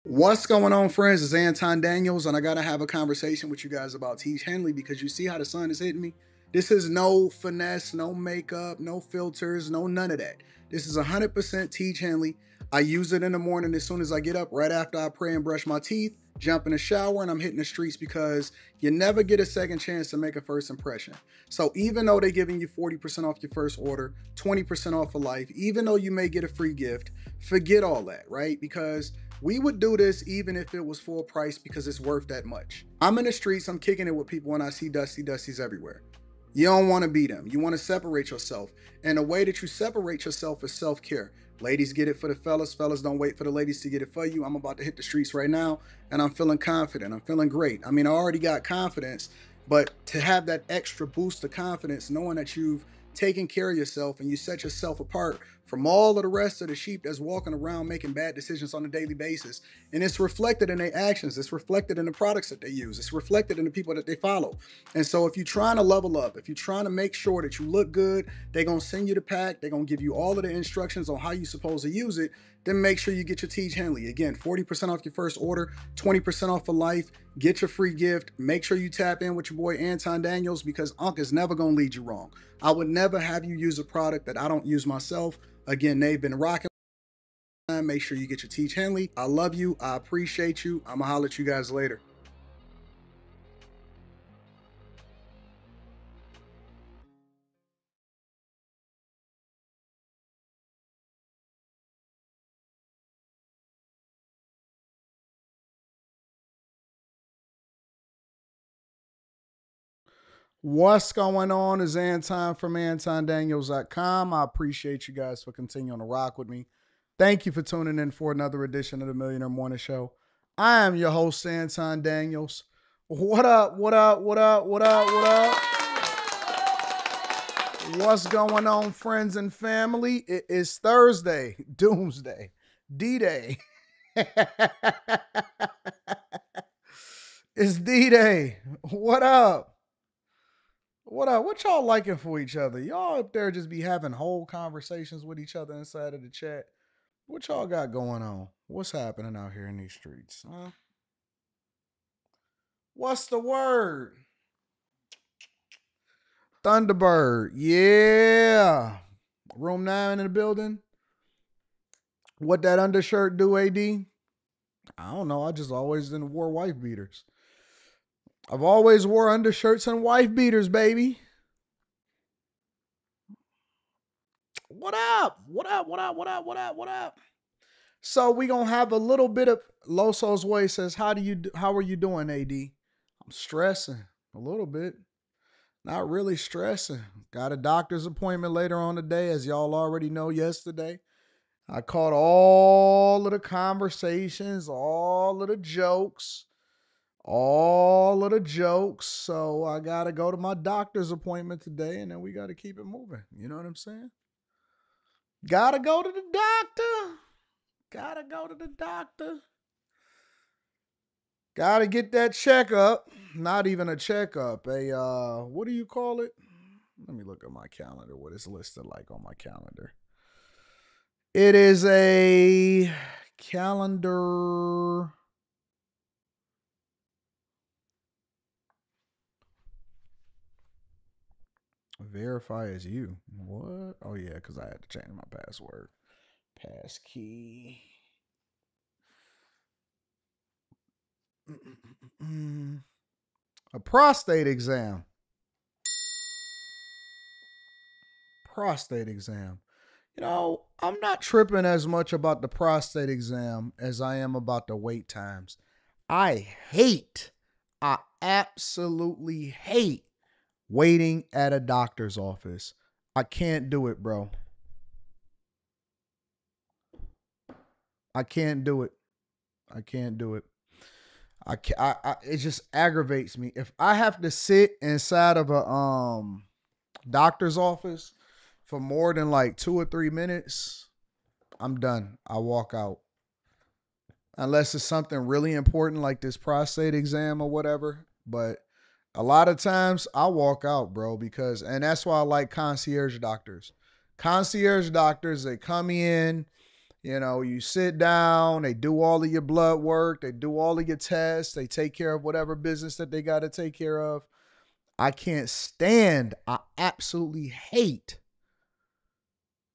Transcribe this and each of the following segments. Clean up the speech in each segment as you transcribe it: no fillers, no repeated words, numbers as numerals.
What's going on, friends? It's Anton Daniels, and I gotta have a conversation with you guys about Teach Henley because you see how the sun is hitting me. This is no finesse, no makeup, no filters, no none of that. This is 100% Teach Henley. I use it in the morning as soon as I get up, right after I pray and brush my teeth, jump in the shower, and I'm hitting the streets because you never get a second chance to make a first impression. So even though they're giving you 40% off your first order, 20% off for life, even though you may get a free gift, forget all that, right? Because we would do this even if it was full price because it's worth that much. I'm in the streets, I'm kicking it with people when I see Dusties everywhere. You don't want to be them. You want to separate yourself. And the way that you separate yourself is self-care. Ladies get it for the fellas. Fellas don't wait for the ladies to get it for you. I'm about to hit the streets right now and I'm feeling confident. I'm feeling great. I mean, I already got confidence, but to have that extra boost of confidence, knowing that you've taken care of yourself and you set yourself apart from all of the rest of the sheep that's walking around making bad decisions on a daily basis. And it's reflected in their actions. It's reflected in the products that they use. It's reflected in the people that they follow. And so if you're trying to level up, if you're trying to make sure that you look good, they're going to send you the pack. They're going to give you all of the instructions on how you're supposed to use it. Then make sure you get your Teach Henley. Again, 40% off your first order, 20% off for life. Get your free gift. Make sure you tap in with your boy Anton Daniels because Unc is never going to lead you wrong. I would never have you use a product that I don't use myself. Again, they've been rocking. Make sure you get your Teach Henley. I love you. I appreciate you. I'm going to holler at you guys later. What's going on is Anton from AntonDaniels.com. I appreciate you guys for continuing to rock with me. Thank you for tuning in for another edition of the Millionaire Morning Show. I am your host, Anton Daniels. What up, what up, what up, what up, what up? What's going on, friends and family? It is Thursday, Doomsday, D-Day. It's D-Day. What up? What up? What y'all liking for each other? Y'all up there just be having whole conversations with each other inside of the chat. What y'all got going on? What's happening out here in these streets? Huh? What's the word? Thunderbird. Yeah. Room 9 in the building. What that undershirt do, AD? I don't know. I just always didn't wore wife beaters. I've always wore undershirts and wife beaters, baby. What up? What up? What up? What up? What up? What up? So we gonna have a little bit of Loso's way says, how are you doing, AD? I'm stressing a little bit. Not really stressing. Got a doctor's appointment later on today, as y'all already know yesterday. I caught all of the conversations, all of the jokes, all of the jokes. So I gotta go to my doctor's appointment today, and then we gotta keep it moving. You know what I'm saying? Gotta go to the doctor. Gotta go to the doctor. Gotta get that checkup. Not even a checkup. What do you call it? Let me look at my calendar. What it's listed like on my calendar. It is a calendar. Verify as you. What? Oh yeah, because I had to change my password. Passkey. A prostate exam. Prostate exam. You know, I'm not tripping as much about the prostate exam as I am about the wait times. I absolutely hate waiting at a doctor's office. I can't do it, bro. I can't do it. I can't do it. It just aggravates me. If I have to sit inside of a doctor's office for more than like 2 or 3 minutes, I'm done. I walk out. Unless it's something really important like this prostate exam or whatever. But a lot of times I walk out, bro, and that's why I like concierge doctors. Concierge doctors, they come in, You know, you sit down, they do all of your blood work, they do all of your tests, they take care of whatever business that they got to take care of. I can't stand, I absolutely hate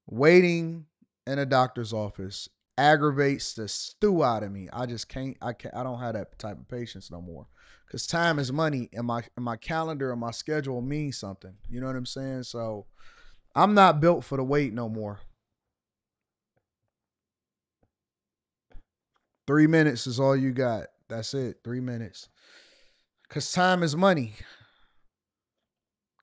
waiting in a doctor's office. Aggravates the stew out of me. I just can't, I don't have that type of patience no more. Cause time is money, and my calendar and my schedule means something. You know what I'm saying? So I'm not built for the wait no more. 3 minutes is all you got. That's it. 3 minutes. Cause time is money.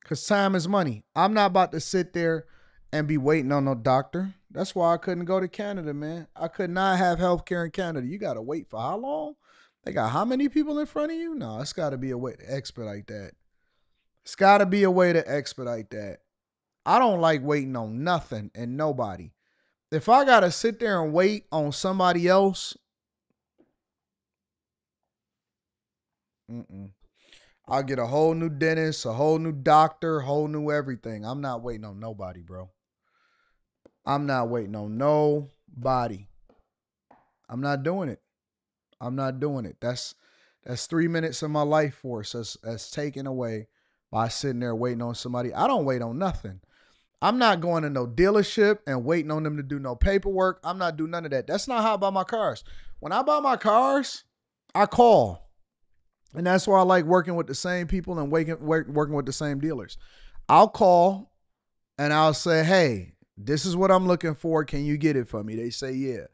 Cause time is money. I'm not about to sit there and be waiting on no doctor. That's why I couldn't go to Canada, man. I could not have health care in Canada. You gotta wait for how long? They got how many people in front of you? No, it's gotta be a way to expedite that. It's gotta be a way to expedite that. I don't like waiting on nothing and nobody. If I gotta sit there and wait on somebody else, mm-mm. I'll get a whole new dentist, a whole new doctor, whole new everything. I'm not waiting on nobody, bro. I'm not waiting on nobody. I'm not doing it. I'm not doing it. That's 3 minutes of my life force that's taken away by sitting there waiting on somebody. I don't wait on nothing. I'm not going to no dealership and waiting on them to do no paperwork. I'm not doing none of that. That's not how I buy my cars. When I buy my cars, I call. And that's why I like working with the same people and working with the same dealers. I'll call and I'll say, hey, this is what I'm looking for. Can you get it for me? They say, yeah.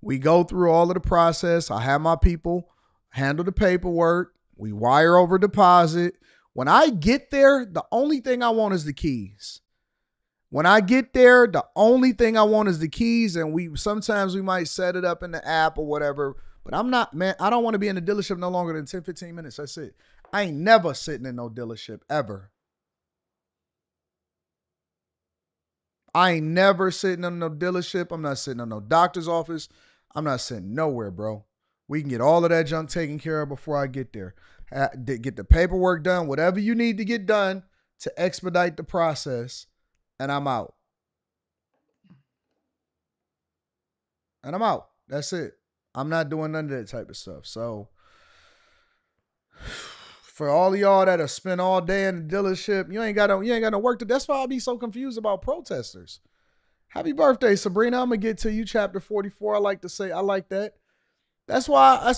We go through all of the process. I have my people handle the paperwork. We wire over deposit. When I get there, the only thing I want is the keys. When I get there, the only thing I want is the keys, and sometimes we might set it up in the app or whatever. But I'm not, man, I don't want to be in the dealership no longer than 10, 15 minutes. That's it. I ain't never sitting in no dealership ever. I ain't never sitting in no dealership. I'm not sitting in no doctor's office. I'm not sitting nowhere, bro. We can get all of that junk taken care of before I get there. Get the paperwork done, whatever you need to get done to expedite the process, and I'm out. And I'm out. That's it. I'm not doing none of that type of stuff. So for all of y'all that have spent all day in the dealership, you ain't got no work to. That's why I be so confused about protesters. Happy birthday, Sabrina. I'm gonna get to you, chapter 44. I like to say I like that. That's why I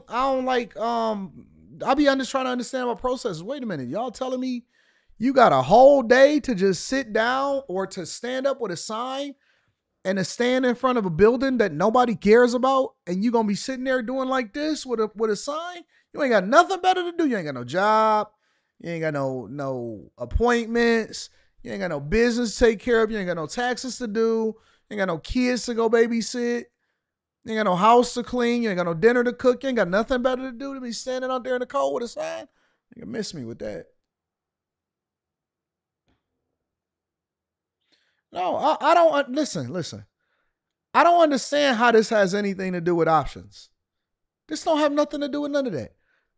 don't like I be just trying to understand about protesters. Wait a minute, y'all telling me you got a whole day to just sit down or to stand up with a sign and to stand in front of a building that nobody cares about, and you gonna be sitting there doing like this with a sign? You ain't got nothing better to do. You ain't got no job. You ain't got no appointments. You ain't got no business to take care of. You ain't got no taxes to do. You ain't got no kids to go babysit. You ain't got no house to clean. You ain't got no dinner to cook. You ain't got nothing better to do to be standing out there in the cold with a sign. You can miss me with that. No, I don't listen. I don't understand how this has anything to do with options. This don't have nothing to do with none of that.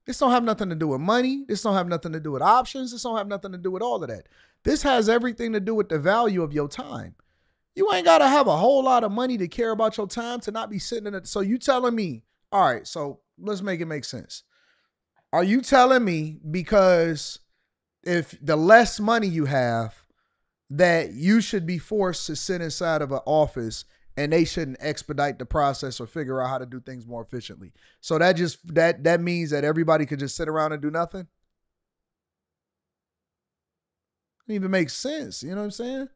This don't have nothing to do with money. This don't have nothing to do with options. This don't have nothing to do with all of that. This has everything to do with the value of your time. You ain't got to have a whole lot of money to care about your time to not be sitting in it. So you telling me, all right, so let's make it make sense. Are you telling me because if the less money you have, that you should be forced to sit inside of an office and they shouldn't expedite the process or figure out how to do things more efficiently? So that means that everybody could just sit around and do nothing? It doesn't even make sense. You know what I'm saying?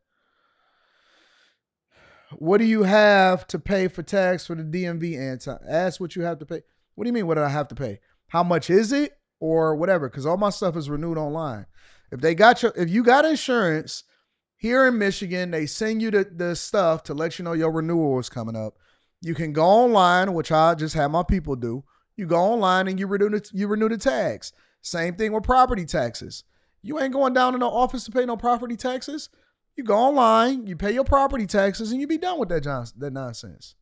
What do you have to pay for tax for the DMV, Anton? Ask what you have to pay. What do you mean, what do I have to pay? How much is it? Or whatever, because all my stuff is renewed online. If you got insurance here in Michigan, they send you the stuff to let you know your renewal is coming up. You can go online, which I just have my people do. You go online and you renew the tags. Same thing with property taxes. You ain't going down in the office to pay no property taxes. You go online, you pay your property taxes, and you be done with that nonsense.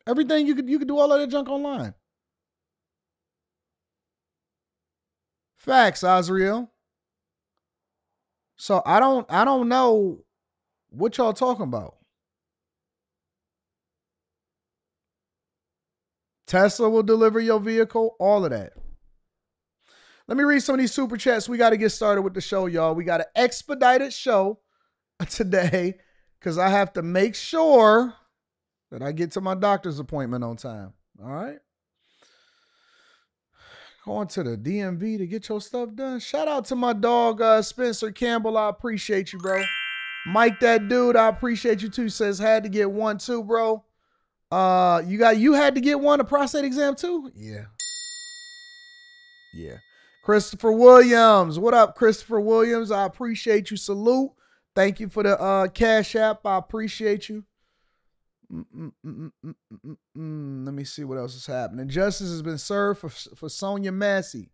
Everything you could do all of that junk online. Facts, Azriel. So I don't know What y'all talking about? Tesla will deliver your vehicle, all of that. Let me read some of these super chats. We got to get started with the show, y'all. We got an expedited show today because I have to make sure that I get to my doctor's appointment on time. All right. Going to the DMV to get your stuff done. Shout out to my dog, Spencer Campbell. I appreciate you, bro. Mike, that dude, I appreciate you too. Says had to get one too, bro. You had to get one, a prostate exam too? Yeah. Yeah. Christopher Williams. What up, Christopher Williams? I appreciate you. Salute. Thank you for the Cash App. I appreciate you. Let me see what else is happening. Justice has been served for Sonia Massey.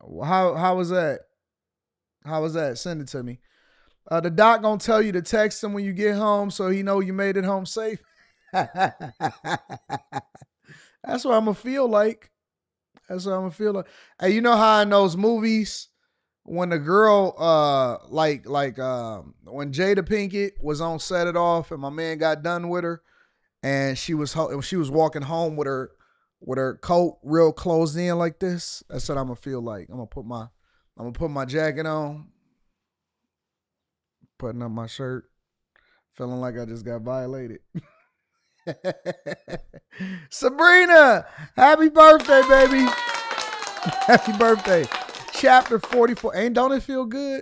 How was that? How was that? Send it to me. The doc gonna tell you to text him when you get home so he know you made it home safe. That's what I'm gonna feel like. That's what I'm gonna feel like. Hey, you know how in those movies when the girl when Jada Pinkett was on Set It Off and my man got done with her and she was walking home with her coat real closed in like this. That's what I'm gonna feel like. I'm gonna put my jacket on, putting up my shirt, feeling like I just got violated. Sabrina, happy birthday, baby. Happy birthday. Chapter 44. Don't it feel good?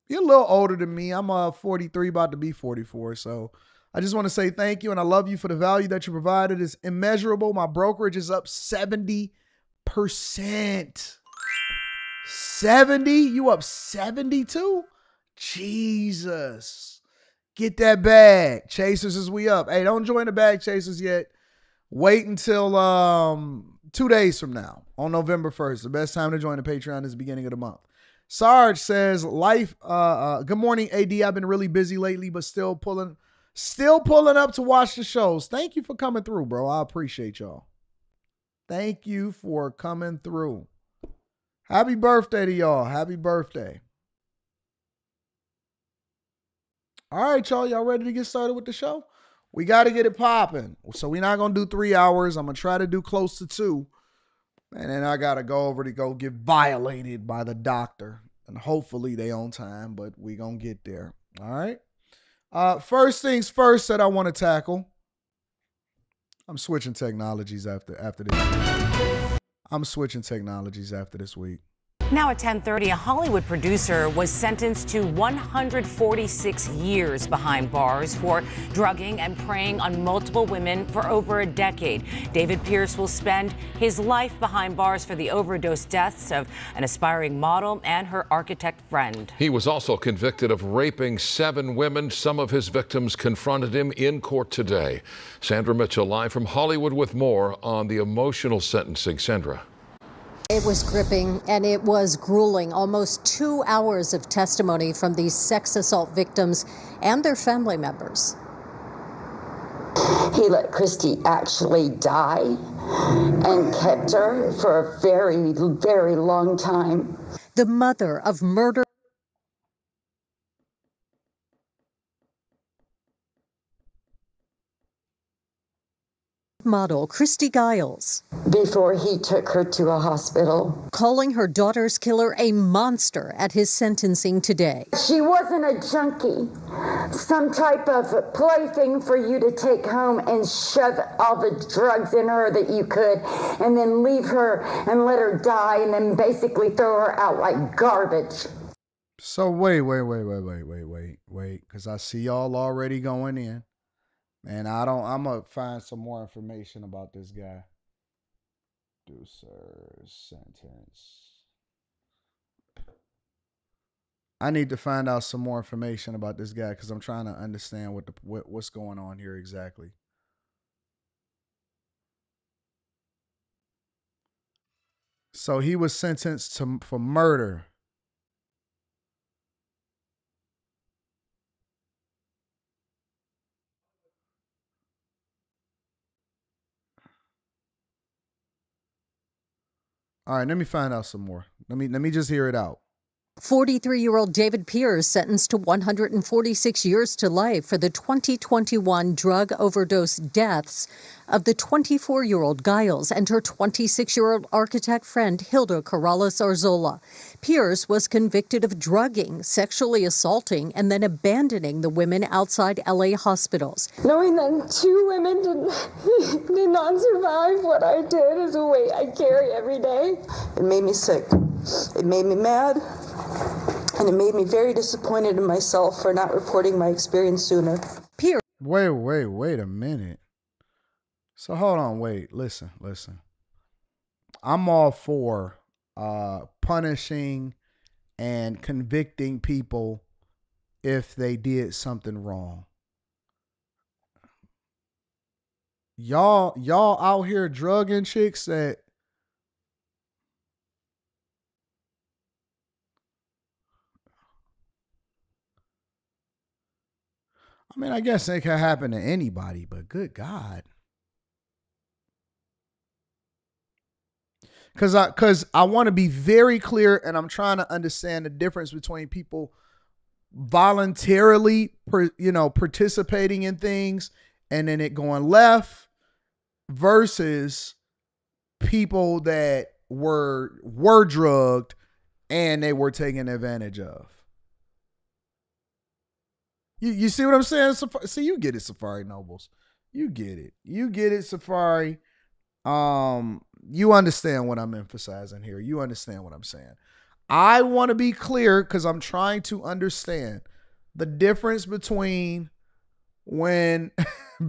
You're a little older than me. I'm 43, about to be 44. So I just want to say thank you and I love you for the value that you provided. It's immeasurable. My brokerage is up 70%. 70? You up 72? Jesus. Get that bag. Chasers is we up. Hey, don't join the bag chasers yet. Wait until 2 days from now on November 1st. The best time to join the Patreon is the beginning of the month. Sarge says, life, good morning, AD. I've been really busy lately, but still pulling up to watch the shows. Thank you for coming through, bro. I appreciate y'all. Thank you for coming through. Happy birthday to y'all. Happy birthday. All right, y'all. Y'all ready to get started with the show? We got to get it popping. So we're not going to do 3 hours. I'm going to try to do close to 2. And then I got to go over to go get violated by the doctor. And hopefully they on time, but we going to get there. All right. First things first that I want to tackle. I'm switching technologies after this. I'm switching technologies after this week. Now at 10:30, a Hollywood producer was sentenced to 146 years behind bars for drugging and preying on multiple women for over a decade. David Pierce will spend his life behind bars for the overdose deaths of an aspiring model and her architect friend. He was also convicted of raping 7 women. Some of his victims confronted him in court today. Sandra Mitchell live from Hollywood with more on the emotional sentencing. Sandra. It was gripping and it was grueling. Almost 2 hours of testimony from these sex assault victims and their family members. He let Christy actually die and kept her for a very, very long time. The mother of murder model Christy Giles. Before he took her to a hospital. Calling her daughter's killer a monster at his sentencing today. She wasn't a junkie, some type of plaything for you to take home and shove all the drugs in her that you could, and then leave her and let her die, and then basically throw her out like garbage. So wait, because I see y'all already going in. And I'm going to find some more information about this guy. Producer's sentence. I need to find out some more information about this guy because I'm trying to understand what's going on here exactly. So he was sentenced for murder. All right, let me find out some more. Let me just hear it out. 43-year-old David Pierce sentenced to 146 years to life for the 2021 drug overdose deaths of the 24-year-old Giles and her 26-year-old architect friend Hilda Corrales Arzola. Pierce was convicted of drugging, sexually assaulting, and then abandoning the women outside LA hospitals. Knowing that 2 women did not survive what I did is a weight I carry every day. It made me sick. It made me mad. And it made me very disappointed in myself for not reporting my experience sooner. Pierce. Wait a minute. So hold on, listen. I'm all for punishing and convicting people if they did something wrong. Y'all out here drugging chicks that I mean, I guess it can happen to anybody, but good God. Because I want to be very clear, and I'm trying to understand the difference between people voluntarily, participating in things and then it going left versus people that were drugged and they were taken advantage of. You see what I'm saying? See, you get it, Safari Nobles. You get it. You get it, Safari. You understand what I'm emphasizing here. You understand what I'm saying. I want to be clear because I'm trying to understand the difference between when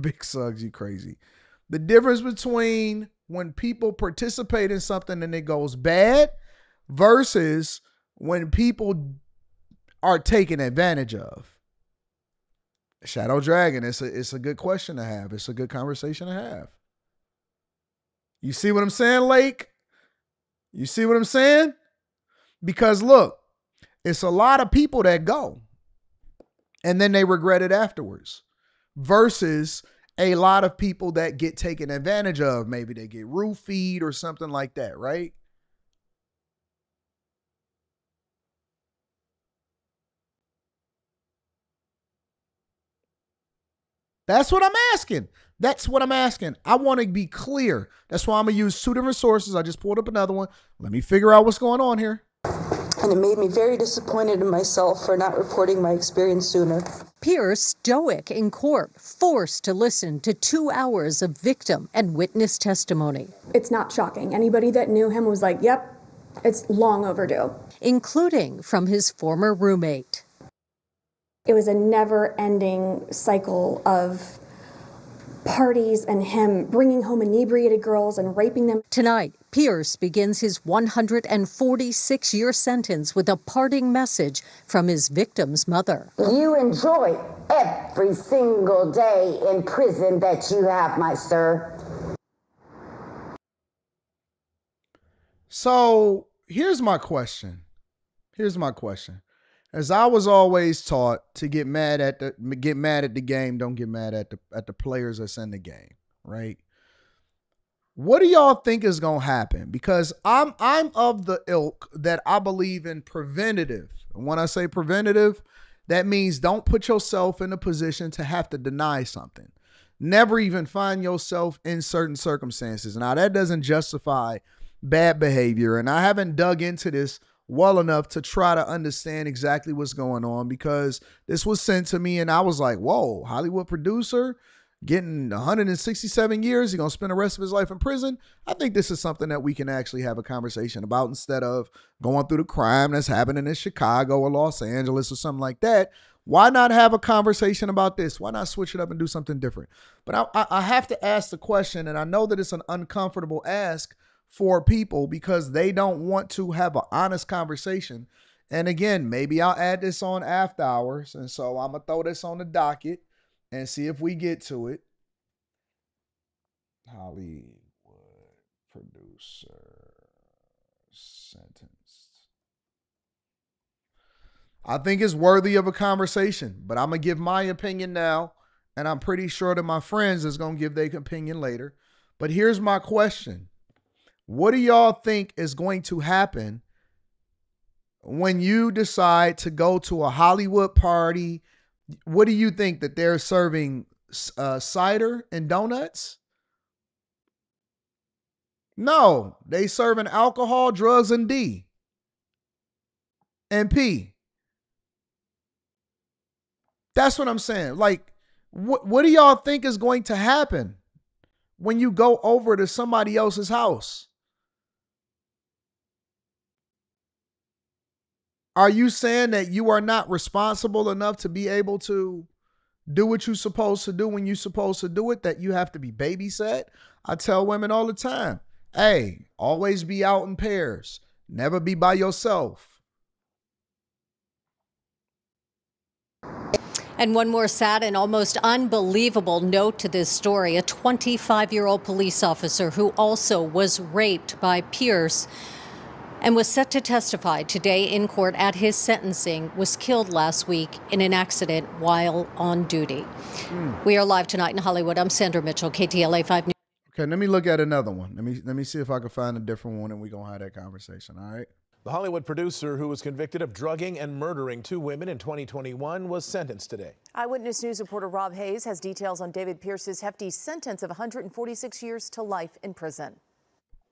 Big Suggs, you crazy. The difference between when people participate in something and it goes bad versus when people are taken advantage of. Shadow Dragon, it's a good question to have. It's a good conversation to have. You see what I'm saying, Lake? You see what I'm saying? Because look, it's a lot of people that go and then they regret it afterwards versus a lot of people that get taken advantage of. Maybe they get roofied or something like that, right? That's what I'm asking. That's what I'm asking. I want to be clear. That's why I'm going to use 2 different sources. I just pulled up another one. Let me figure out what's going on here. And it made me very disappointed in myself for not reporting my experience sooner. Pierce, stoic in court, forced to listen to 2 hours of victim and witness testimony. It's not shocking. Anybody that knew him was like, yep, it's long overdue. Including from his former roommate. It was a never-ending cycle of parties and him bringing home inebriated girls and raping them. Tonight, Pierce begins his 146-year sentence with a parting message from his victim's mother. You enjoy every single day in prison that you have, my sir. So here's my question. As I was always taught to get mad at the game, don't get mad at the players that's in the game, right? What do y'all think is gonna happen? Because I'm of the ilk that I believe in preventative. And when I say preventative, that means don't put yourself in a position to have to deny something. Never even find yourself in certain circumstances. Now that doesn't justify bad behavior, and I haven't dug into this well enough to try to understand exactly what's going on because this was sent to me and I was like, whoa, Hollywood producer getting 167 years. He's going to spend the rest of his life in prison. I think this is something that we can actually have a conversation about instead of going through the crime that's happening in Chicago or Los Angeles or something like that. Why not have a conversation about this? Why not switch it up and do something different? But I have to ask the question, and I know that it's an uncomfortable ask for people because they don't want to have an honest conversation. And again, maybe I'll add this on after hours. And so I'm going to throw this on the docket and see if we get to it. Hollywood producer sentenced. I think it's worthy of a conversation, but I'm going to give my opinion now. And I'm pretty sure that my friends is going to give their opinion later. But here's my question. What do y'all think is going to happen when you decide to go to a Hollywood party, what do you think, that they're serving cider and donuts? No, they serving alcohol, drugs, and D and P. That's what I'm saying. Like, what do y'all think is going to happen when you go over to somebody else's house? Are you saying that you are not responsible enough to be able to do what you're supposed to do when you're supposed to do it, that you have to be babysat? I tell women all the time, hey, always be out in pairs. Never be by yourself. And one more sad and almost unbelievable note to this story. A 25-year-old police officer who also was raped by Pierce and was set to testify today in court at his sentencing was killed last week in an accident while on duty. We are live tonight in Hollywood. I'm Sandra Mitchell, KTLA 5 News. Okay, let me look at another one. Let me see if I can find a different one, and we're going to have that conversation, all right? The Hollywood producer who was convicted of drugging and murdering 2 women in 2021 was sentenced today. Eyewitness News reporter Rob Hayes has details on David Pierce's hefty sentence of 146 years to life in prison.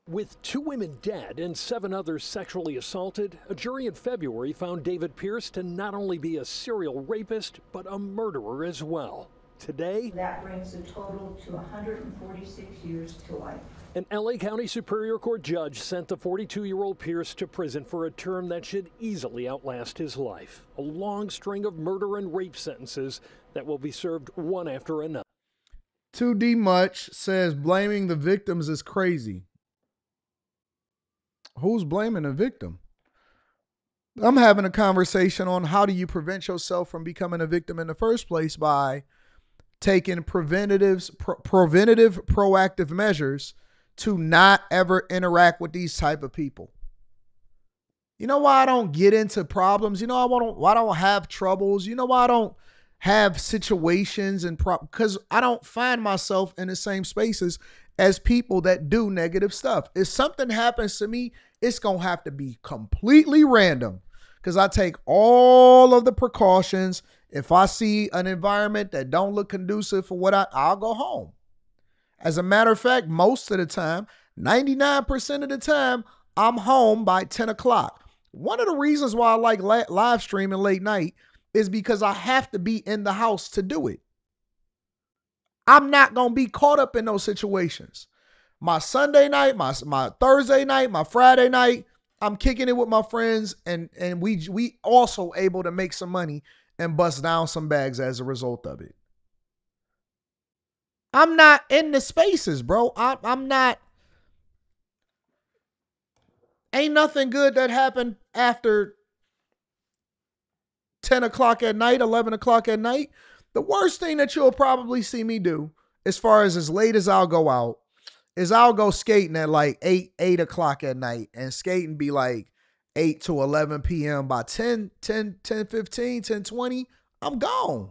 With 2 women dead and 7 others sexually assaulted, a jury in February found David Pierce to not only be a serial rapist, but a murderer as well. Today, that brings the total to 146 years to life. An LA County Superior Court judge sent the 42-year-old Pierce to prison for a term that should easily outlast his life. A long string of murder and rape sentences that will be served one after another. 2D Much says blaming the victims is crazy. Who's blaming the victim? I'm having a conversation on how do you prevent yourself from becoming a victim in the first place by taking preventative, proactive measures to not ever interact with these type of people. You know why I don't get into problems? You know why I don't have troubles? You know why I don't have situations and because I don't find myself in the same spaces as people that do negative stuff. If something happens to me, it's going to have to be completely random because I take all of the precautions. If I see an environment that don't look conducive for what I'll go home. As a matter of fact, most of the time, 99% of the time, I'm home by 10 o'clock. One of the reasons why I like live streaming late night is because I have to be in the house to do it. I'm not going to be caught up in those situations. My Sunday night, my Thursday night, my Friday night, I'm kicking it with my friends, and we also able to make some money and bust down some bags as a result of it. I'm not in the spaces, bro. I'm not. Ain't nothing good that happened after 10 o'clock at night, 11 o'clock at night. The worst thing that you'll probably see me do, as far as late as I'll go out, is I'll go skating at like 8 o'clock at night, and skating be like 8 to 11 p.m. By 10, 15, 10, 20, I'm gone.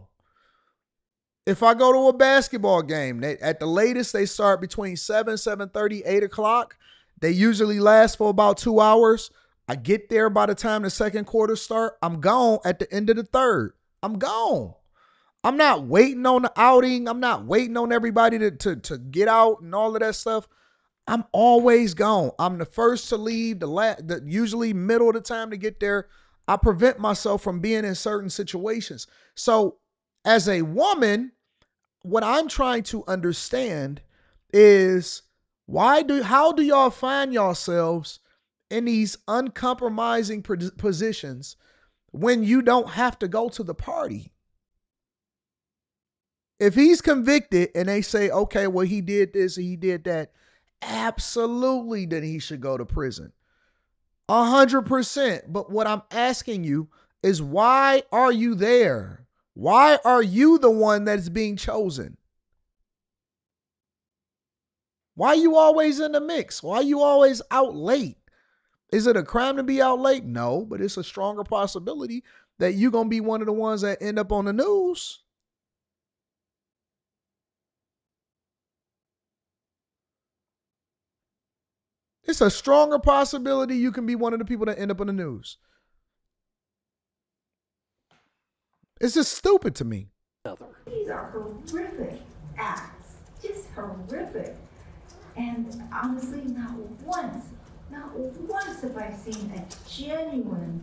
If I go to a basketball game, at the latest, they start between 7:30, 8 o'clock. They usually last for about 2 hours. I get there by the time the second quarter start. I'm gone at the end of the third. I'm gone. I'm not waiting on the outing. I'm not waiting on everybody to get out and all of that stuff. I'm always gone. I'm the first to leave, usually middle of the time to get there. I prevent myself from being in certain situations. So as a woman, what I'm trying to understand is how do y'all find yourselves in these uncompromising positions when you don't have to go to the party? If he's convicted and they say, okay, well, he did this, he did that, absolutely, then he should go to prison. 100%. But what I'm asking you is, why are you there? Why are you the one that's being chosen? Why are you always in the mix? Why are you always out late? Is it a crime to be out late? No, but it's a stronger possibility that you're going to be one of the ones that end up on the news. It's a stronger possibility you can be one of the people that end up on the news. It's just stupid to me. These are horrific acts, just horrific. And honestly, not once have I seen a genuine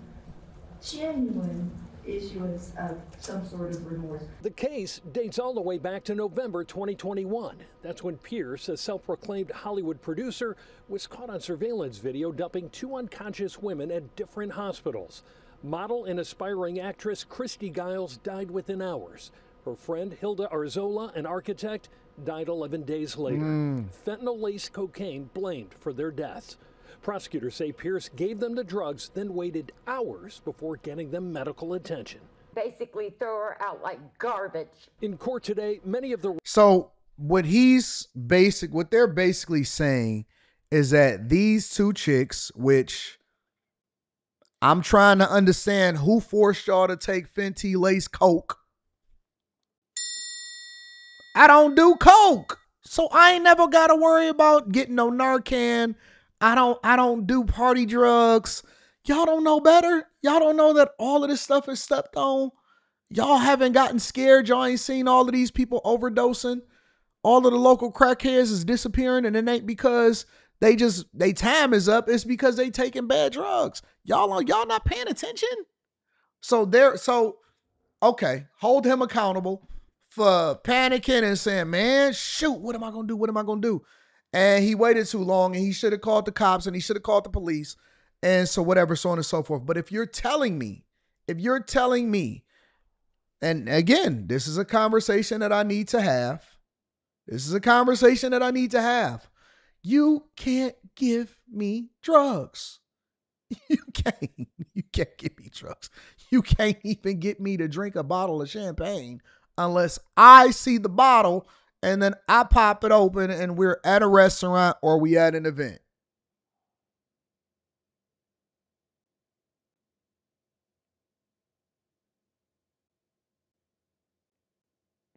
issue of some sort of remorse. The case dates all the way back to November 2021. That's when Pierce, a self-proclaimed Hollywood producer, was caught on surveillance video dumping 2 unconscious women at different hospitals. Model and aspiring actress Christy Giles died within hours. Her friend Hilda Arzola, an architect, died 11 days later. Fentanyl-laced cocaine blamed for their deaths. Prosecutors say Pierce gave them the drugs, then waited hours before getting them medical attention. Basically throw her out like garbage. In court today, many of the... So what they're basically saying is that these 2 chicks, which I'm trying to understand who forced y'all to take Fenty lace coke. I don't do coke. So I ain't never got to worry about getting no Narcan. I don't do party drugs. Y'all don't know better. Y'all don't know that all of this stuff is stepped on. Y'all haven't gotten scared. Y'all ain't seen all of these people overdosing. All of the local crackheads is disappearing, and it ain't because they time is up. It's because they taking bad drugs. Y'all not paying attention. Okay, hold him accountable for panicking and saying, man, shoot, what am I going to do? What am I going to do? And he waited too long, and he should have called the cops, and he should have called the police, and so whatever, so on and so forth. But if you're telling me, and again, this is a conversation that I need to have. You can't give me drugs. You can't give me drugs. You can't even get me to drink a bottle of champagne unless I see the bottle and then I pop it open and we're at a restaurant or we at an event.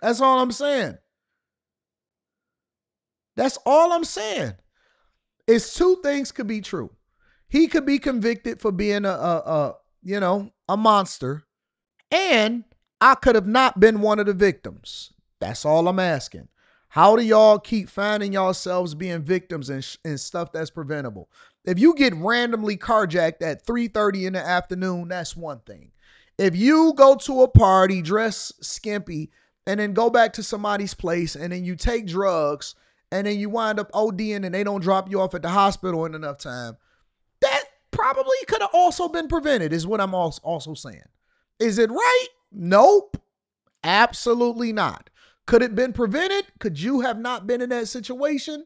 That's all I'm saying. It's 2 things could be true. He could be convicted for being a monster, and I could have not been one of the victims. That's all I'm asking. How do y'all keep finding yourselves being victims and stuff that's preventable? If you get randomly carjacked at 3:30 in the afternoon, that's one thing. If you go to a party, dress skimpy, and then go back to somebody's place, and then you take drugs, and then you wind up ODing and they don't drop you off at the hospital in enough time, that probably could have also been prevented, is what I'm also saying. Is it right? Nope. Absolutely not. Could it been prevented? Could you have not been in that situation?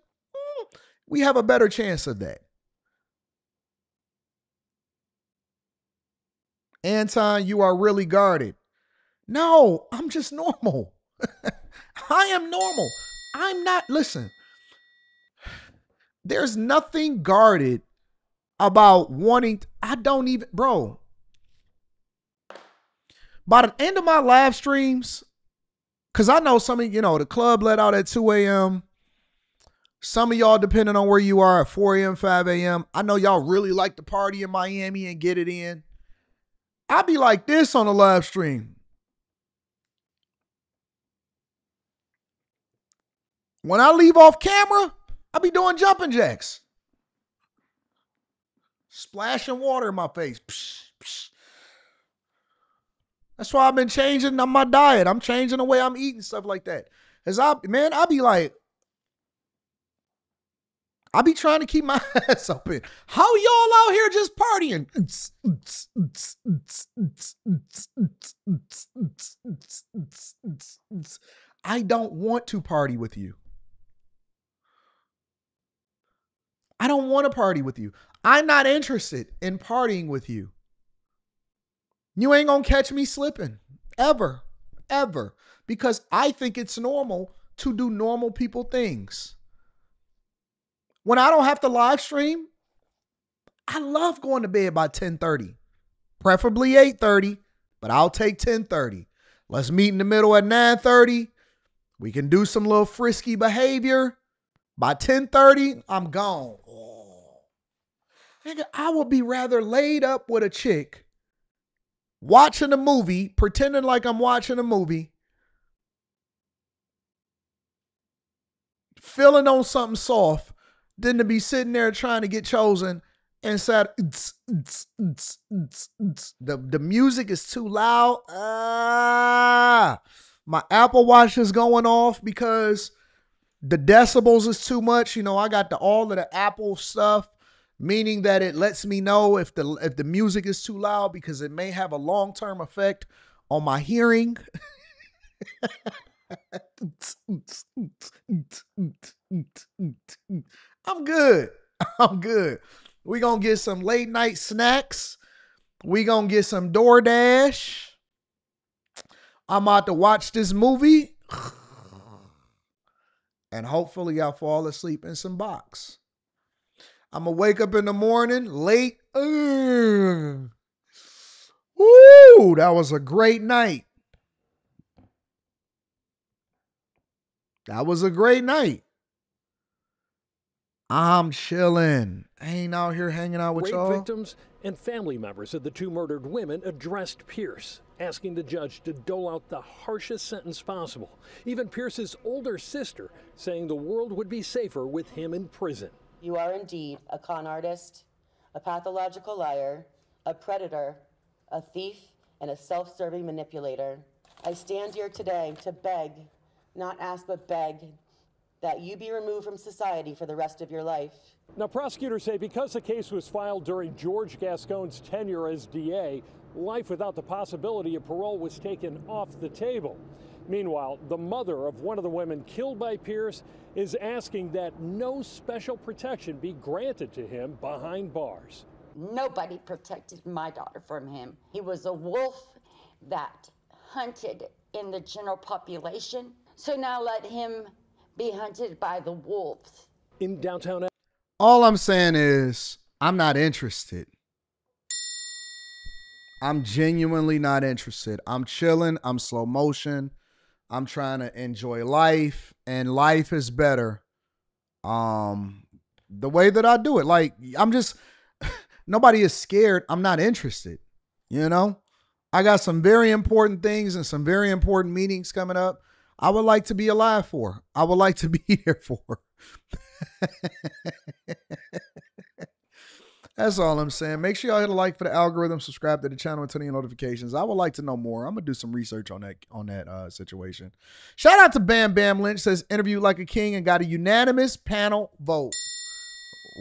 We have a better chance of that. Anton, you are really guarded. No, I'm just normal. I am normal. I'm not, listen, there's nothing guarded about wanting, bro. By the end of my live streams, because I know some of, the club let out at 2 a.m. Some of y'all, depending on where you are, at 4 a.m., 5 a.m. I know y'all really like to party in Miami and get it in. I'll be like this on a live stream. When I leave off camera, I'll be doing jumping jacks. Splashing water in my face. Psh, psh. That's why I've been changing my diet. I'm changing the way I'm eating, stuff like that. I'll be like, I be trying to keep my ass open. How y'all out here just partying? I don't want to party with you. I don't want to party with you. I'm not interested in partying with you. You ain't gonna catch me slipping. Ever. Ever. Because I think it's normal to do normal people things. When I don't have to live stream, I love going to bed by 10:30. Preferably 8:30, but I'll take 10:30. Let's meet in the middle at 9:30. We can do some little frisky behavior. By 10:30, I'm gone. Oh. Nigga, I would be rather laid up with a chick watching a movie, pretending like I'm watching a movie, feeling on something soft, than to be sitting there trying to get chosen and said, the music is too loud. My Apple Watch is going off because the decibels is too much. You know, I got all of the Apple stuff, meaning that it lets me know if the music is too loud because it may have a long-term effect on my hearing. I'm good. I'm good. We gonna get some late night snacks. We gonna get some DoorDash. I'm about to watch this movie. And hopefully I'll fall asleep in some box. I'm gonna wake up in the morning late. Ooh, that was a great night. That was a great night. I'm chilling. I ain't out here hanging out with y'all. Rape victims and family members of the two murdered women addressed Pierce, asking the judge to dole out the harshest sentence possible. Even Pierce's older sister saying the world would be safer with him in prison. You are indeed a con artist, a pathological liar, a predator, a thief, and a self-serving manipulator. I stand here today to beg, not ask but beg, that you be removed from society for the rest of your life. Now, prosecutors say because the case was filed during George Gascon's tenure as DA, life without the possibility of parole was taken off the table. Meanwhile, the mother of one of the women killed by Pierce is asking that no special protection be granted to him behind bars. Nobody protected my daughter from him. He was a wolf that hunted in the general population. So now let him be hunted by the wolves. In downtown. All I'm saying is I'm not interested. I'm genuinely not interested. I'm chilling. I'm slow motion. I'm trying to enjoy life, and life is better the way that I do it. Like, I'm just, nobody is scared. I'm not interested. You know, I got some very important things and some very important meetings coming up I would like to be alive for. I would like to be here for. That's all I'm saying. Make sure y'all hit a like for the algorithm, subscribe to the channel, and turn on your notifications. I would like to know more. I'm gonna do some research on that situation. Shout out to Bam Bam Lynch, says interviewed like a king and got a unanimous panel vote.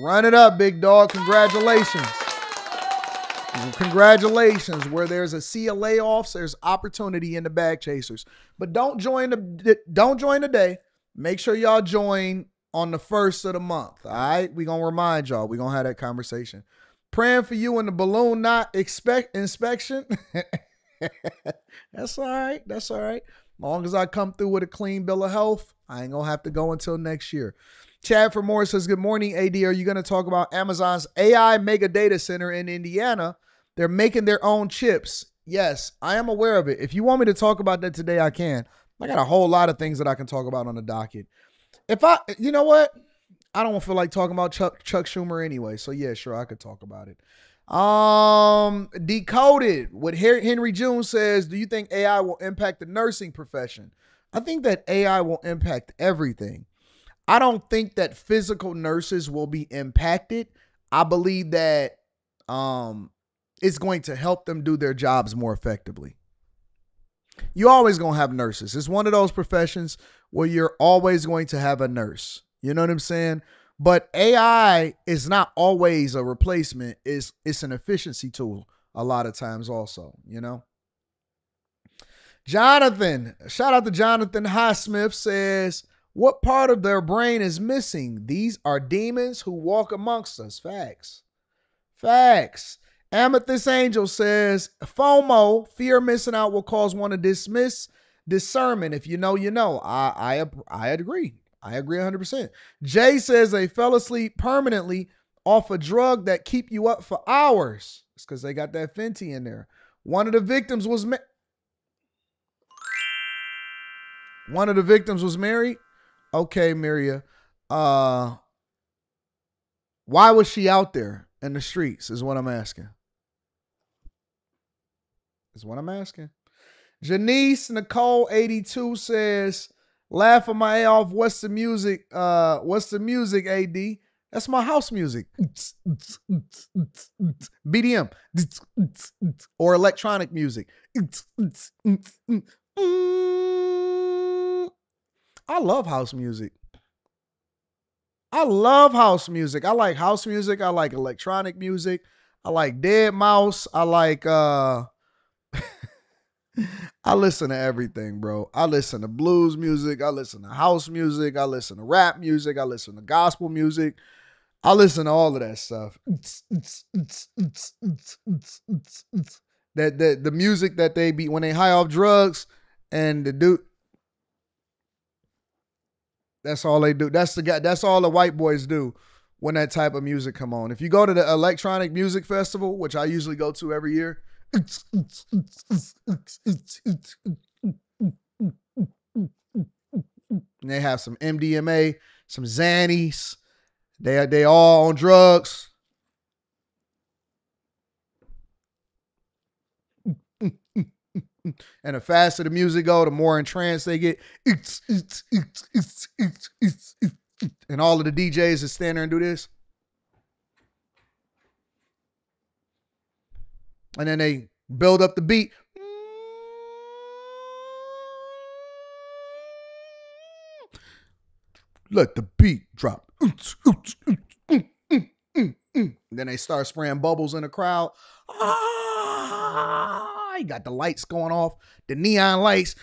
Run it up, big dog. Congratulations. Congratulations. Where there's a sea of layoffs, there's opportunity in the bag chasers. But don't join the day. Make sure y'all join on the 1st of the month. All right. We're going to remind y'all. We're going to have that conversation. Praying for you in the balloon not inspection. That's all right. That's all right. As long as I come through with a clean bill of health, I ain't going to have to go until next year. Chad for Moore says, good morning, AD. Are you going to talk about Amazon's AI mega data center in Indiana? They're making their own chips. Yes, I am aware of it. If you want me to talk about that today, I can. I got a whole lot of things that I can talk about on the docket. You know what? I don't feel like talking about Chuck Schumer anyway. So yeah, sure, I could talk about it. Decoded. What Henry June says, do you think AI will impact the nursing profession? I think that AI will impact everything. I don't think that physical nurses will be impacted. I believe that it's going to help them do their jobs more effectively. You're always going to have nurses. It's one of those professions where you're always going to have a nurse. You know what I'm saying? But AI is not always a replacement. It's an efficiency tool a lot of times also, you know? Jonathan, shout out to Jonathan Highsmith, says, what part of their brain is missing? These are demons who walk amongst us. Facts. Facts. Amethyst Angel says, FOMO, fear of missing out, will cause one to dismiss discernment. If you know, you know. I agree. I agree 100%. Jay says they fell asleep permanently off a drug that keep you up for hours. It's because they got that Fenty in there. One of the victims was married. Okay, Miria. Why was she out there in the streets is what I'm asking. Is what I'm asking. Janice Nicole 82 says, laughing my A off. What's the music? What's the music, AD? That's my house music. BDM or electronic music. I love house music. I love house music. I like house music. I like electronic music. I like Dead Mouse. I like I listen to everything, bro. I listen to blues music. I listen to house music. I listen to rap music. I listen to gospel music. I listen to all of that stuff. The music that they be when they high off drugs and the dude. That's all they do. That's all the white boys do when that type of music come on. If you go to the electronic music festival, which I usually go to every year, and they have some MDMA, some Xannies. They all on drugs. And the faster the music go, the more entranced they get. And all of the DJs that stand there and do this. And then they build up the beat. Let the beat drop. Then they start spraying bubbles in the crowd. You got the lights going off, the neon lights.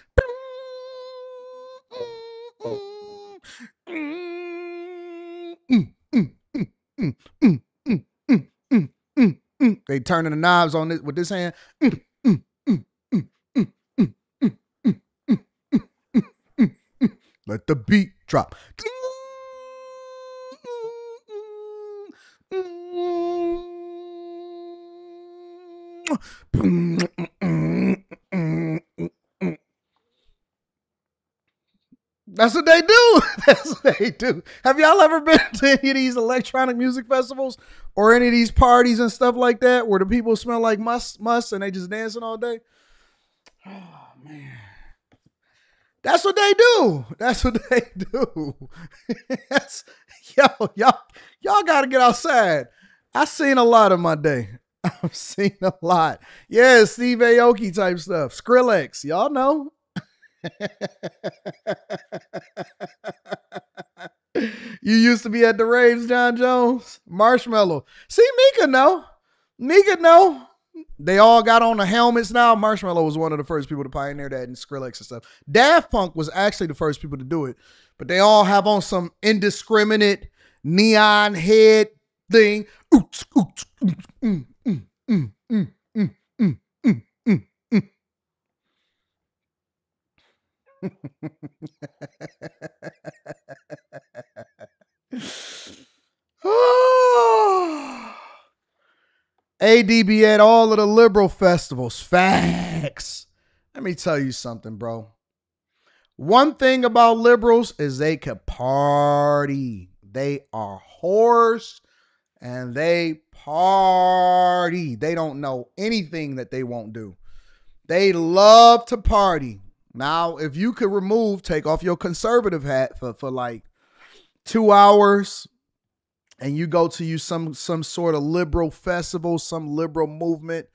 They turning the knobs on this with this hand. Let the beat drop. That's what they do. That's what they do. Have y'all ever been to any of these electronic music festivals or any of these parties and stuff like that where the people smell like musk and they just dancing all day? Oh, man. That's what they do. That's what they do. Y'all got to get outside. I've seen a lot of my day. I've seen a lot. Yeah, Steve Aoki type stuff. Skrillex. Y'all know. You used to be at the raves, John Jones. Marshmello. See, Mika know. They all got on the helmets now. Marshmello was one of the first people to pioneer that in Skrillex and stuff. Daft Punk was actually the first people to do it. But they all have on some indiscriminate neon head thing. ADB at all of the liberal festivals. Facts. Let me tell you something, bro. One thing about liberals is they could party. They are whores and they party. They don't know anything that they won't do. They love to party. Now, if you could take off your conservative hat for like 2 hours and you go to some sort of liberal festival, some liberal movement,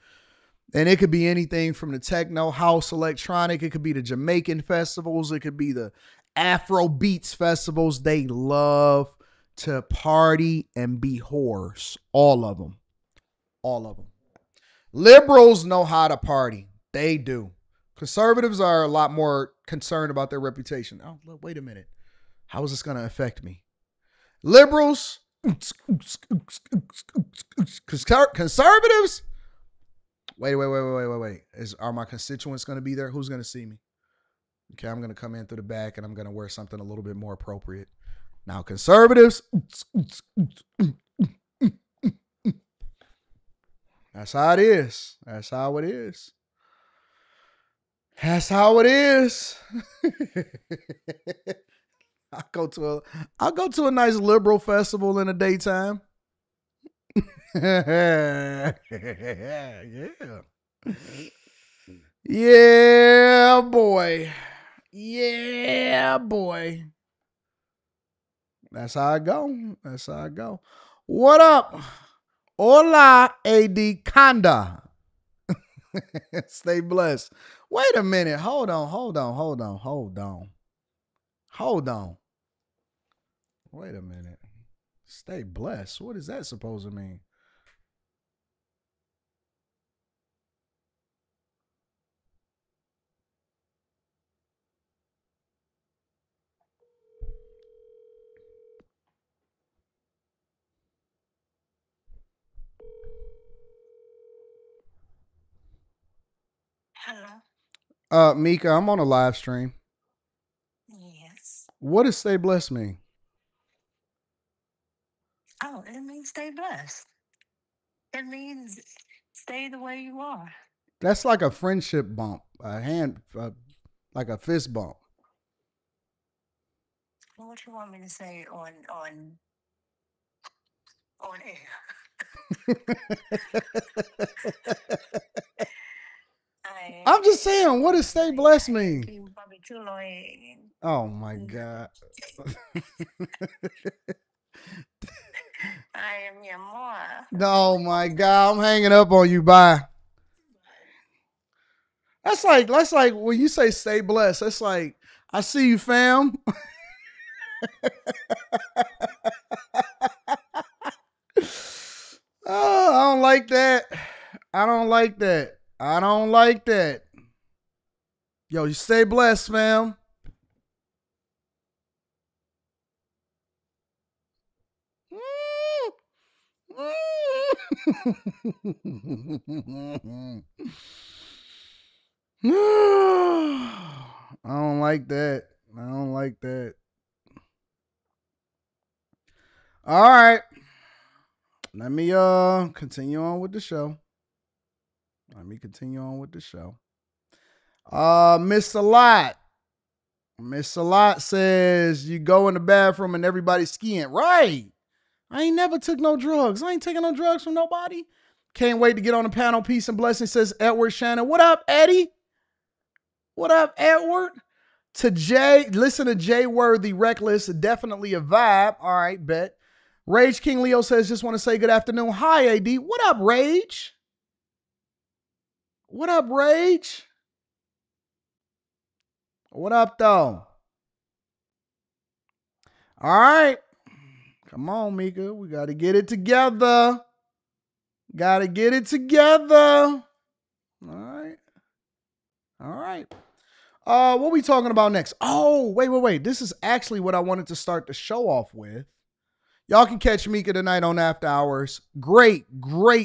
and it could be anything from the techno, house, electronic. It could be the Jamaican festivals. It could be the Afro beats festivals. They love to party and be whores. All of them. All of them. Liberals know how to party. They do. Conservatives are a lot more concerned about their reputation. Oh, wait a minute. How is this going to affect me? Liberals, conservatives. Wait. Are my constituents going to be there? Who's going to see me? Okay, I'm going to come in through the back and I'm going to wear something a little bit more appropriate. Now, conservatives. That's how it is. That's how it is. That's how it is. I'll go to a nice liberal festival in the daytime. Yeah. Yeah, boy. Yeah, boy. That's how I go. That's how I go. What up? Hola, AD Conda. Stay blessed. Wait a minute. Hold on. Wait a minute. Stay blessed. What is that supposed to mean? Hello. Mika, I'm on a live stream. Yes. What does stay blessed mean? Oh, it means stay blessed. It means stay the way you are. That's like a friendship bump, like a fist bump. Well, what you want me to say on air? I'm just saying, what does stay blessed mean? Oh my God. I am your more. Oh my God, I'm hanging up on you. Bye. That's like when you say stay blessed, that's like, I see you, fam. Oh, I don't like that. I don't like that. Yo, you stay blessed, fam. I don't like that. All right. Let me continue on with the show. Miss a lot says you go in the bathroom and everybody's skiing. Right. I ain't never took no drugs. I ain't taking no drugs from nobody. Can't wait to get on the panel. Peace and blessings, says Edward Shannon. What up, Eddie? What up, Edward? To Jay, listen to Jay Worthy, Reckless, definitely a vibe. All right, bet. Rage King Leo says, just want to say good afternoon. Hi, AD. What up, Rage? What up, Rage? What up, though? All right. Come on, Mika. We got to get it together. All right. What we talking about next? Oh, wait. This is actually what I wanted to start the show off with. Y'all can catch Mika tonight on After Hours. Great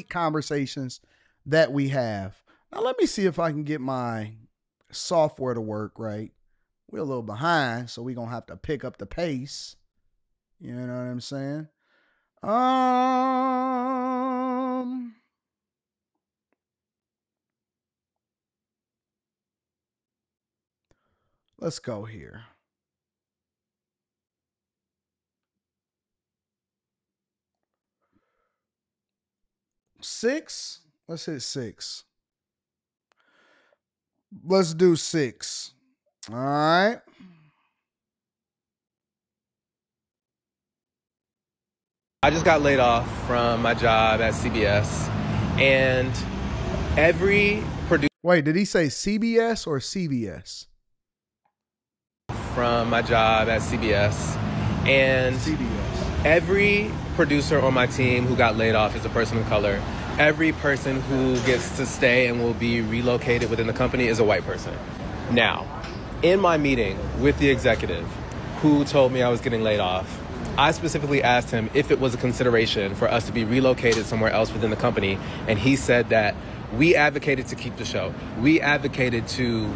conversations that we have. Now, let me see if I can get my software to work right. We're a little behind, so we're going to have to pick up the pace. You know what I'm saying? Let's go here. 6. Let's hit 6. Let's do 6. All right. I just got laid off from my job at CBS, and every producer... Wait, did he say CBS or CBS? From my job at CBS, and CBS. Every producer on my team who got laid off is a person of color. Every person who gets to stay and will be relocated within the company is a white person. Now, in my meeting with the executive who told me I was getting laid off, I specifically asked him if it was a consideration for us to be relocated somewhere else within the company, and he said that we advocated to keep the show. We advocated to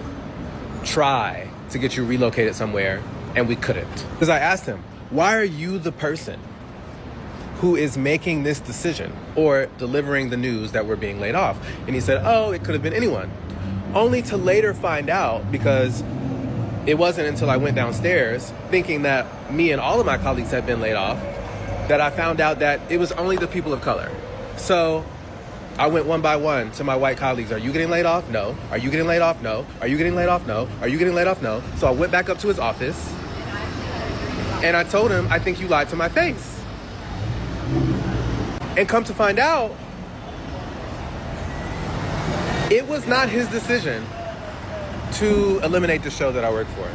try to get you relocated somewhere, and we couldn't. Because I asked him, why are you the person who is making this decision or delivering the news that we're being laid off? And he said, oh, it could have been anyone. Only to later find out, because it wasn't until I went downstairs thinking that me and all of my colleagues had been laid off, that I found out that it was only the people of color. So I went one by one to my white colleagues. Are you getting laid off? No. Are you getting laid off? No. Are you getting laid off? No. Are you getting laid off? No. So I went back up to his office and I told him, I think you lied to my face. And come to find out, it was not his decision to eliminate the show that I work for.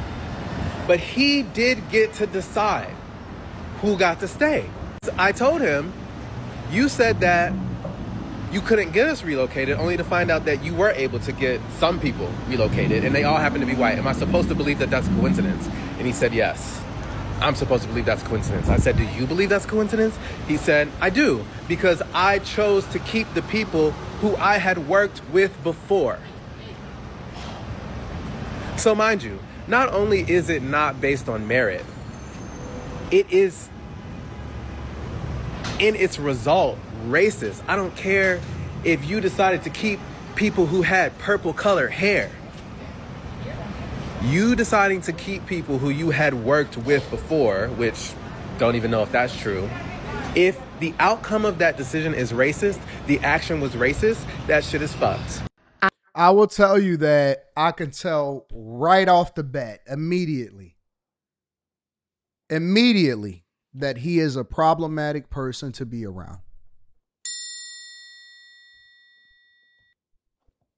But he did get to decide who got to stay. I told him, you said that you couldn't get us relocated, only to find out that you were able to get some people relocated, and they all happen to be white. Am I supposed to believe that that's a coincidence? And he said, yes. I'm supposed to believe that's a coincidence. I said, do you believe that's a coincidence? He said, I do, because I chose to keep the people who I had worked with before. So mind you, not only is it not based on merit, it is in its result racist. I don't care if you decided to keep people who had purple colored hair. You deciding to keep people who you had worked with before, which don't even know if that's true. If the outcome of that decision is racist, the action was racist, that shit is fucked. I will tell you that I can tell right off the bat, immediately, that he is a problematic person to be around.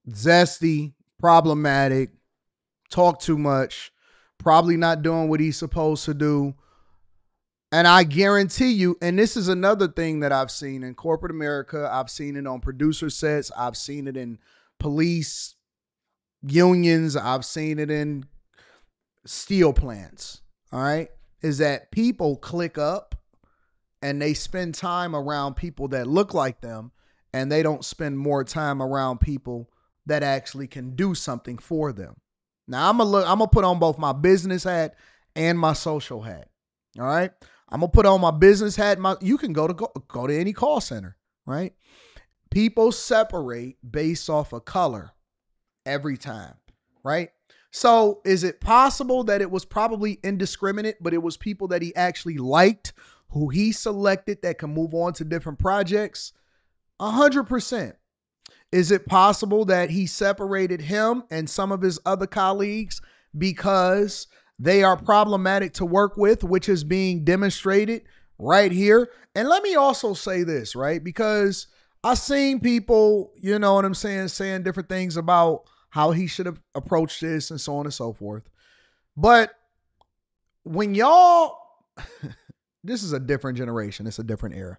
Zesty, problematic, talk too much, probably not doing what he's supposed to do. And I guarantee you, and this is another thing that I've seen in corporate America, I've seen it on producer sets, I've seen it in police unions, I've seen it in steel plants, all right, is that people click up and they spend time around people that look like them, and they don't spend more time around people that actually can do something for them. Now, I'm gonna put on both my business hat and my social hat, all right? I'm gonna put on my business hat. You can go to any call center, right? People separate based off of color every time, right? So is it possible that it was probably indiscriminate, but it was people that he actually liked, who he selected that can move on to different projects? 100%. Is it possible that he separated him and some of his other colleagues because they are problematic to work with, which is being demonstrated right here? And let me also say this, right? Because I've seen people, you know what I'm saying different things about how he should have approached this and so on and so forth. But when y'all, this is a different generation. It's a different era.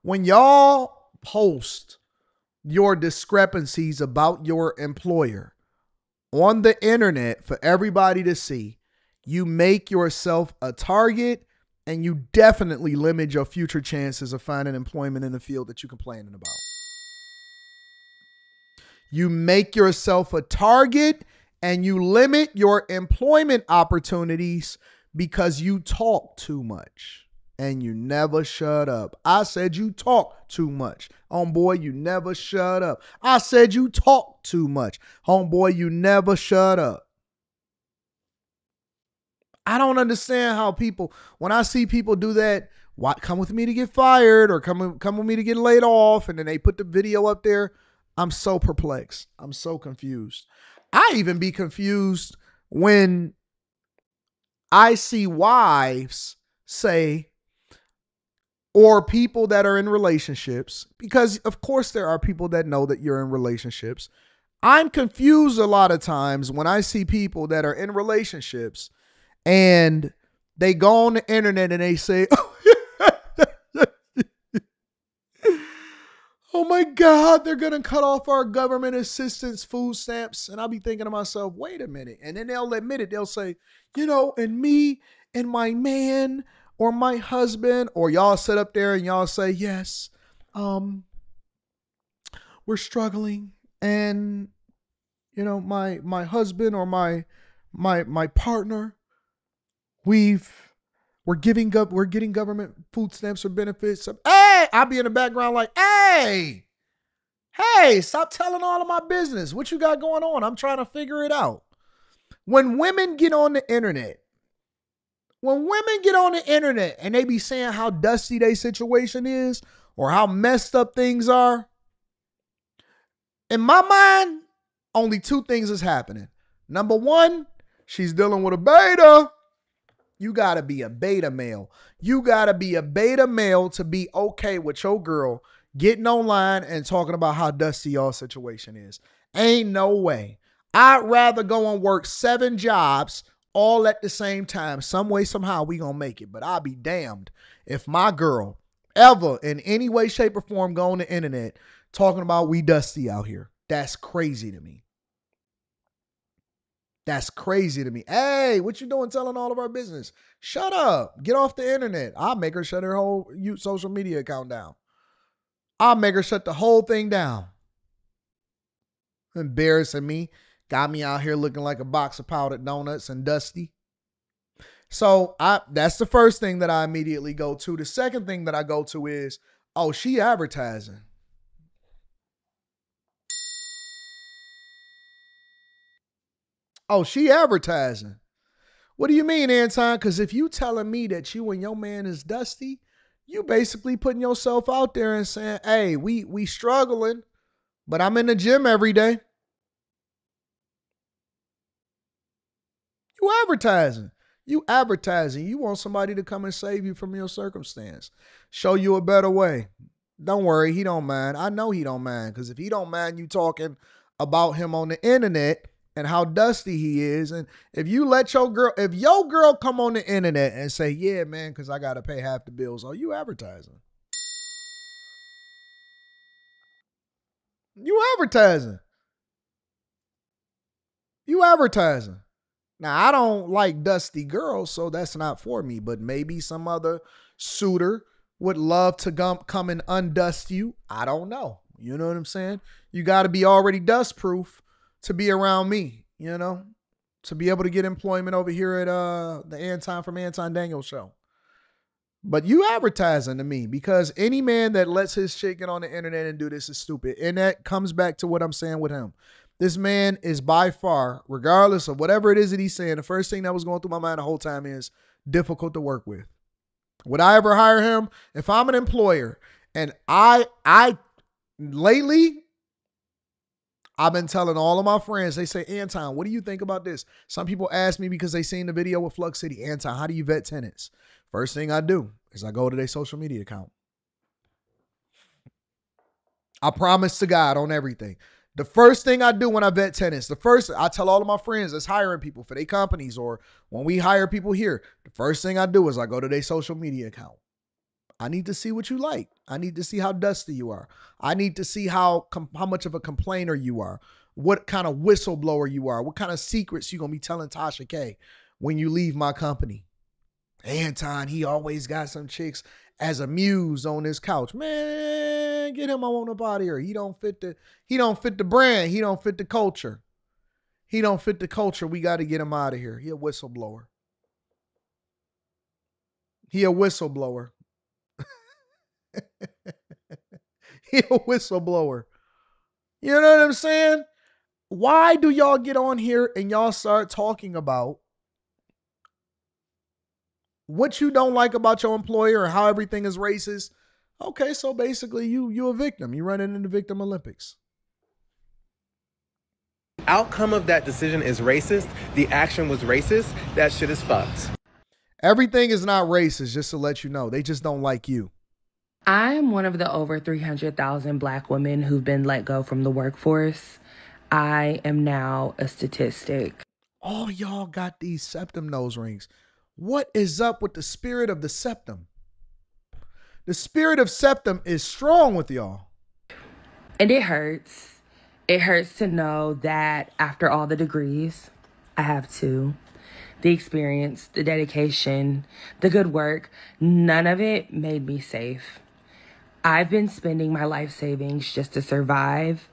When y'all post your discrepancies about your employer on the internet for everybody to see, you make yourself a target, and you definitely limit your future chances of finding employment in the field that you're complaining about. You make yourself a target and you limit your employment opportunities because you talk too much and you never shut up. I said you talk too much. Homeboy, you never shut up. I said you talk too much. Homeboy, you never shut up. I don't understand how people, when I see people do that, why come with me to get fired or come with me to get laid off, and then they put the video up there. I'm so perplexed. I'm so confused. I even be confused when I see wives say, or people that are in relationships, because of course there are people that know that you're in relationships. I'm confused a lot of times when I see people that are in relationships and they go on the internet and they say, oh my God, they're going to cut off our government assistance food stamps. And I'll be thinking to myself, wait a minute. And then they'll admit it. They'll say, and me and my man or my husband, or y'all sit up there and y'all say, yes, we're struggling. And, my husband or my partner, we're getting government food stamps or benefits. Hey, I'll be in the background like, hey, stop telling all of my business. What you got going on? I'm trying to figure it out. When women get on the internet and they be saying how dusty their situation is or how messed up things are, In my mind, only two things is happening. Number one, she's dealing with a beta. You got to be a beta male. You got to be a beta male to be okay with your girl getting online and talking about how dusty y'all situation is. Ain't no way. I'd rather go and work 7 jobs all at the same time. Some way, somehow, we gonna make it. But I'll be damned if my girl ever in any way, shape, or form go on the internet talking about we dusty out here. That's crazy to me. That's crazy to me. Hey, what you doing telling all of our business? Shut up. Get off the internet. I'll make her shut her whole social media account down. I'll make her shut the whole thing down. Embarrassing me. Got me out here looking like a box of powdered donuts and dusty. So that's the first thing that I immediately go to. The second thing that I go to is, oh, she advertising. Oh, she advertising. What do you mean, Anton? Because if you telling me that you and your man is dusty, you basically putting yourself out there and saying, hey, we struggling, but I'm in the gym every day. You advertising. You advertising. You want somebody to come and save you from your circumstance. Show you a better way. Don't worry, he don't mind. I know he don't mind, because if he don't mind you talking about him on the internet and how dusty he is, and if you let your girl come on the internet and say, yeah, man, because I got to pay half the bills, are you advertising? You advertising. You advertising. Now, I don't like dusty girls, so that's not for me, but maybe some other suitor would love to come and undust you. I don't know. You know what I'm saying? You got to be already dust proof to be around me, you know, to be able to get employment over here at the Anton from Anton Daniels show. But you advertising to me, because any man that lets his chick get on the internet and do this is stupid. And that comes back to what I'm saying with him. This man is by far, regardless of whatever it is that he's saying, the first thing that was going through my mind the whole time is difficult to work with. Would I ever hire him? If I'm an employer and lately, I've been telling all of my friends, they say, Anton, what do you think about this? Some people ask me because they seen the video with Flux City. Anton, how do you vet tenants? First thing I do is I go to their social media account. I promise to God on everything. The first thing I do when I vet tenants, I tell all of my friends that's hiring people for their companies, or when we hire people here, the first thing I do is I go to their social media account. I need to see what you like. I need to see how dusty you are. I need to see how much of a complainer you are, what kind of whistleblower you are, what kind of secrets you're going to be telling Tasha K when you leave my company. Anton, he always got some chicks as a muse on his couch. Man, get him on up out of here. He don't fit the brand. He don't fit the culture. He don't fit the culture. We got to get him out of here. He a whistleblower. He a whistleblower. He a whistleblower. You know what I'm saying? Why do y'all get on here and y'all start talking about what you don't like about your employer or how everything is racist? Okay, so basically you a victim. You running in the victim Olympics. Outcome of that decision is racist. The action was racist. That shit is fucked. Everything is not racist, just to let you know. They just don't like you. I'm one of the over 300,000 Black women who've been let go from the workforce. I am now a statistic. All y'all got these septum nose rings. What is up with the spirit of the septum? The spirit of septum is strong with y'all. And it hurts. It hurts to know that after all the degrees, I have 2, the experience, the dedication, the good work, none of it made me safe. I've been spending my life savings just to survive,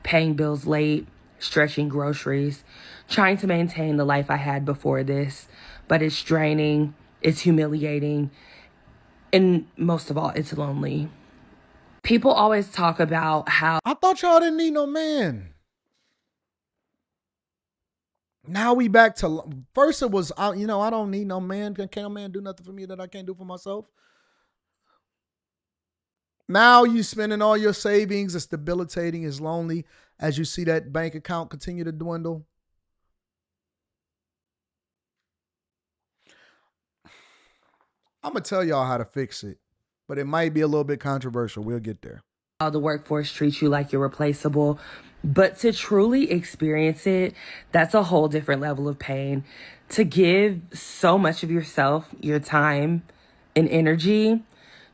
paying bills late, stretching groceries, trying to maintain the life I had before this. But it's draining, it's humiliating, and most of all, it's lonely. People always talk about how... I thought y'all didn't need no man. Now we back to... First it was, I don't need no man. Can't no man do nothing for me that I can't do for myself? Now you spending all your savings. It's debilitating. It's lonely. as you see that bank account continue to dwindle? I'm going to tell y'all how to fix it, but it might be a little bit controversial. We'll get there. How the workforce treats you like you're replaceable. But to truly experience it, that's a whole different level of pain. To give so much of yourself, your time and energy,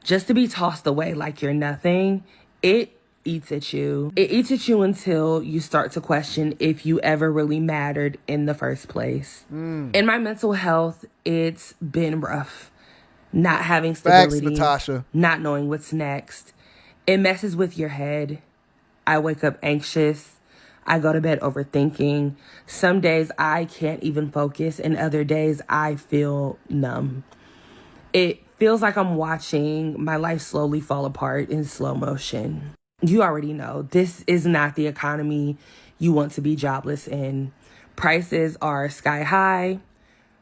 just to be tossed away like you're nothing, it eats at you. It eats at you until you start to question if you ever really mattered in the first place. In my mental health, it's been rough. Not having stability, Facts, Natasha. Not knowing what's next. It messes with your head. I wake up anxious. I go to bed overthinking. Some days I can't even focus, and other days I feel numb. It feels like I'm watching my life slowly fall apart in slow motion. You already know, this is not the economy you want to be jobless in. Prices are sky high.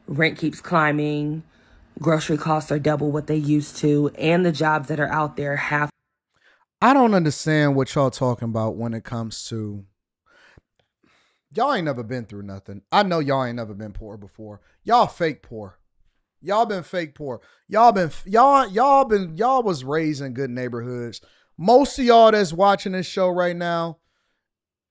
Rent keeps climbing. Grocery costs are double what they used to, and the jobs that are out there have. I don't understand what y'all talking about when it comes to, y'all ain't never been through nothing. I know y'all ain't never been poor before. Y'all fake poor. Y'all been fake poor. Y'all was raised in good neighborhoods. Most of y'all that's watching this show right now,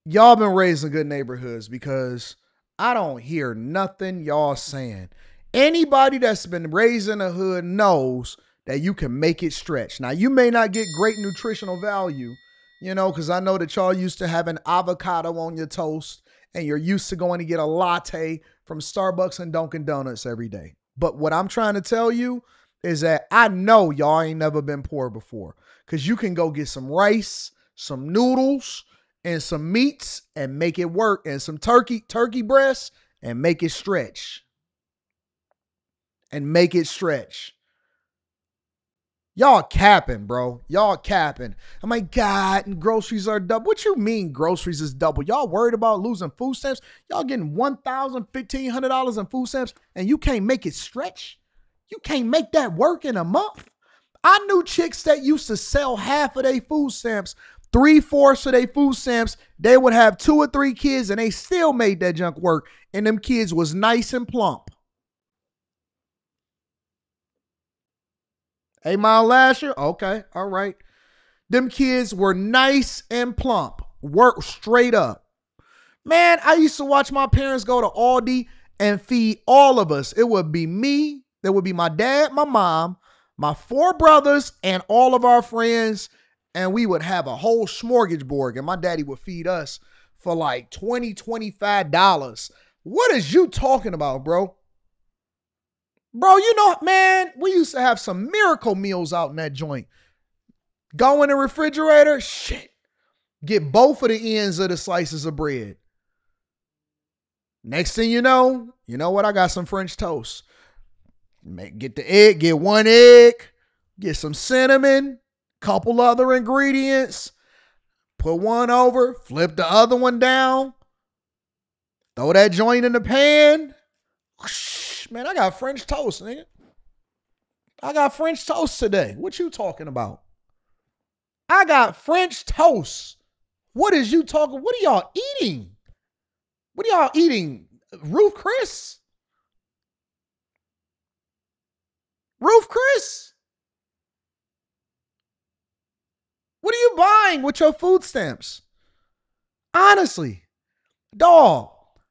y'all been raised in good neighborhoods, because I don't hear nothing y'all saying. Anybody that's been raised in a hood knows that you can make it stretch. Now, you may not get great nutritional value, because I know that y'all used to have an avocado on your toast, and you're used to going to get a latte from Starbucks and Dunkin' Donuts every day. But what I'm trying to tell you is that I know y'all ain't never been poor before, because you can go get some rice, some noodles, and some meats and make it work, and some turkey breasts and make it stretch. And make it stretch. Y'all capping, bro. Y'all capping. Oh my God, and groceries are double. What you mean groceries is double? Y'all worried about losing food stamps? Y'all getting $1,000, $1,500 in food stamps, and you can't make it stretch? You can't make that work in a month? I knew chicks that used to sell half of their food stamps, 3/4 of their food stamps. They would have 2 or 3 kids, and they still made that junk work, and them kids was nice and plump. 8 Mile Lasher? Okay, all right. Them kids were nice and plump. Work straight up. Man, I used to watch my parents go to Aldi and feed all of us. It would be me, there would be my dad, my mom, my 4 brothers, and all of our friends, and we would have a whole smorgasbord, and my daddy would feed us for like $20, $25. What is you talking about, bro? Bro, man, we used to have some miracle meals out in that joint. Go in the refrigerator, shit. Get both of the ends of the slices of bread. Next thing you know what? I got some French toast. Get the egg, get 1 egg, get some cinnamon, couple other ingredients, put one over, flip the other one down, throw that joint in the pan. Man, I got French toast, nigga. I got French toast today. What you talking about? I got French toast. What is you talking? What are y'all eating? What are y'all eating? Roof Chris? Roof Chris? What are you buying with your food stamps? Honestly, dog,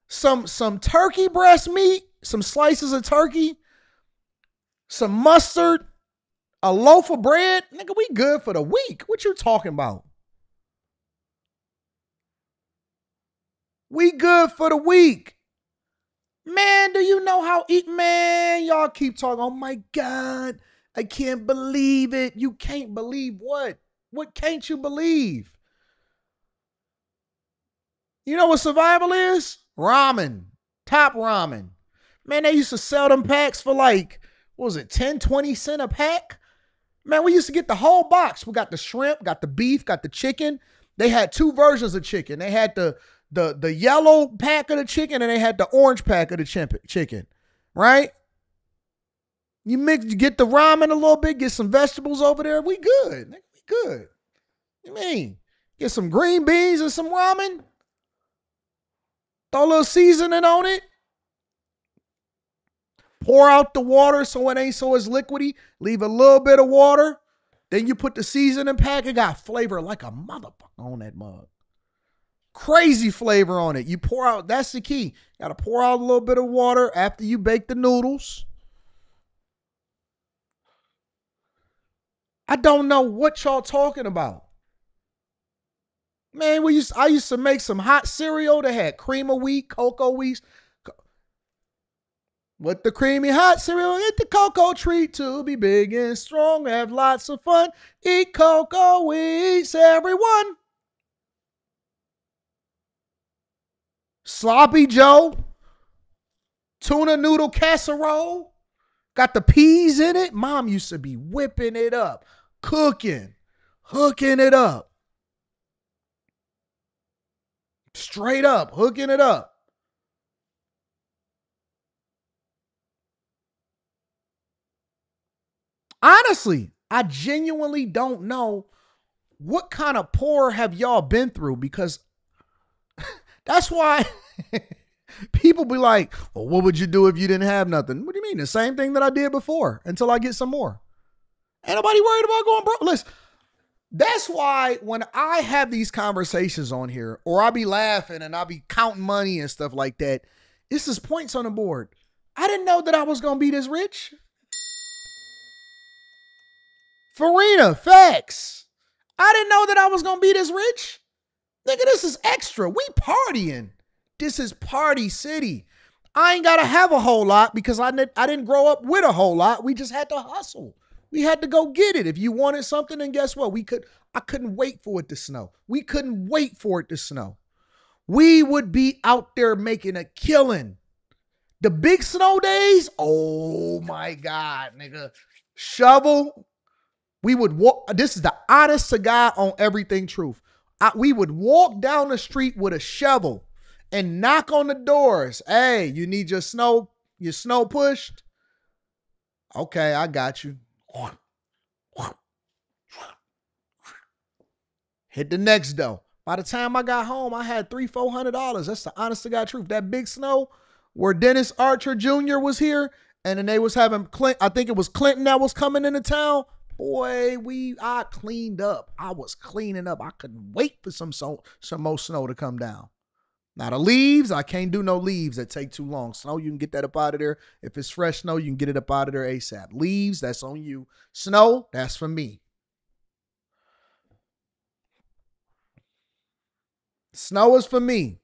some turkey breast meat, some slices of turkey, some mustard, a loaf of bread. Nigga, we good for the week. What you talking about? We good for the week. Man, do you know how man, y'all keep talking, oh my God, I can't believe it. You can't believe what? What can't you believe? You know what survival is? Ramen. Top ramen. Man, they used to sell them packs for like, what was it, 10, 20 cents a pack? Man, we used to get the whole box. We got the shrimp, got the beef, got the chicken. They had 2 versions of chicken. They had the yellow pack of the chicken, and they had the orange pack of the chicken, right? You get the ramen a little bit, get some vegetables over there. We good. We good. You mean? Get some green beans and some ramen. Throw a little seasoning on it. Pour out the water so it ain't so it's liquidy. Leave a little bit of water. Then you put the seasoning pack. It got flavor like a motherfucker on that mug. Crazy flavor on it. You pour out, that's the key. Got to pour out a little bit of water after you bake the noodles. I don't know what y'all talking about. Man, I used to make some hot cereal that had cream of wheat, cocoa wheat. With the creamy hot cereal, eat the cocoa treat to be big and strong, have lots of fun. Eat cocoa wheats, everyone. Sloppy Joe, tuna noodle casserole, got the peas in it. Mom used to be whipping it up, cooking, hooking it up. Straight up, hooking it up. Honestly, I genuinely don't know what kind of poor have y'all been through, because that's why people be like, well, what would you do if you didn't have nothing? What do you mean? The same thing that I did before until I get some more. Ain't nobody worried about going broke. Listen, that's why when I have these conversations on here, or I be laughing and I be counting money and stuff like that, this is points on the board. I didn't know that I was going to be this rich. Farina, facts. I didn't know that I was going to be this rich. Nigga, this is extra. We partying. This is party city. I ain't got to have a whole lot because I didn't grow up with a whole lot. We just had to hustle. We had to go get it. If you wanted something, then guess what? I couldn't wait for it to snow. We couldn't wait for it to snow. We would be out there making a killing. The big snow days, oh my God, nigga. Shovel. We would walk. This is the honest to God on everything truth. We would walk down the street with a shovel and knock on the doors. Hey, you need your snow pushed? Okay, I got you. Hit the next door. By the time I got home, I had $300-400. That's the honest to God truth. That big snow where Dennis Archer Jr. was here, and then they was having I think it was Clinton that was coming into town. Boy, I cleaned up. I was cleaning up. I couldn't wait for some more snow to come down. Now the leaves, I can't do no leaves that take too long. Snow, you can get that up out of there. If it's fresh snow, you can get it up out of there ASAP. Leaves, that's on you. Snow, that's for me. Snow is for me.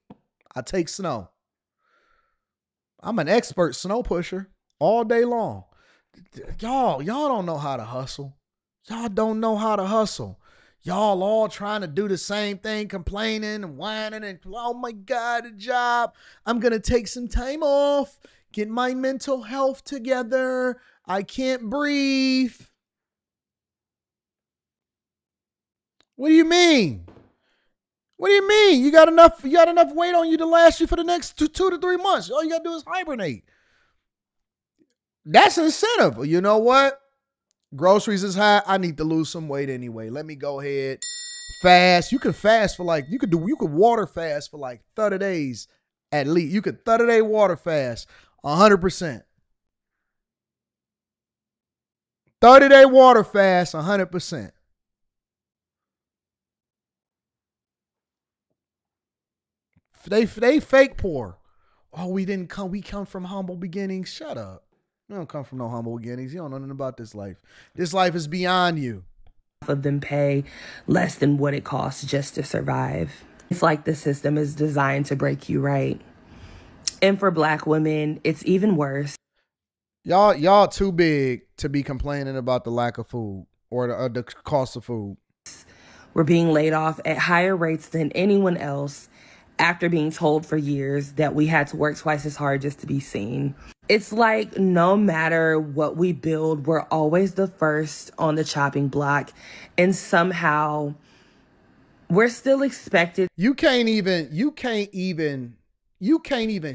I take snow. I'm an expert snow pusher all day long. Y'all don't know how to hustle. Y'all don't know how to hustle. Y'all all trying to do the same thing, complaining and whining and, oh my God, a job. I'm going to take some time off, get my mental health together. I can't breathe. What do you mean? What do you mean? You got enough weight on you to last you for the next 2 to 3 months. All you got to do is hibernate. That's incentive. You know what? Groceries is high. I need to lose some weight anyway. Let me go ahead. Fast. You could fast for you could water fast for like 30 days at least. You could 30-day water fast 100%. 30-day water fast 100%. They fake poor. Oh, we come from humble beginnings. Shut up. You don't come from no humble beginnings. You don't know nothing about this life. This life is beyond you. Of them pay less than what it costs just to survive. It's like the system is designed to break you, right? And for Black women, it's even worse. Y'all too big to be complaining about the lack of food or the cost of food. We're being laid off at higher rates than anyone else after being told for years that we had to work twice as hard just to be seen. It's like no matter what we build, we're always the first on the chopping block, and somehow we're still expected. You can't even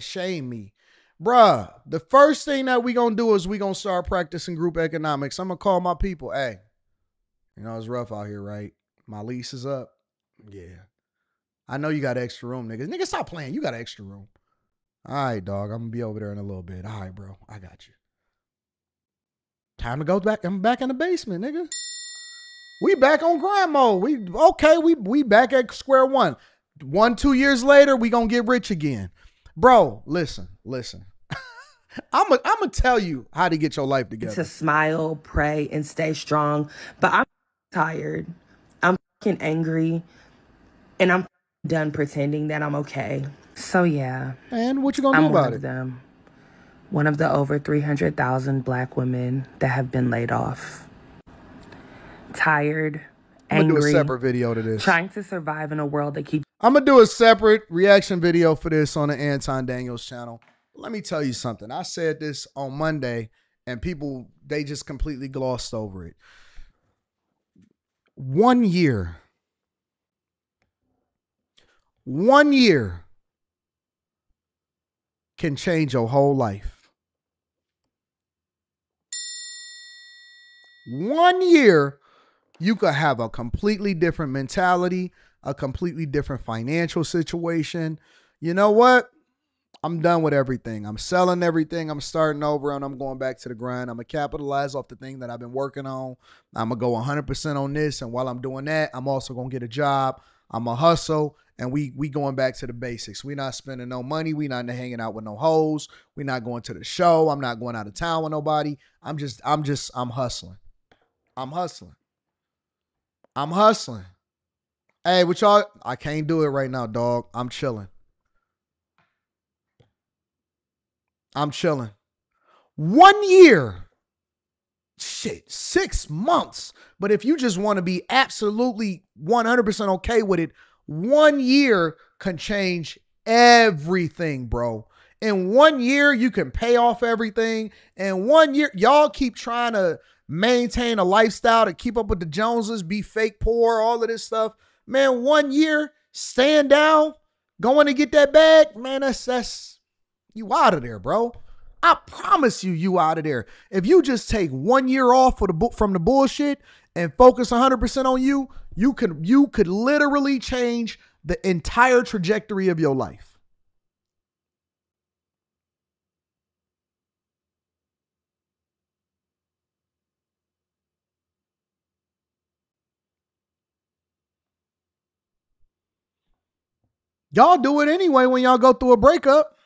shame me. Bruh, the first thing that we gonna do is we gonna start practicing group economics. I'm gonna call my people. Hey, you know, it's rough out here, right? My lease is up. Yeah. I know you got extra room, niggas. Niggas, stop playing. You got extra room. All right, dog. I'm going to be over there in a little bit. All right, bro. I got you. Time to go back. I'm back in the basement, nigga. We back on grind mode. We back at square one. 2 years later, we gonna get rich again. Bro, listen. I'm gonna tell you how to get your life together. To smile, pray, and stay strong. But I'm tired. I'm fucking angry. And I'm done pretending that I'm okay. So yeah. And what you gonna do about it? Them. One of the over 300,000 black women that have been laid off. Tired, angry. I'm gonna do a separate video to this. Trying to survive in a world that keeps... I'm gonna do a separate reaction video for this on the Anton Daniels channel. Let me tell you something. I said this on Monday, and people, they just completely glossed over it. 1 year. 1 year can change your whole life. 1 year, you could have a completely different mentality, a completely different financial situation. You know what? I'm done with everything. I'm selling everything. I'm starting over, and I'm going back to the grind. I'm going to capitalize off the thing that I've been working on. I'm going to go 100% on this, and while I'm doing that, I'm also going to get a job. I'm going to hustle, and we going back to the basics. We not spending no money. We not hanging out with no hoes. We not going to the show. I'm not going out of town with nobody. I'm hustling. I'm hustling. Hey, what y'all? I can't do it right now, dog. I'm chilling. 1 year. Shit, 6 months. But if you just want to be absolutely 100% okay with it, 1 year can change everything, bro. In 1 year, you can pay off everything. In 1 year, y'all keep trying to maintain a lifestyle to keep up with the Joneses, be fake poor, all of this stuff. Man, 1 year, staying down, going to get that bag, man, that's you out of there, bro. I promise you out of there. If you just take 1 year off from the bullshit and focus 100% on you, you could literally change the entire trajectory of your life. Y'all do it anyway when y'all go through a breakup.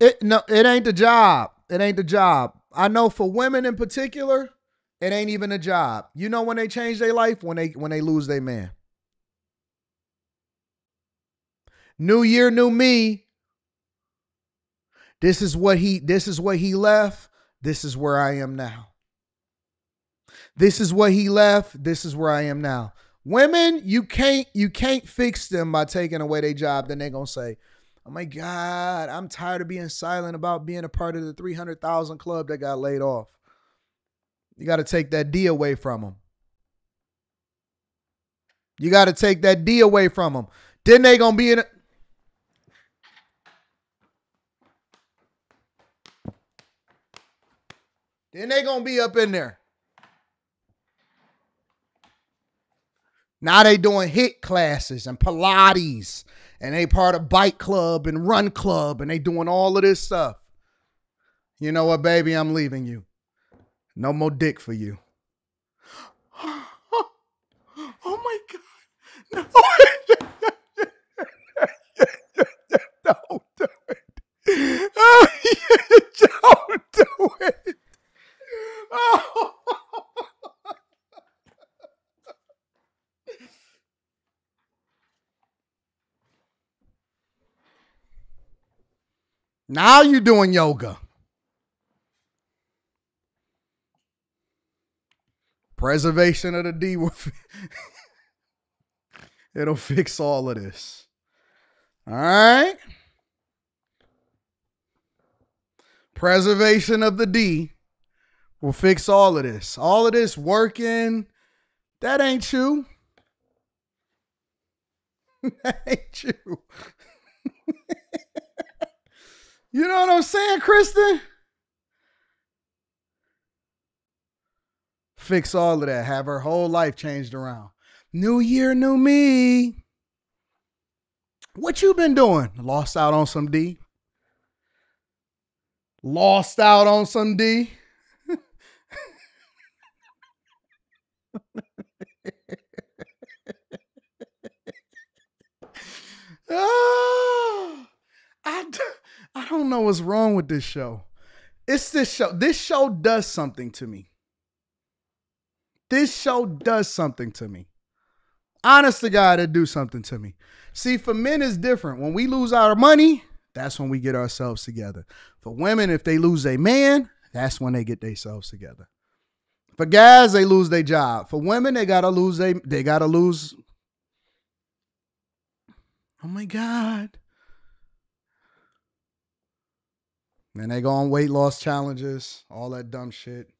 It ain't the job. It ain't the job. I know for women in particular, it ain't even a job. You know when they change their life? When they lose their man. New year, new me. This is what he left. This is where I am now. This is what he left. This is where I am now. Women, you can't fix them by taking away their job. Then they're going to say, oh my God, I'm tired of being silent about being a part of the 300,000 club that got laid off. You got to take that D away from them. You got to take that D away from them. Then they going to be in a... Then they going to be up in there. Now they doing HIIT classes and Pilates, and they part of bike club and run club, and they doing all of this stuff. You know what, baby? I'm leaving you. No more dick for you. Oh my God. No. Don't do it. Oh, don't do it. Oh. Now you're doing yoga. Preservation of the D. It'll fix all of this. All right. Preservation of the D will fix all of this. All of this working, that ain't you. That ain't you. You know what I'm saying, Kristen? Fix all of that. Have her whole life changed around. New year, new me. What you been doing? Lost out on some D. Lost out on some D. Oh, I don't know what's wrong with this show. It's this show. This show does something to me. This show does something to me. Honest to God, it do something to me. See, for men, it's different. When we lose our money, that's when we get ourselves together. For women, if they lose a man, that's when they get themselves together. For guys, they lose their job. For women, they gotta lose. They gotta lose. Oh my God. And they go on weight loss challenges, all that dumb shit.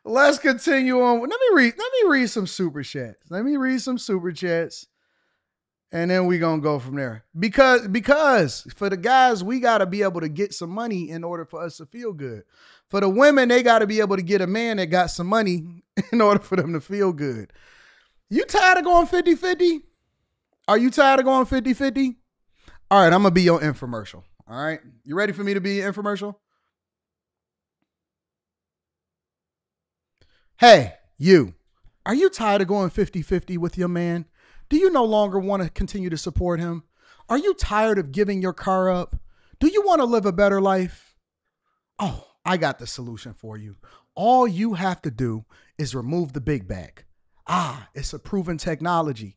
Let's continue on. Let me read some super chats. Let me read some super chats. And then we're going to go from there. Because for the guys, we got to be able to get some money in order for us to feel good. For the women, they got to be able to get a man that got some money in order for them to feel good. You tired of going 50-50? Are you tired of going 50-50? All right, I'm going to be your infomercial. All right. You ready for me to be an infomercial? Hey, you. Are you tired of going 50-50 with your man? Do you no longer want to continue to support him? Are you tired of giving your car up? Do you want to live a better life? Oh, I got the solution for you. All you have to do is remove the big bag. It's a proven technology.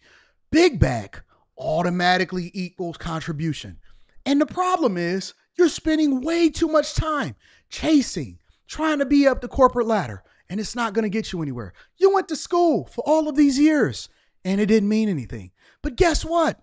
Big bag automatically equals contribution. And the problem is you're spending way too much time chasing, trying to be up the corporate ladder, and it's not going to get you anywhere. You went to school for all of these years, and it didn't mean anything. But guess what?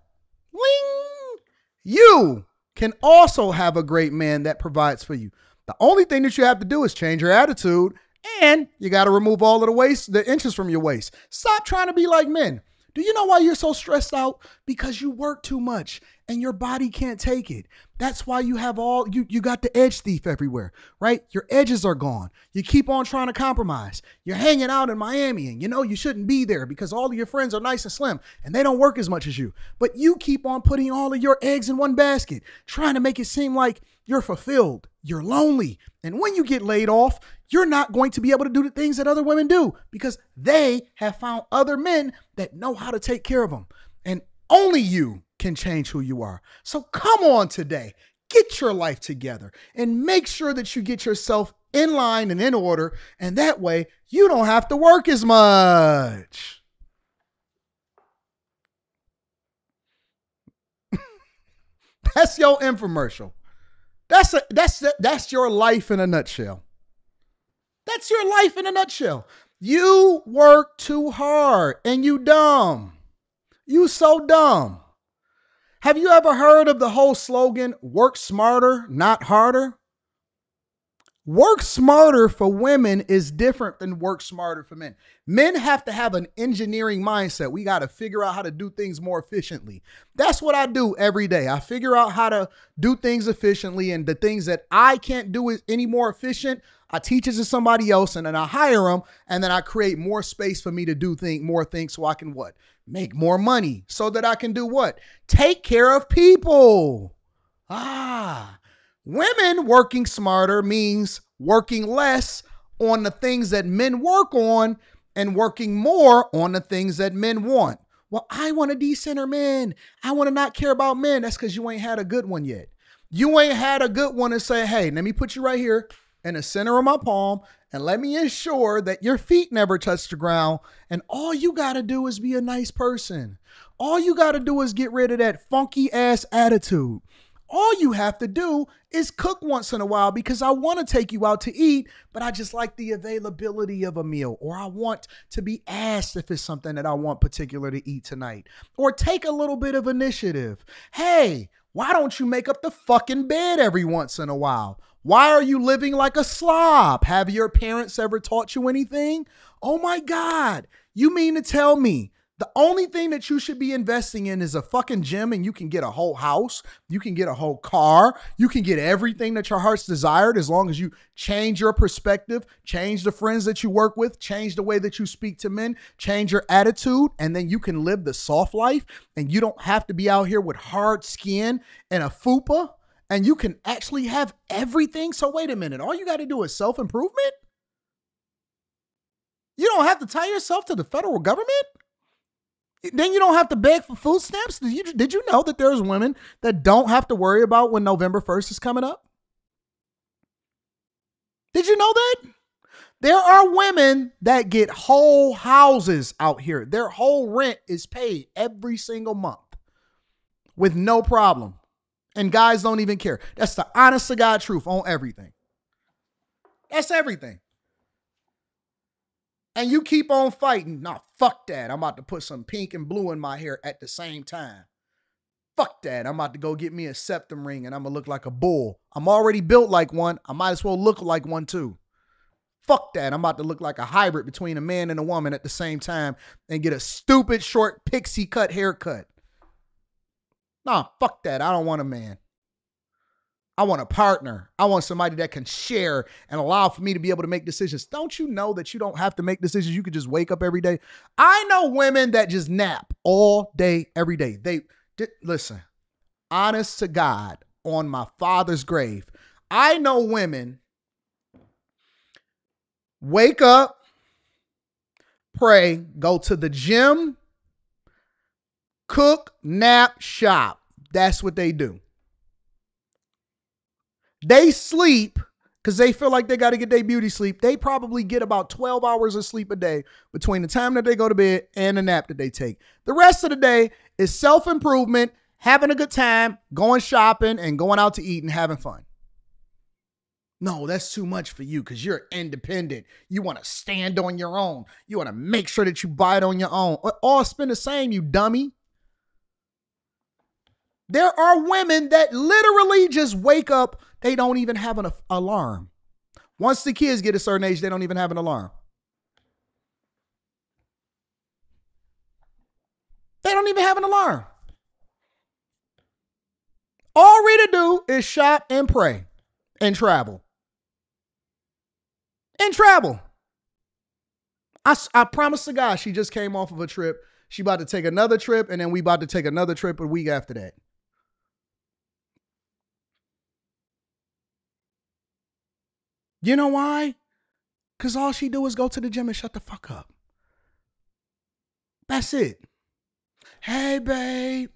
Wing! You can also have a great man that provides for you. The only thing that you have to do is change your attitude, and you got to remove all of the inches from your waist. Stop trying to be like men. Do you know why you're so stressed out? Because you work too much and your body can't take it. That's why you have you got the edge thief everywhere, right? Your edges are gone. You keep on trying to compromise. You're hanging out in Miami and you know you shouldn't be there because all of your friends are nice and slim and they don't work as much as you. But you keep on putting all of your eggs in one basket, trying to make it seem like you're fulfilled, you're lonely. And when you get laid off, you're not going to be able to do the things that other women do because they have found other men that know how to take care of them. And only you can change who you are. So come on today, get your life together and make sure that you get yourself in line and in order. And that way you don't have to work as much. That's your infomercial. That's your life in a nutshell. That's your life in a nutshell. You work too hard and you dumb. You so dumb. Have you ever heard of the whole slogan, work smarter, not harder? Work smarter for women is different than work smarter for men. Men have to have an engineering mindset. We got to figure out how to do things more efficiently. That's what I do every day. I figure out how to do things efficiently, and the things that I can't do any more efficient, I teach it to somebody else, and then I hire them, and then I create more space for me to do more things so I can what? Make more money so that I can do what? Take care of people. Women working smarter means working less on the things that men work on and working more on the things that men want. Well, I want a decenter man. I want to not care about men. That's because you ain't had a good one yet. You ain't had a good one to say, hey, let me put you right here in the center of my palm and let me ensure that your feet never touch the ground. And all you got to do is be a nice person. All you got to do is get rid of that funky ass attitude. All you have to do is cook once in a while because I want to take you out to eat, but I just like the availability of a meal, or I want to be asked if it's something that I want particular to eat tonight, or take a little bit of initiative. Hey, why don't you make up the fucking bed every once in a while? Why are you living like a slob? Have your parents ever taught you anything? Oh my God, you mean to tell me The only thing that you should be investing in is a fucking gym, and you can get a whole house. You can get a whole car. You can get everything that your heart's desired as long as you change your perspective, change the friends that you work with, change the way that you speak to men, change your attitude, and then you can live the soft life, and you don't have to be out here with hard skin and a fupa, and you can actually have everything. So wait a minute. All you got to do is self-improvement? You don't have to tie yourself to the federal government? Then you don't have to beg for food stamps. Did you know that there's women that don't have to worry about when November 1st is coming up? Did you know that? There are women that get whole houses out here. Their whole rent is paid every single month with no problem. And guys don't even care. That's the honest to God truth on everything. That's everything. And you keep on fighting. Nah, fuck that. I'm about to put some pink and blue in my hair at the same time. Fuck that. I'm about to go get me a septum ring and I'm going to look like a bull. I'm already built like one. I might as well look like one too. Fuck that. I'm about to look like a hybrid between a man and a woman at the same time and get a stupid short pixie cut haircut. Nah, fuck that. I don't want a man. I want a partner. I want somebody that can share and allow for me to be able to make decisions. Don't you know that you don't have to make decisions? You could just wake up every day. I know women that just nap all day, every day. Listen, honest to God, on my father's grave, I know women wake up, pray, go to the gym, cook, nap, shop. That's what they do. They sleep because they feel like they got to get their beauty sleep. They probably get about 12 hours of sleep a day between the time that they go to bed and the nap that they take. The rest of the day is self-improvement, having a good time, going shopping, and going out to eat and having fun. No, that's too much for you because you're independent. You want to stand on your own. You want to make sure that you buy it on your own. All spend the same, you dummy. There are women that literally just wake up. They don't even have an alarm. Once the kids get a certain age, they don't even have an alarm. They don't even have an alarm. All Rita do is shop and pray and travel. And travel. I promise to God, she just came off of a trip. She about to take another trip, and then we about to take another trip a week after that. You know why? Because all she do is go to the gym and shut the fuck up. That's it. Hey, babe,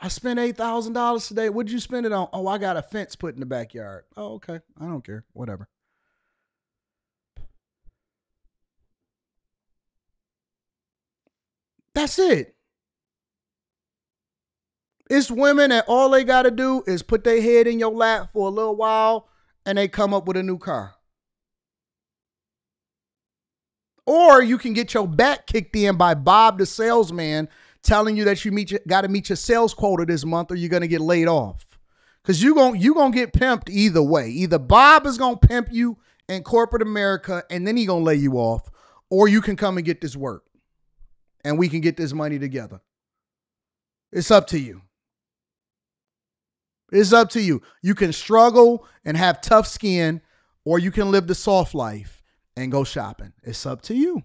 I spent $8,000 today. What'd you spend it on? Oh, I got a fence put in the backyard. Oh, okay. I don't care. Whatever. That's it. It's women that all they got to do is put their head in your lap for a little while and they come up with a new car. Or you can get your back kicked in by Bob the salesman telling you that you got to meet your sales quota this month or you're going to get laid off. Because you're going to get pimped either way. Either Bob is going to pimp you in corporate America and then he's going to lay you off, or you can come and get this work and we can get this money together. It's up to you. It's up to you. You can struggle and have tough skin, or you can live the soft life and go shopping. It's up to you.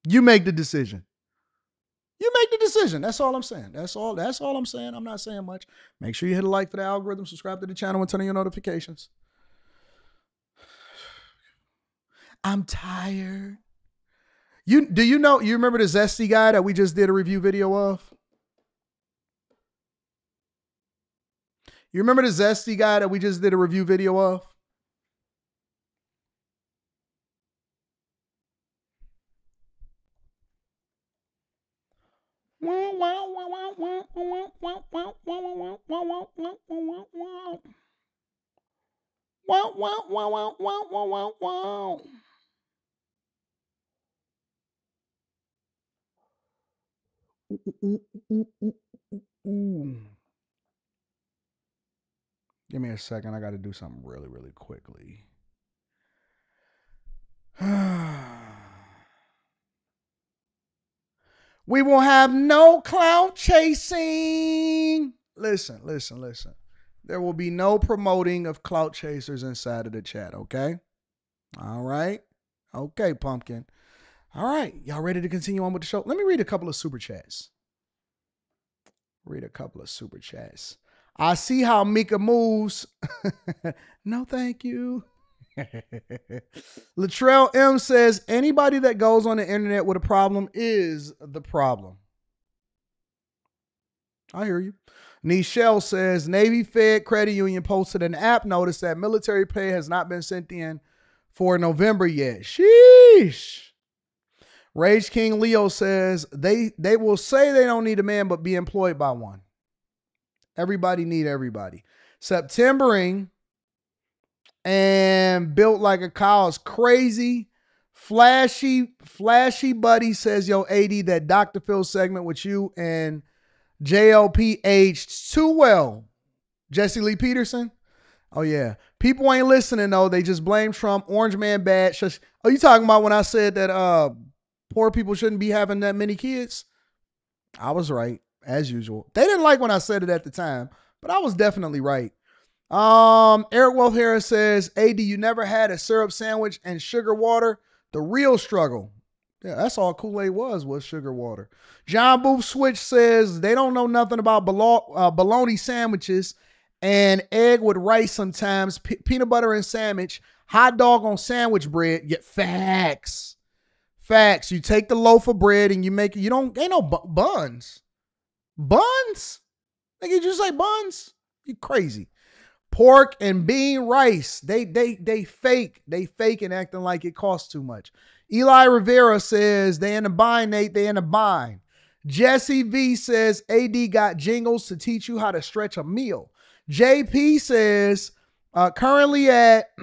You make the decision. You make the decision. That's all I'm saying. That's all I'm saying. I'm not saying much. Make sure you hit a like for the algorithm, subscribe to the channel, and turn on your notifications. I'm tired. You remember the Zesty guy that we just did a review video of? You remember the Zesty guy that we just did a review video of? Give me a second. I got to do something really, really quickly. We will have no clout chasing. Listen. There will be no promoting of clout chasers inside of the chat, okay? All right. Okay, Pumpkin. All right. Y'all ready to continue on with the show? Let me read a couple of super chats. I see how Mika moves. No, thank you. Latrell M says, anybody that goes on the internet with a problem is the problem. I hear you. Nichelle says, Navy Fed Credit Union posted an app notice that military pay has not been sent in for November yet. Sheesh. Rage King Leo says, they will say they don't need a man, but be employed by one. Everybody need everybody. Septembering and built like a cow is crazy. Flashy Buddy says, yo, AD, that Dr. Phil segment with you and JLP aged too well. Jesse Lee Peterson. Oh, yeah. People ain't listening, though. They just blame Trump. Orange man bad. Oh, you talking about when I said that poor people shouldn't be having that many kids? I was right, as usual. They didn't like when I said it at the time, but I was definitely right. Eric Wolf Harris says, AD, you never had a syrup sandwich and sugar water? The real struggle. Yeah, that's all Kool-Aid was sugar water. John Booth Switch says they don't know nothing about bologna sandwiches and egg with rice sometimes, peanut butter and sandwich, hot dog on sandwich bread. Yeah, facts. You take the loaf of bread and you make it. Ain't no buns. Buns? Like you just say buns? You crazy. Pork and bean rice. They fake. They fake and acting like it costs too much. Eli Rivera says they in the bind, Nate. They in the bind. Jesse V says AD got jingles to teach you how to stretch a meal. JP says currently at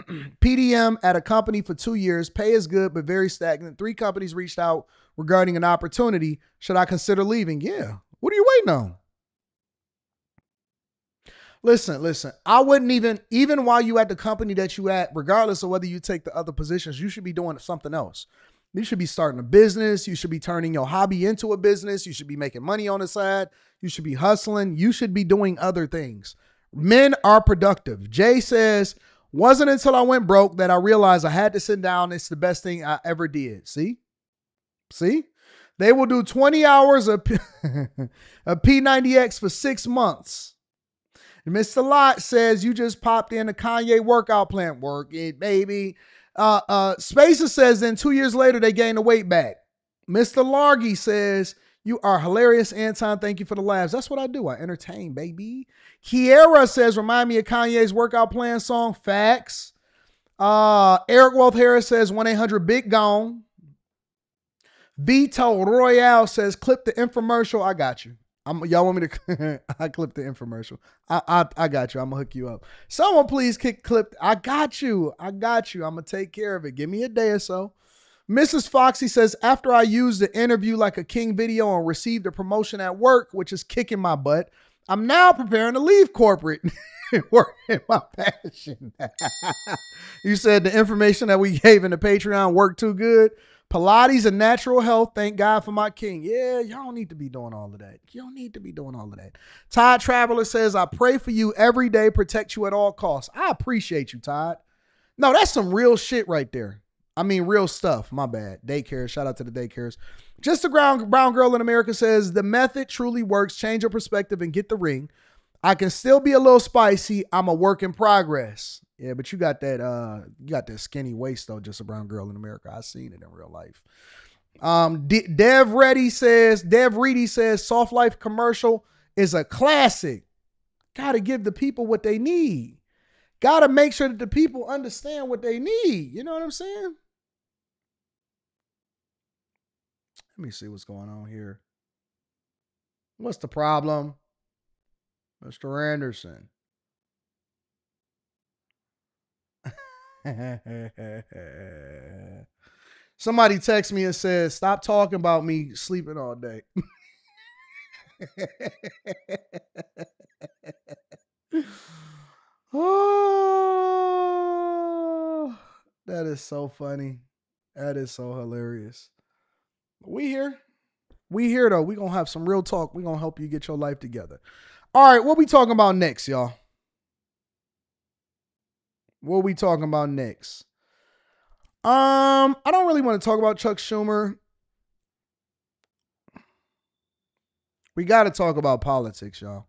PDM at a company for 2 years. Pay is good, but very stagnant. 3 companies reached out regarding an opportunity. Should I consider leaving? Yeah. What are you waiting on? Listen, I wouldn't even while you at the company that you at, regardless of whether you take the other positions, you should be doing something else. You should be starting a business. You should be turning your hobby into a business. You should be making money on the side. You should be hustling. You should be doing other things. Men are productive. Jay says, wasn't until I went broke that I realized I had to sit down. It's the best thing I ever did. See? They will do 20 hours of P90X for 6 months. Mr. Lott says you just popped in a Kanye workout plan. Work it, baby. Spacer says then 2 years later they gained the weight back. Mr. Largy says you are hilarious, Anton. Thank you for the laughs. That's what I do. I entertain, baby. Kiera says remind me of Kanye's workout plan song. Facts. Eric Wealth Harris says 1-800 Big Gone. Vito Royale says clip the infomercial. I got you. Y'all want me to? I clip the infomercial. I got you. I'm gonna hook you up. Someone please clip. I got you. I'm gonna take care of it. Give me a day or so. Mrs. Foxy says after I used the interview like a king video and received a promotion at work, which is kicking my butt, I'm now preparing to leave corporate. Work in my passion. You said the information that we gave in the Patreon worked too good. Pilates and natural health. Thank God for my king. Yeah, y'all don't need to be doing all of that. You don't need to be doing all of that. Todd Traveler says, I pray for you every day, protect you at all costs. I appreciate you, Todd. No, that's some real shit right there. I mean, real stuff. My bad. Daycare. Shout out to the daycares. Just a brown girl in America says, the method truly works. Change your perspective and get the ring. I can still be a little spicy. I'm a work in progress. Yeah, but you got that skinny waist though, just a brown girl in America. I've seen it in real life. Dev Reedy says Soft Life commercial is a classic. Gotta give the people what they need. Gotta make sure that the people understand what they need. You know what I'm saying? Let me see what's going on here. What's the problem? Mr. Anderson. Somebody texts me and says, stop talking about me sleeping all day. Oh, that is so funny. That is so hilarious. We here. We here though. We gonna have some real talk. We gonna help you get your life together. All right, what we talking about next, y'all? What we talking about next? I don't really want to talk about Chuck Schumer. We got to talk about politics, y'all.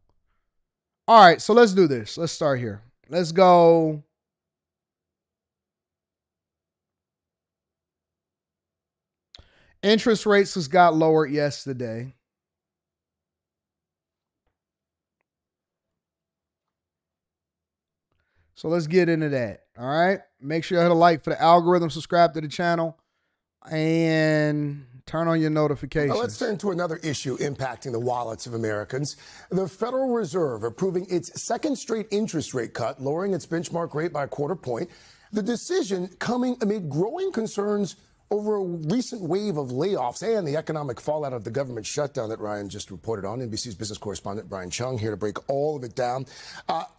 All right, so let's do this. Let's start here. Let's go. Interest rates just got lowered yesterday. So let's get into that. All right. Make sure you hit a like for the algorithm, subscribe to the channel, and turn on your notifications. Now let's turn to another issue impacting the wallets of Americans. The Federal Reserve approving its second straight interest rate cut, lowering its benchmark rate by a quarter point. The decision coming amid growing concerns over a recent wave of layoffs and the economic fallout of the government shutdown that Ryan just reported on. NBC's business correspondent Brian Chung here to break all of it down.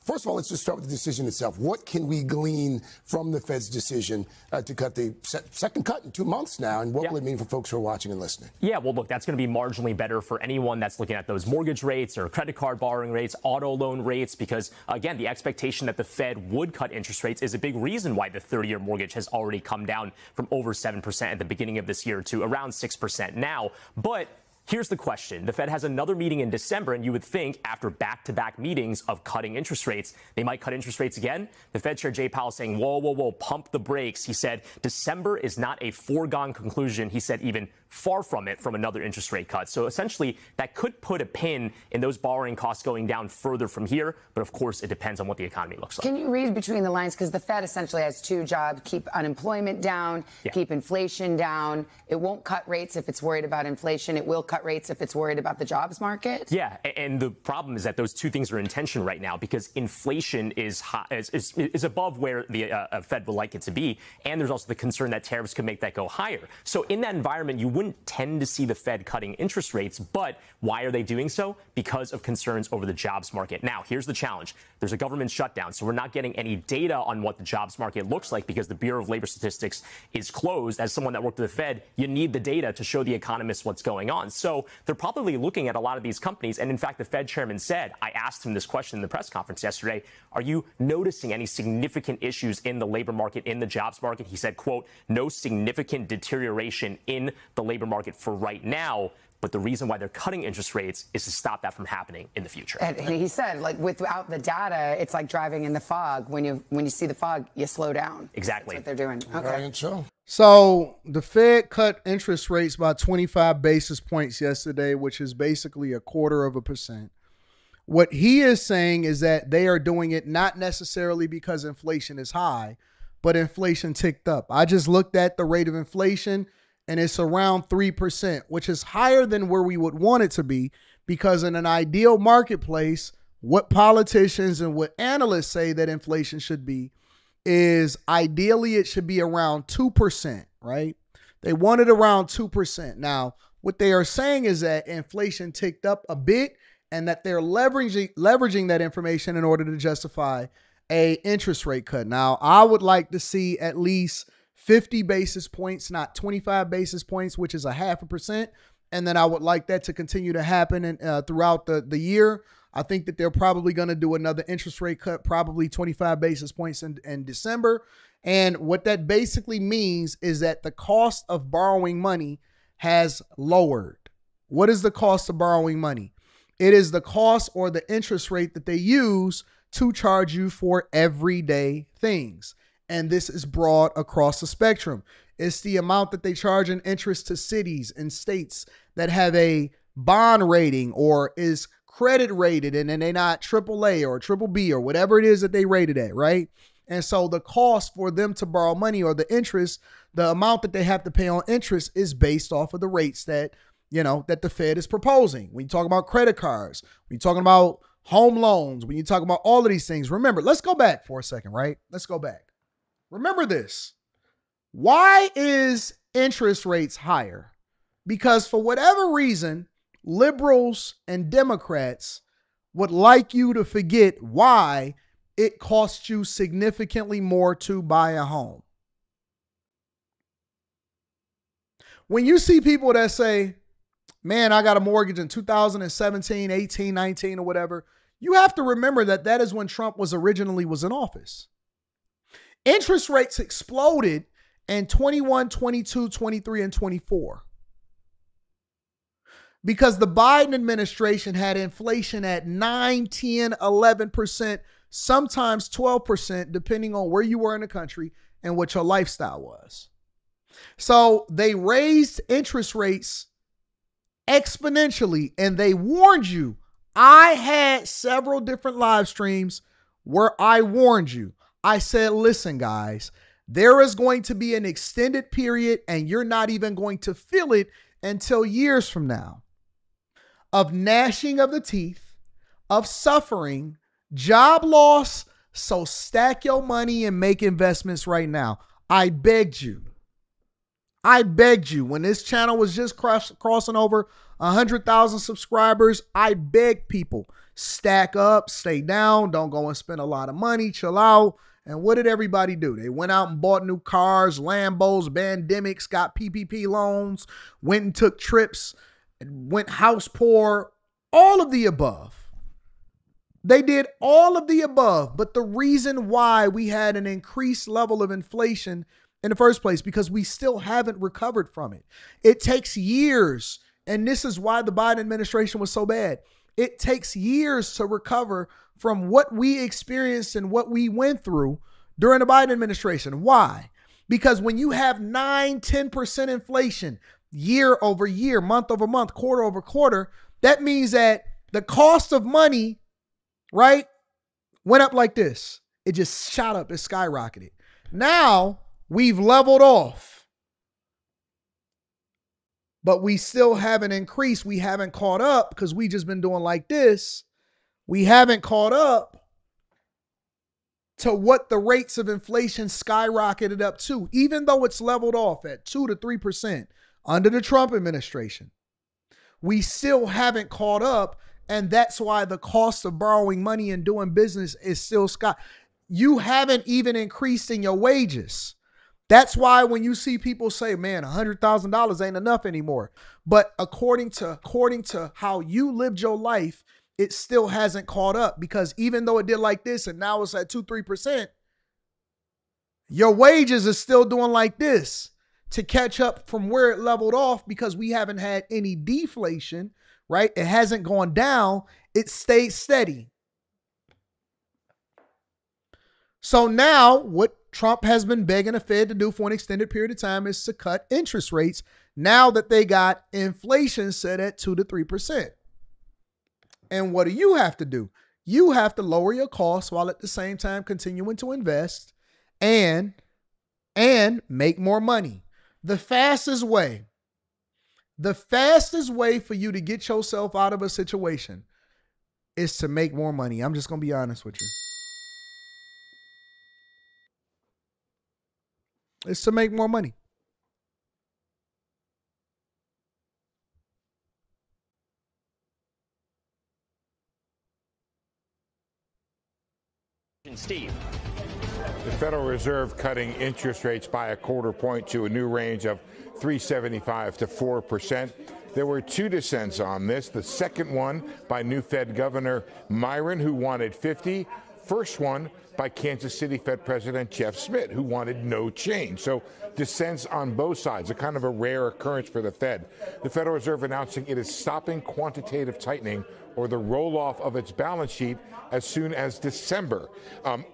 First of all, let's just start with the decision itself. What can we glean from the Fed's decision to cut the second cut in 2 months now, and what will it mean for folks who are watching and listening? Yeah, well, look, that's going to be marginally better for anyone that's looking at those mortgage rates or credit card borrowing rates, auto loan rates, because, again, the expectation that the Fed would cut interest rates is a big reason why the 30-year mortgage has already come down from over 7% at the beginning of this year to around 6% now. But here's the question. The Fed has another meeting in December, and you would think after back-to-back meetings of cutting interest rates, they might cut interest rates again. The Fed Chair Jay Powell saying, whoa, pump the brakes. He said December is not a foregone conclusion. He said even far from it from another interest rate cut. So essentially, that could put a pin in those borrowing costs going down further from here. But of course, it depends on what the economy looks like. Can you read between the lines? Because the Fed essentially has two jobs: keep unemployment down, keep inflation down. It won't cut rates if it's worried about inflation. It will cut rates if it's worried about the jobs market. Yeah, and the problem is that those two things are in tension right now because inflation is above where the Fed would like it to be, and there's also the concern that tariffs could make that go higher. So in that environment, you wouldn't tend to see the Fed cutting interest rates, but why are they doing so? Because of concerns over the jobs market. Now, here's the challenge. There's a government shutdown, so we're not getting any data on what the jobs market looks like because the Bureau of Labor Statistics is closed. As someone that worked at the Fed, you need the data to show the economists what's going on. So they're probably looking at a lot of these companies. And in fact, the Fed chairman said, I asked him this question in the press conference yesterday, are you noticing any significant issues in the labor market, in the jobs market? He said, quote, no significant deterioration in the labor market for right now. But the reason why they're cutting interest rates is to stop that from happening in the future. And he said, like, without the data, it's like driving in the fog. When you see the fog, you slow down. Exactly. That's what they're doing. Okay. So the Fed cut interest rates by 25 basis points yesterday, which is basically 0.25%. What he is saying is that they are doing it not necessarily because inflation is high, but inflation ticked up. I just looked at the rate of inflation, and it's around 3%, which is higher than where we would want it to be, because in an ideal marketplace, what politicians and what analysts say that inflation should be is ideally it should be around 2%, right? They want it around 2%. Now, what they are saying is that inflation ticked up a bit and that they're leveraging that information in order to justify a interest rate cut. Now, I would like to see at least 50 basis points, not 25 basis points, which is 0.5%. And then I would like that to continue to happen throughout the year. I think that they're probably going to do another interest rate cut, probably 25 basis points in December. And what that basically means is that the cost of borrowing money has lowered. What is the cost of borrowing money? It is the cost or the interest rate that they use to charge you for everyday things. And this is broad across the spectrum. It's the amount that they charge in interest to cities and states that have a bond rating or is credit rated, and then they're not AAA or triple B or whatever it is that they rated at, right? And so the cost for them to borrow money, or the interest, the amount that they have to pay on interest, is based off of the rates that, that the Fed is proposing. When you talk about credit cards, when you're talking about home loans, when you talk about all of these things, remember, let's go back for a second, right? Let's go back. Remember this. Why is interest rates higher? Because for whatever reason, liberals and Democrats would like you to forget why it costs you significantly more to buy a home. When you see people that say, man, I got a mortgage in 2017, 18, 19 or whatever. You have to remember that that is when Trump was in office. Interest rates exploded in 21, 22, 23, and 24. Because the Biden administration had inflation at 9, 10, 11%, sometimes 12%, depending on where you were in the country and what your lifestyle was. So they raised interest rates exponentially, and they warned you. I had several different live streams where I warned you. I said, listen, guys, there is going to be an extended period, and you're not even going to feel it until years from now, of gnashing of the teeth, of suffering, job loss. So stack your money and make investments right now. I begged you. When this channel was just crossing over 100,000 subscribers, I begged people, stack up, stay down, don't go and spend a lot of money, chill out. And what did everybody do? They went out and bought new cars, Lambos, Bandemics, got PPP loans, went and took trips, went house poor, all of the above. They did all of the above. But the reason why we had an increased level of inflation in the first place, because we still haven't recovered from it. It takes years. And this is why the Biden administration was so bad. It takes years to recover from what we experienced and what we went through during the Biden administration. Why? Because when you have 9, 10% inflation year over year, month over month, quarter over quarter, that means that the cost of money, right, went up like this. It just shot up, it skyrocketed. Now we've leveled off. But we still haven't increased. We haven't caught up because we just been doing like this. We haven't caught up to what the rates of inflation skyrocketed up to, even though it's leveled off at 2 to 3% under the Trump administration. We still haven't caught up, and that's why the cost of borrowing money and doing business is still sky. You haven't even increased in your wages. That's why when you see people say, man, $100,000 ain't enough anymore. But according to how you lived your life, it still hasn't caught up, because even though it did like this and now it's at 2, 3%, your wages is still doing like this to catch up from where it leveled off, because we haven't had any deflation, right? It hasn't gone down. It stayed steady. So now what Trump has been begging the Fed to do for an extended period of time is to cut interest rates now that they got inflation set at 2 to 3%. And what do you have to do? You have to lower your costs while at the same time continuing to invest and make more money. The fastest way for you to get yourself out of a situation is to make more money. I'm just going to be honest with you. It's to make more money. Steve. The Federal Reserve cutting interest rates by 1/4 point to a new range of 3.75 to 4%. There were 2 dissents on this. The second one by new Fed Governor Myron, who wanted 50. First one by Kansas City Fed President Jeff Schmidt, who wanted no change. So dissents on both sides, a kind of a rare occurrence for the Fed. The Federal Reserve announcing it is stopping quantitative tightening, or the roll-off of its balance sheet, as soon as December.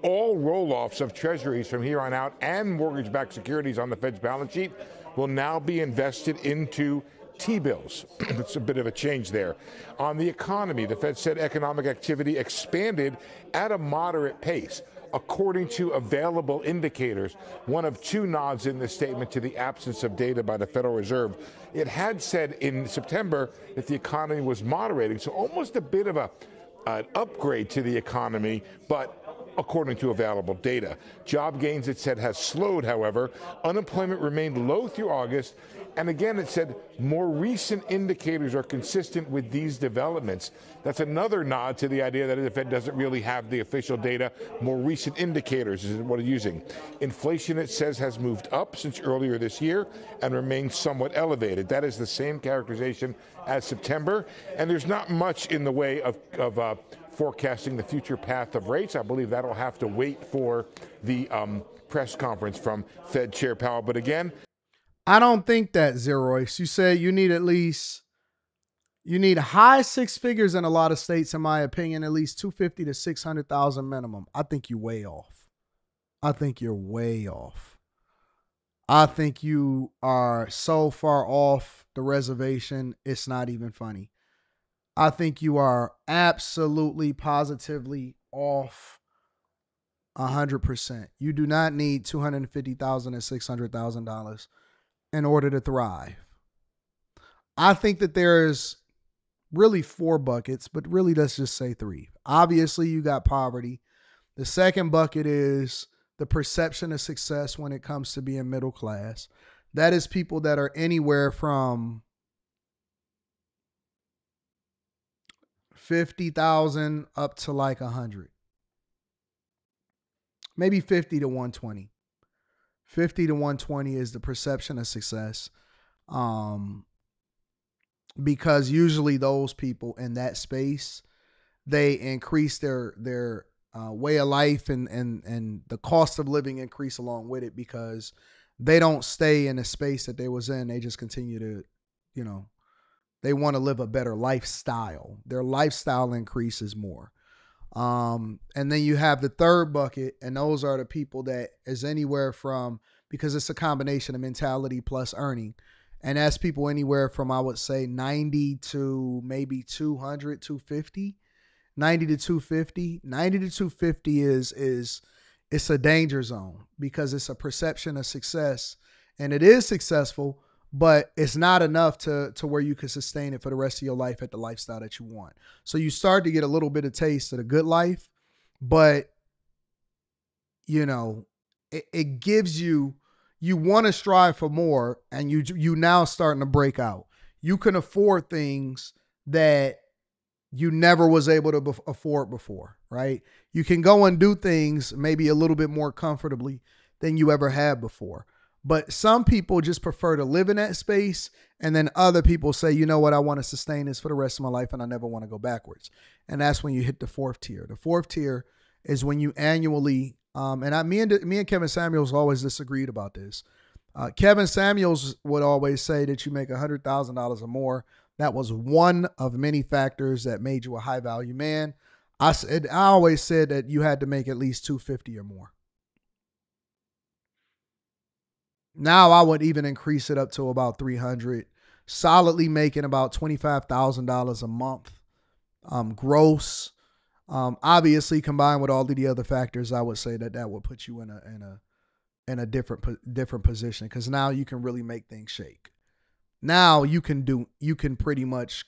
All roll-offs of treasuries from here on out and mortgage-backed securities on the Fed's balance sheet will now be invested into T-bills. It's a bit of a change there. On the economy, the Fed said economic activity expanded at a moderate pace, according to available indicators, one of 2 nods in this statement to the absence of data by the Federal Reserve. It had said in September that the economy was moderating, so almost a bit of an upgrade to the economy, but according to available data. Job gains, it said, has slowed, however. Unemployment remained low through August, And again, it said more recent indicators are consistent with these developments. That's another nod to the idea that the Fed doesn't really have the official data. More recent indicators is what it's using. Inflation, it says, has moved up since earlier this year and remains somewhat elevated. That is the same characterization as September. And there's not much in the way of forecasting the future path of rates. I believe that'll have to wait for the press conference from Fed Chair Powell. But again, I don't think that, Zeroice. You said you need you need high six figures in a lot of states, in my opinion, at least 250 to 600,000 minimum. I think you're way off. I think you're way off. I think you are so far off the reservation, it's not even funny. I think you are absolutely, positively off 100%. You do not need $250,000 and $600,000 in order to thrive. I think that there's really 4 buckets, but really let's just say 3. Obviously, you got poverty. The second bucket is the perception of success when it comes to being middle class. That is people that are anywhere from 50,000 up to like 100. Maybe 50 to 120. 50 to 120 is the perception of success. Because usually those people in that space, they increase their way of life and the cost of living increase along with it, because they don't stay in the space that they was in. They just continue to, they want to live a better lifestyle. Their lifestyle increases more. And then you have the third bucket, and those are the people that is anywhere from, because it's a combination of mentality plus earning. And that's people anywhere from, I would say, 90 to maybe 200, 250. 90 to 250. 90 to 250 is it's a danger zone, because it's a perception of success, and it is successful, but it's not enough to where you can sustain it for the rest of your life at the lifestyle that you want. So you start to get a little bit of taste of the good life, but it gives you want to strive for more, and you now starting to break out. You can afford things that you never was able to afford before, right? You can go and do things maybe a little bit more comfortably than you ever had before. But some people just prefer to live in that space, and then other people say, you know what, I want to sustain this for the rest of my life, and I never want to go backwards. And that's when you hit the 4th tier. The 4th tier is when you annually, me and Kevin Samuels always disagreed about this. Kevin Samuels would always say that you make $100,000 or more. That was one of many factors that made you a high value man. I always said that you had to make at least 250 or more. Now I would even increase it up to about 300, solidly making about $25,000 a month, gross. Obviously, combined with all of the other factors, I would say that would put you in a different position, because now you can really make things shake. Now you can pretty much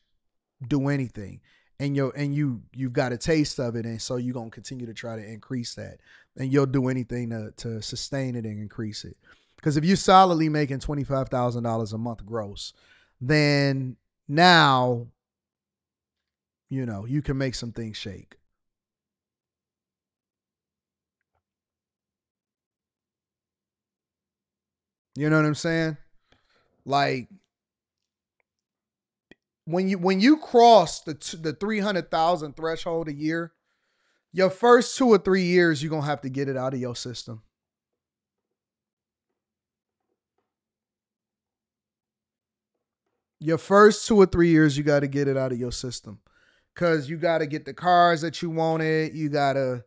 do anything, and you've got a taste of it, and so you're gonna continue to try to increase that, and you'll do anything to sustain it and increase it. Because if you're solidly making $25,000 a month gross, then now you can make some things shake. You know what I'm saying? Like, when you cross the 300,000 threshold a year, your first 2 or 3 years, you're going to have to get it out of your system. Your first 2 or 3 years, you got to get it out of your system, because you got to get the cars that you wanted. You got to,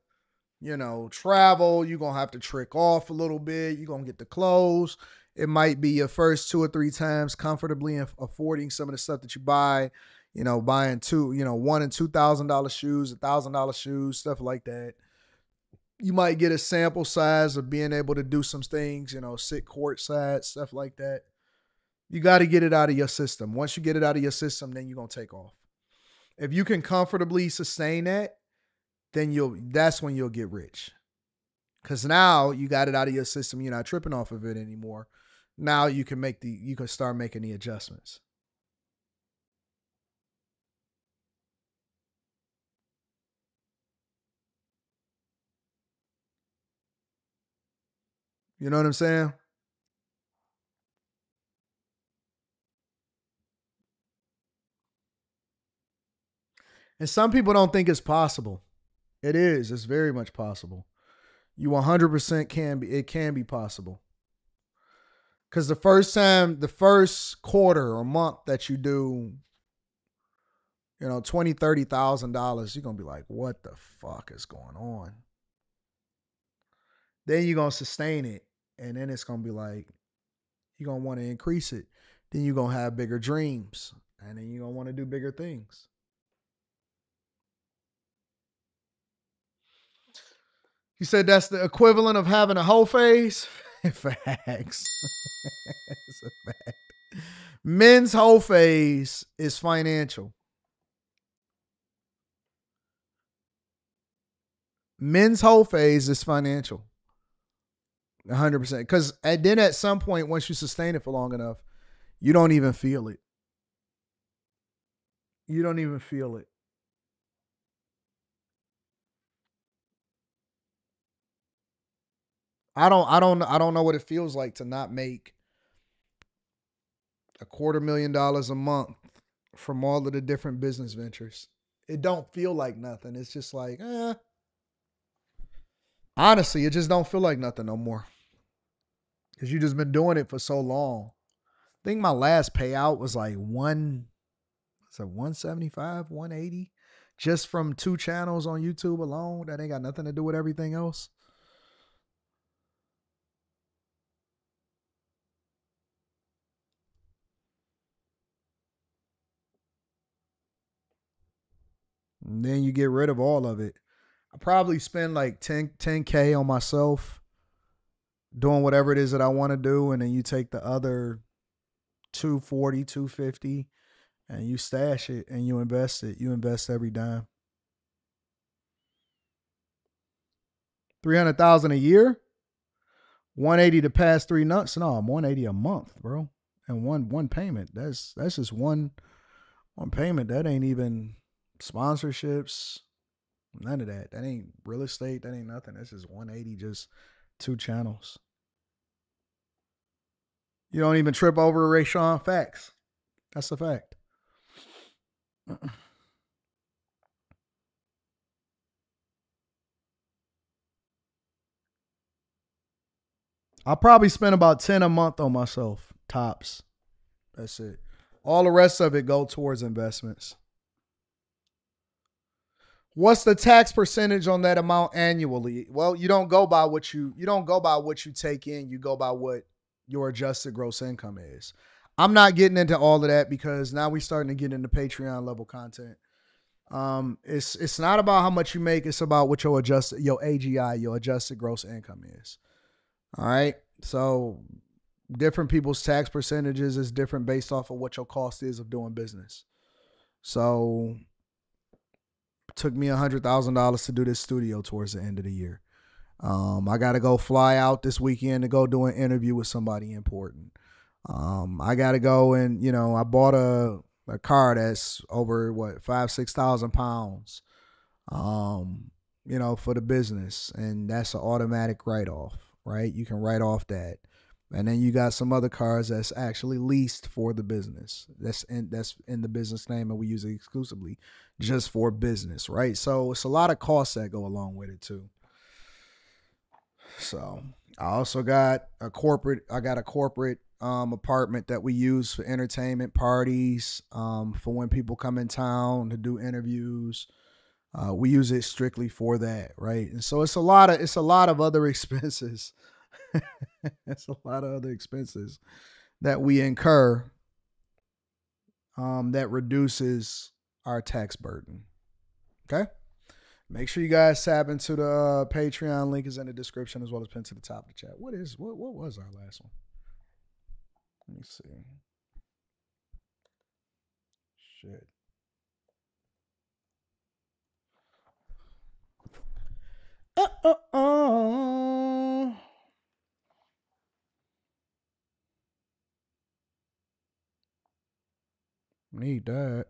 travel. You're going to have to trick off a little bit. You're going to get the clothes. It might be your first 2 or 3 times comfortably affording some of the stuff that you buy, buying $1,000 and $2,000 shoes, $1,000 shoes, stuff like that. You might get a sample size of being able to do some things, sit courtside, stuff like that. You got to get it out of your system. Once you get it out of your system, then you're going to take off. If you can comfortably sustain that, then that's when you'll get rich. Because now you got it out of your system. You're not tripping off of it anymore. Now you can start making the adjustments. You know what I'm saying? And some people don't think it's possible. It is. It's very much possible. You 100% can be. It can be possible. Because the first quarter or month that you do, $20,000, $30,000, you're gonna be like, what the fuck is going on? Then you're gonna sustain it, and then it's gonna be like, you're gonna want to increase it. Then you're gonna have bigger dreams, and then you're gonna want to do bigger things. You said that's the equivalent of having a whole phase? Facts. It's a fact. Men's whole phase is financial. Men's whole phase is financial. 100%. Because then at some point, once you sustain it for long enough, you don't even feel it. You don't even feel it. I don't know what it feels like to not make $250,000 a month from all of the different business ventures. It don't feel like nothing. It's just like, honestly, it just don't feel like nothing no more. Because you just been doing it for so long. I think my last payout was like 175, 180, just from 2 channels on YouTube alone. That ain't got nothing to do with everything else. And then you get rid of all of it. I probably spend like 10K on myself doing whatever it is that I want to do. And then you take the other 240, 250 and you stash it and you invest it. You invest every dime. 300,000 a year, 180 to pass 3 nuts. No, I'm 180 a month, bro. And one payment. That's just one payment. That ain't even sponsorships. None of that. That ain't real estate. That ain't nothing. That's just 180, just 2 channels. You don't even trip over Rayshawn. Facts. That's a fact. I'll probably spend about 10 a month on myself, tops. That's it. All the rest of it go towards investments. What's the tax percentage on that amount annually? Well, you don't go by what you take in. You go by what your adjusted gross income is. I'm not getting into all of that because now we're starting to get into Patreon level content. It's not about how much you make. It's about what your AGI, your adjusted gross income is. All right. So different people's tax percentages is different based off of what your cost is of doing business. So it took me $100,000 to do this studio towards the end of the year. I got to go fly out this weekend to go do an interview with somebody important. I got to go and, I bought a car that's over 5,000-6,000 pounds, for the business. And that's an automatic write-off, right? You can write off that. And then you got some other cars that's actually leased for the business. That's in the business name, and we use it exclusively just for business, right? So it's a lot of costs that go along with it too. So I also got a corporate apartment that we use for entertainment parties, for when people come in town to do interviews. We use it strictly for that, right? And so it's a lot of other expenses. It's a lot of other expenses that we incur that reduces our tax burden. Okay? Make sure you guys tap into the Patreon. Link is in the description as well as pinned to the top of the chat. What was our last one? Let me see. Shit. Need that.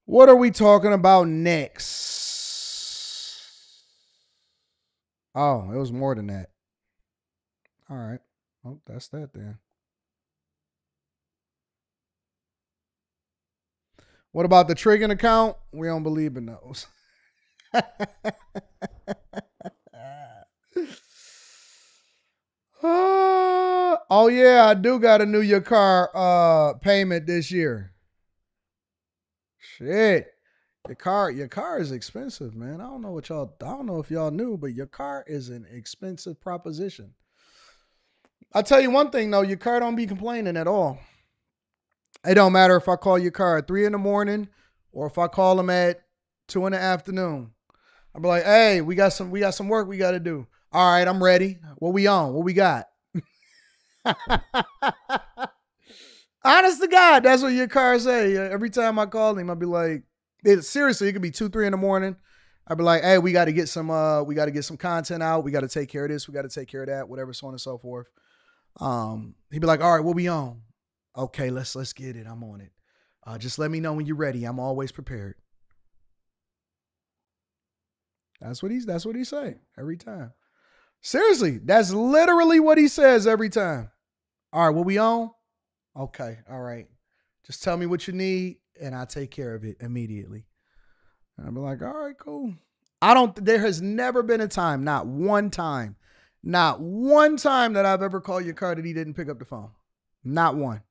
What are we talking about next? Oh, it was more than that. All right. Oh, that's that then. What about the triggering account? We don't believe in those. Oh yeah, I do got to renew your car payment this year. Shit. Your car is expensive, man. I don't know if y'all knew, but your car is an expensive proposition. I'll tell you one thing though, your car don't be complaining at all. It don't matter if I call your car at 3 a.m. or if I call them at 2 p.m. I'll be like, hey, we got some work we got to do. All right, I'm ready. What we on? What we got? Honest to God, that's what your car say. Every time I call him, I'll be like, seriously, it could be 2, 3 a.m. I'd be like, hey, we got to get some content out. We got to take care of this. We got to take care of that, whatever, so on and so forth. He'd be like, all right, what we on? Okay, let's get it. I'm on it. Just let me know when you're ready. I'm always prepared. That's what he say every time. Seriously, that's literally what he says every time. All right, what we on? Okay, all right. Just tell me what you need, and I'll take care of it immediately. And I'll be like, all right, cool. There has never been a time, not one time that I've ever called your car that he didn't pick up the phone. Not one.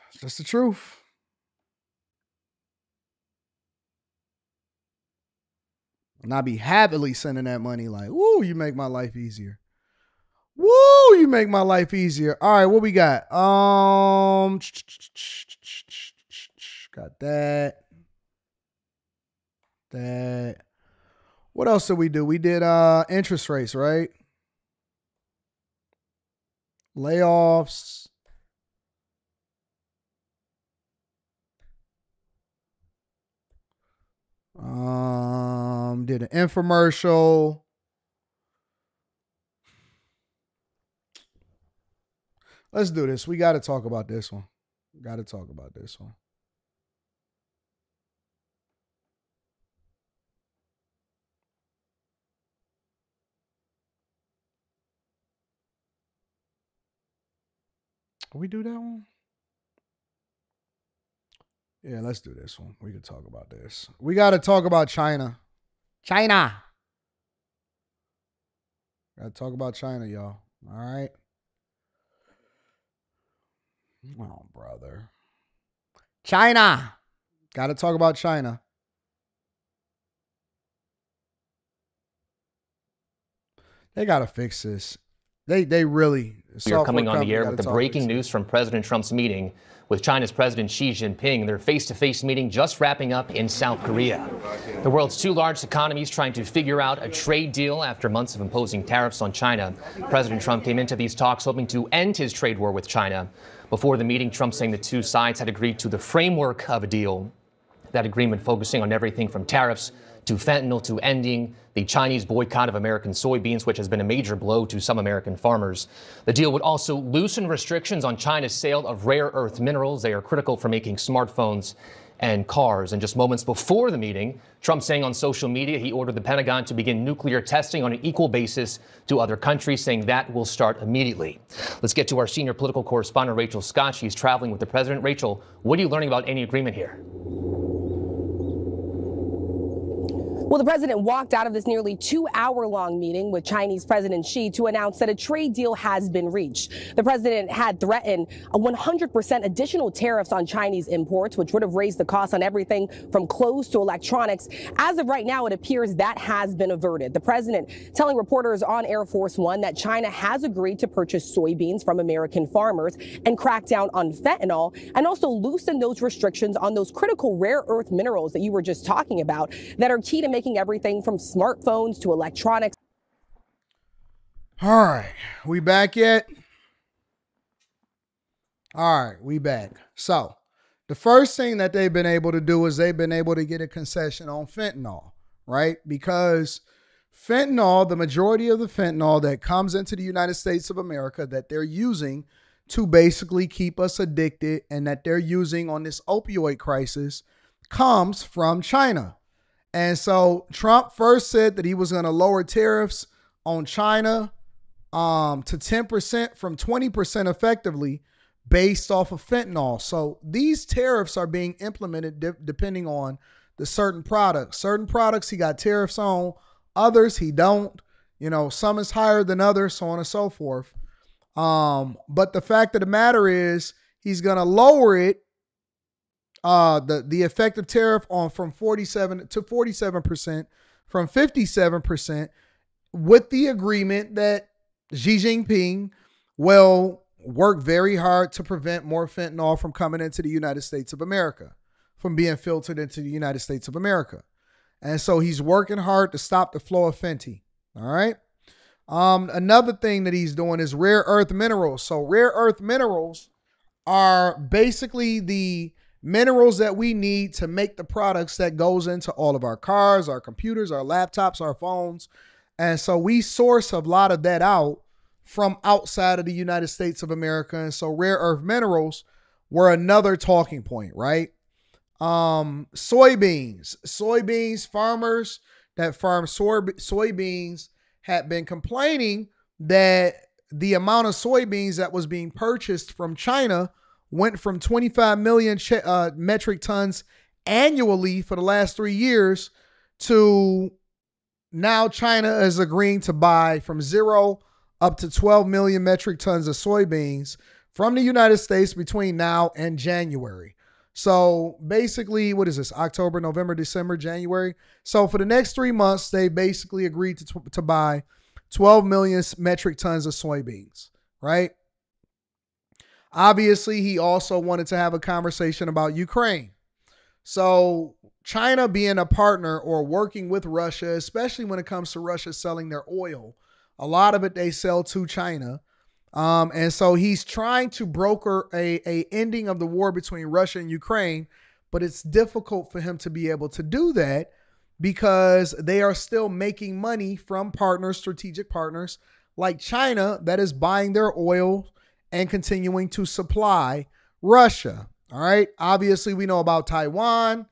It's just the truth. And I'd be happily sending that money like, woo, you make my life easier. Woo, you make my life easier. All right, what we got? Got that. What else did we do? We did interest rates, right? Layoffs. Did an infomercial. Let's do this. We got to talk about this one. Can we do that one? Yeah, let's do this one. We can talk about this. We got to talk about China. Got to talk about China, y'all. All right. Oh, brother. China. Got to talk about China. They got to fix this. They really. We are coming on the air with the breaking news from President Trump's meeting with China's President Xi Jinping. Their face-to-face meeting just wrapping up in South Korea. The world's two largest economies trying to figure out a trade deal after months of imposing tariffs on China. President Trump came into these talks hoping to end his trade war with China. Before the meeting, Trump saying the two sides had agreed to the framework of a deal. That agreement focusing on everything from tariffs to fentanyl to ending the Chinese boycott of American soybeans, which has been a major blow to some American farmers. The deal would also loosen restrictions on China's sale of rare earth minerals. They are critical for making smartphones and cars. And just moments before the meeting, Trump saying on social media he ordered the Pentagon to begin nuclear testing on an equal basis to other countries, saying that will start immediately. Let's get to our senior political correspondent, Rachel Scott. She's traveling with the president. Rachel, what are you learning about any agreement here? Well, the president walked out of this nearly 2-hour-long meeting with Chinese President Xi to announce that a trade deal has been reached. The president had threatened a 100% additional tariffs on Chinese imports, which would have raised the cost on everything from clothes to electronics. As of right now, it appears that has been averted. The president telling reporters on Air Force One that China has agreed to purchase soybeans from American farmers and crack down on fentanyl and also loosen those restrictions on those critical rare earth minerals that you were just talking about that are key to making everything from smartphones to electronics. All right, we back yet? All right, we back. So the first thing that they've been able to do is they've been able to get a concession on fentanyl, right? Because fentanyl, the majority of the fentanyl that comes into the United States of America that they're using to basically keep us addicted and that they're using on this opioid crisis comes from China. And so Trump first said that he was going to lower tariffs on China to 10% from 20% effectively based off of fentanyl. So these tariffs are being implemented depending on the certain products. Certain products he got tariffs on, others he don't. You know, some is higher than others, so on and so forth. But the fact of the matter is he's going to lower it, the effective tariff on from 47 to 47%, from 57%, with the agreement that Xi Jinping will work very hard to prevent more fentanyl from coming into the United States of America, from being filtered into the United States of America. And so he's working hard to stop the flow of Fenty. All right. Another thing that he's doing is rare earth minerals. So rare earth minerals are basically the minerals that we need to make the products that goes into all of our cars, our computers, our laptops, our phones. And so we source a lot of that out from outside of the United States of America. And so rare earth minerals were another talking point, right? Soybeans, farmers that farm soybeans had been complaining that the amount of soybeans that was being purchased from China went from 25 million metric tons annually for the last 3 years to now China is agreeing to buy from 0 up to 12 million metric tons of soybeans from the United States between now and January. So basically, what is this? October, November, December, January. So for the next 3 months, they basically agreed to buy 12 million metric tons of soybeans, right? Obviously, he also wanted to have a conversation about Ukraine. So China being a partner or working with Russia, especially when it comes to Russia selling their oil, a lot of it they sell to China. And so he's trying to broker a ending of the war between Russia and Ukraine, but it's difficult for him to be able to do that because they are still making money from partners, strategic partners like China that is buying their oil and continuing to supply Russia. All right. Obviously, we know about Taiwan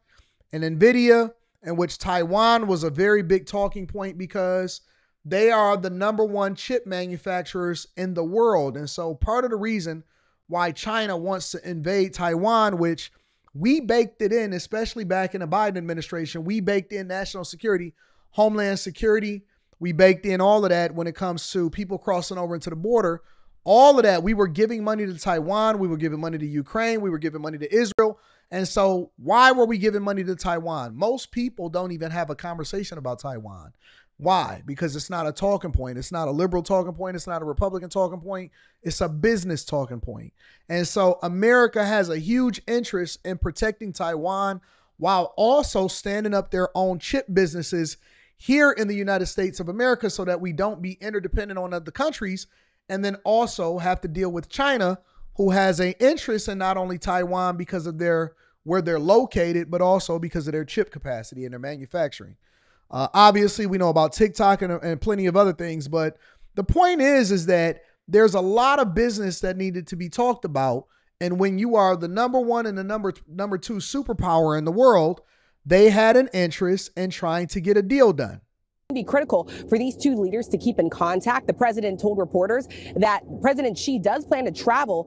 and NVIDIA, in which Taiwan was a very big talking point because they are the #1 chip manufacturers in the world. And so part of the reason why China wants to invade Taiwan, which we baked it in, especially back in the Biden administration, we baked in national security, homeland security. We baked in all of that when it comes to people crossing over into the border. All of that, we were giving money to Taiwan. We were giving money to Ukraine. We were giving money to Israel. And so why were we giving money to Taiwan? Most people don't even have a conversation about Taiwan. Why? Because it's not a talking point. It's not a liberal talking point. It's not a Republican talking point. It's a business talking point. And so America has a huge interest in protecting Taiwan while also standing up their own chip businesses here in the United States of America so that we don't be interdependent on other countries and then also have to deal with China, who has an interest in not only Taiwan because of where they're located, but also because of their chip capacity and their manufacturing. Obviously, we know about TikTok and plenty of other things, but the point is that there's a lot of business that needed to be talked about. And when you are the #1 and the number 2 superpower in the world, they had an interest in trying to get a deal done. Be critical for these two leaders to keep in contact. The president told reporters that President Xi does plan to travel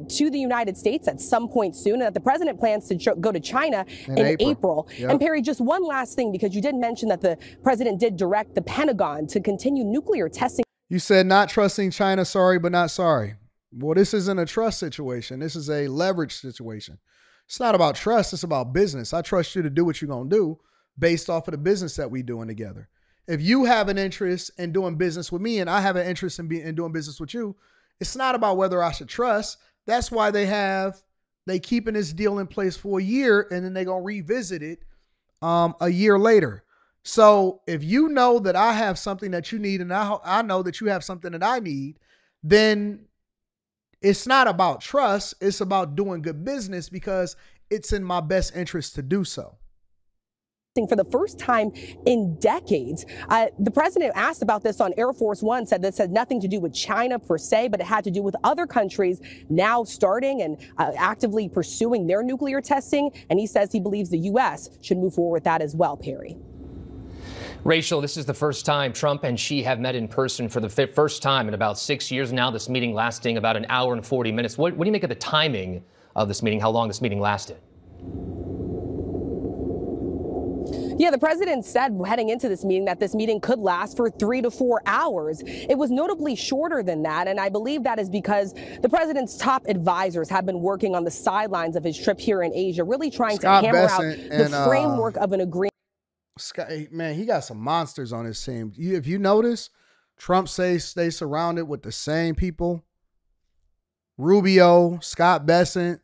to the United States at some point soon, and that the president plans to go to China in April. Yep. And Perry, just one last thing, because you did mention that the president did direct the Pentagon to continue nuclear testing. You said not trusting China, sorry, but not sorry. Well, this isn't a trust situation. This is a leverage situation. It's not about trust. It's about business. I trust you to do what you're going to do based off of the business that we're doing together. If you have an interest in doing business with me and I have an interest in doing business with you, it's not about whether I should trust. That's why they keeping this deal in place for a year and then they're going to revisit it a year later. So if you know that I have something that you need and I know that you have something that I need, then it's not about trust. It's about doing good business because it's in my best interest to do so. For the first time in decades. The president asked about this on Air Force One, said this had nothing to do with China per se, but it had to do with other countries now starting and actively pursuing their nuclear testing. And he says he believes the U.S. should move forward with that as well, Perry. Rachel, this is the first time Trump and Xi have met in person for the first time in about 6 years now, this meeting lasting about an hour and 40 minutes. What do you make of the timing of this meeting, how long this meeting lasted? Yeah, the president said heading into this meeting that this meeting could last for 3 to 4 hours. It was notably shorter than that, and I believe that is because the president's top advisors have been working on the sidelines of his trip here in Asia, really trying to hammer out the framework of an agreement. Scott, man, he got some monsters on his team. If you notice, Trump says stay surrounded with the same people. Rubio, Scott Bessent.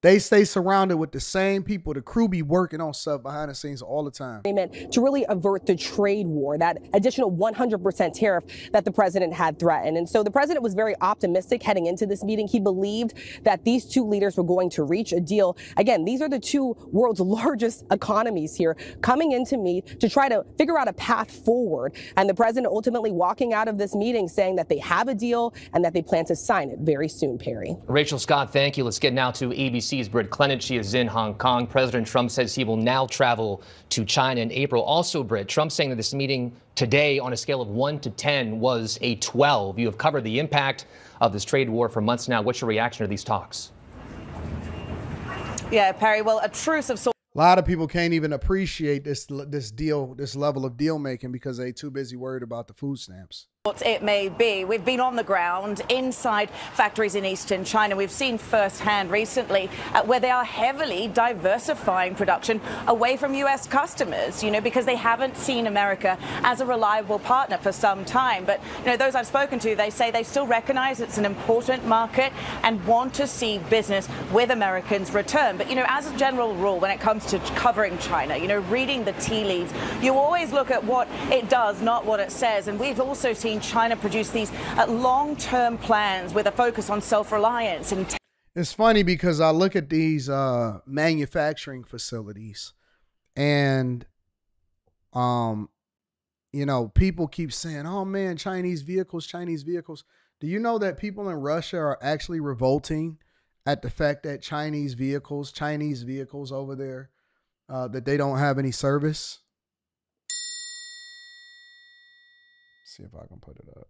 They stay surrounded with the same people. The crew be working on stuff behind the scenes all the time. To really avert the trade war, that additional 100% tariff that the president had threatened. And so the president was very optimistic heading into this meeting. He believed that these two leaders were going to reach a deal. Again, these are the two world's largest economies here coming in to meet to try to figure out a path forward. And the president ultimately walking out of this meeting saying that they have a deal and that they plan to sign it very soon, Perry. Rachel Scott, thank you. Let's get now to ABC's Britt Clenich. She is in Hong Kong. President Trump says he will now travel to China in April. Also, Britt, Trump saying that this meeting today on a scale of 1 to 10 was a 12. You have covered the impact of this trade war for months now. What's your reaction to these talks? Yeah, Perry, well, a truce of sorts. A lot of people can't even appreciate this deal, this level of deal making because they too busy worried about the food stamps. It may be. We've been on the ground inside factories in eastern China. We've seen firsthand recently where they are heavily diversifying production away from U.S. customers, because they haven't seen America as a reliable partner for some time. But, those I've spoken to, they say they still recognize it's an important market and want to see business with Americans return. But, as a general rule, when it comes to covering China, reading the tea leaves, you always look at what it does, not what it says. And we've also seen China produce these long-term plans with a focus on self-reliance. And it's funny because I look at these manufacturing facilities and, people keep saying, oh, man, Chinese vehicles. Do you know that people in Russia are actually revolting at the fact that Chinese vehicles over there, that they don't have any service? See if I can put it up.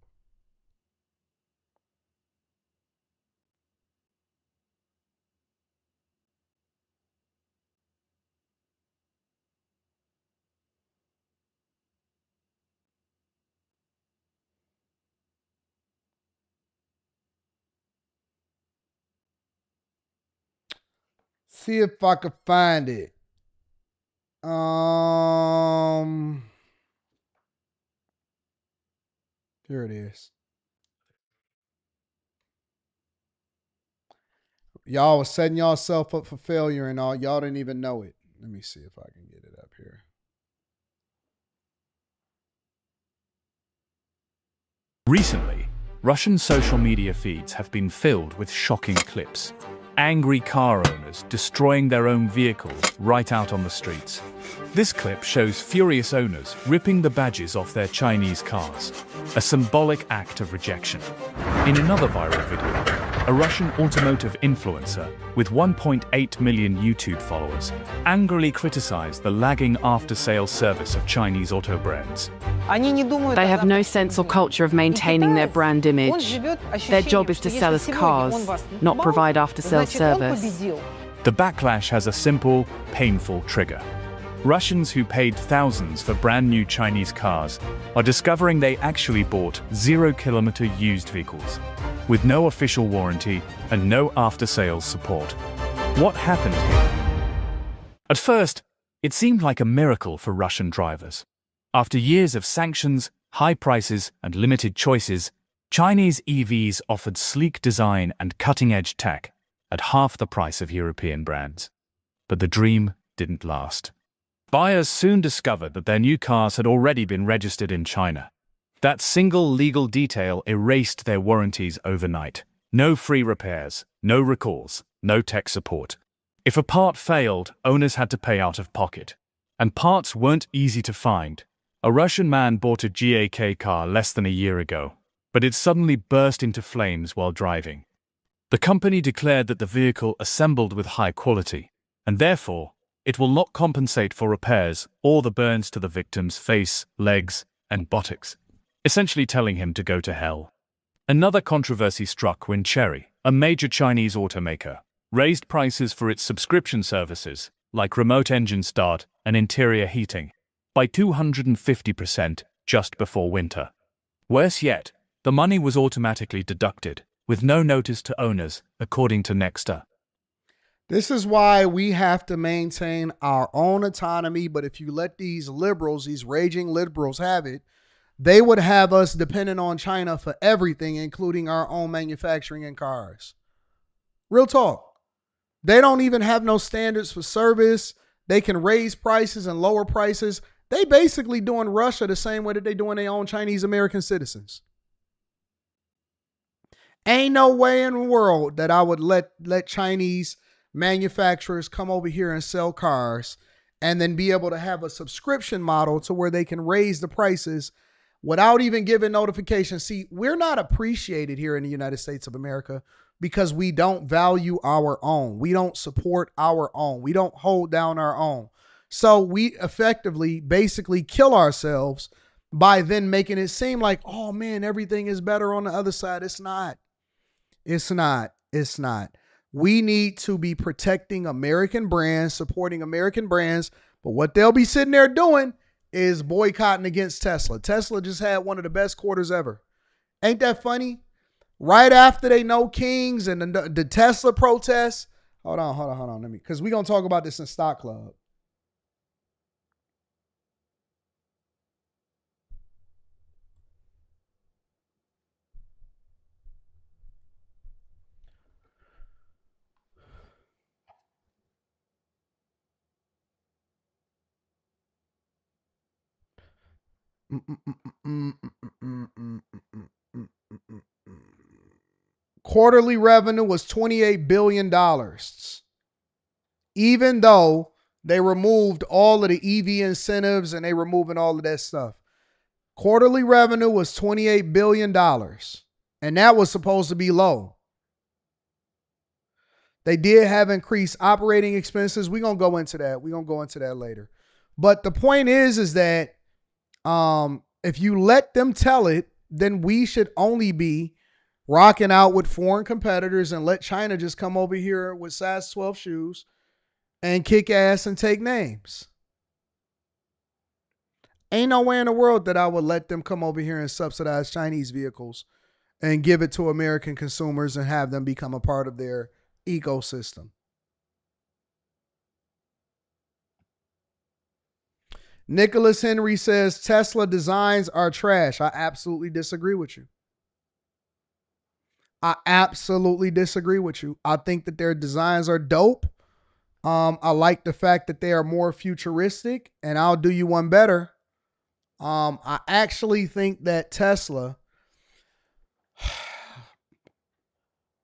See if I can find it. Here it is. Y'all was setting yourself up for failure and all. Y'all didn't even know it. Let me see if I can get it up here. Recently, Russian social media feeds have been filled with shocking clips. Angry car owners destroying their own vehicles right out on the streets. This clip shows furious owners ripping the badges off their Chinese cars, a symbolic act of rejection. In another viral video, a Russian automotive influencer with 1.8 million YouTube followers angrily criticized the lagging after-sales service of Chinese auto brands. They have no sense or culture of maintaining their brand image. Their job is to sell us cars, not provide after-sales service. The backlash has a simple, painful trigger. Russians who paid thousands for brand new Chinese cars are discovering they actually bought 0-kilometer used vehicles with no official warranty and no after-sales support. What happened here? At first, it seemed like a miracle for Russian drivers. After years of sanctions, high prices, and limited choices, Chinese EVs offered sleek design and cutting-edge tech at half the price of European brands. But the dream didn't last. Buyers soon discovered that their new cars had already been registered in China. That single legal detail erased their warranties overnight. No free repairs, no recalls, no tech support. If a part failed, owners had to pay out of pocket. And parts weren't easy to find. A Russian man bought a GAK car less than a year ago, but it suddenly burst into flames while driving. The company declared that the vehicle assembled with high quality, and therefore, it will not compensate for repairs or the burns to the victim's face, legs, and buttocks, essentially telling him to go to hell. Another controversy struck when Chery, a major Chinese automaker, raised prices for its subscription services, like remote engine start and interior heating, by 250% just before winter. Worse yet, the money was automatically deducted, with no notice to owners, according to Nexta. This is why we have to maintain our own autonomy, but if you let these liberals, these raging liberals have it, they would have us dependent on China for everything, including our own manufacturing and cars. Real talk. They don't even have no standards for service. They can raise prices and lower prices. They basically doing Russia the same way that they doing their own Chinese American citizens. Ain't no way in the world that I would let Chinese manufacturers come over here and sell cars and then be able to have a subscription model to where they can raise the prices without even giving notification. See, we're not appreciated here in the United States of America because we don't value our own. We don't support our own. We don't hold down our own. So we effectively basically kill ourselves by then making it seem like, oh man, everything is better on the other side. It's not. It's not. It's not. We need to be protecting American brands, supporting American brands. But what they'll be sitting there doing is boycotting against Tesla. Tesla just had one of the best quarters ever. Ain't that funny? Right after they know Kings and the Tesla protests. Hold on. Let me, because we're going to talk about this in Stock Club. Quarterly revenue was $28 billion. Even though they removed all of the EV incentives and they removing all of that stuff. Quarterly revenue was $28 billion. And that was supposed to be low. They did have increased operating expenses. We're going to go into that. We're going to go into that later. But the point is that if you let them tell it, then we should only be rocking out with foreign competitors and let China just come over here with size 12 shoes and kick ass and take names. Ain't no way in the world that I would let them come over here and subsidize Chinese vehicles and give it to American consumers and have them become a part of their ecosystem. Nicholas Henry says Tesla designs are trash. I absolutely disagree with you. I think that their designs are dope. I like the fact that they are more futuristic, and I'll do you one better. I actually think that Tesla,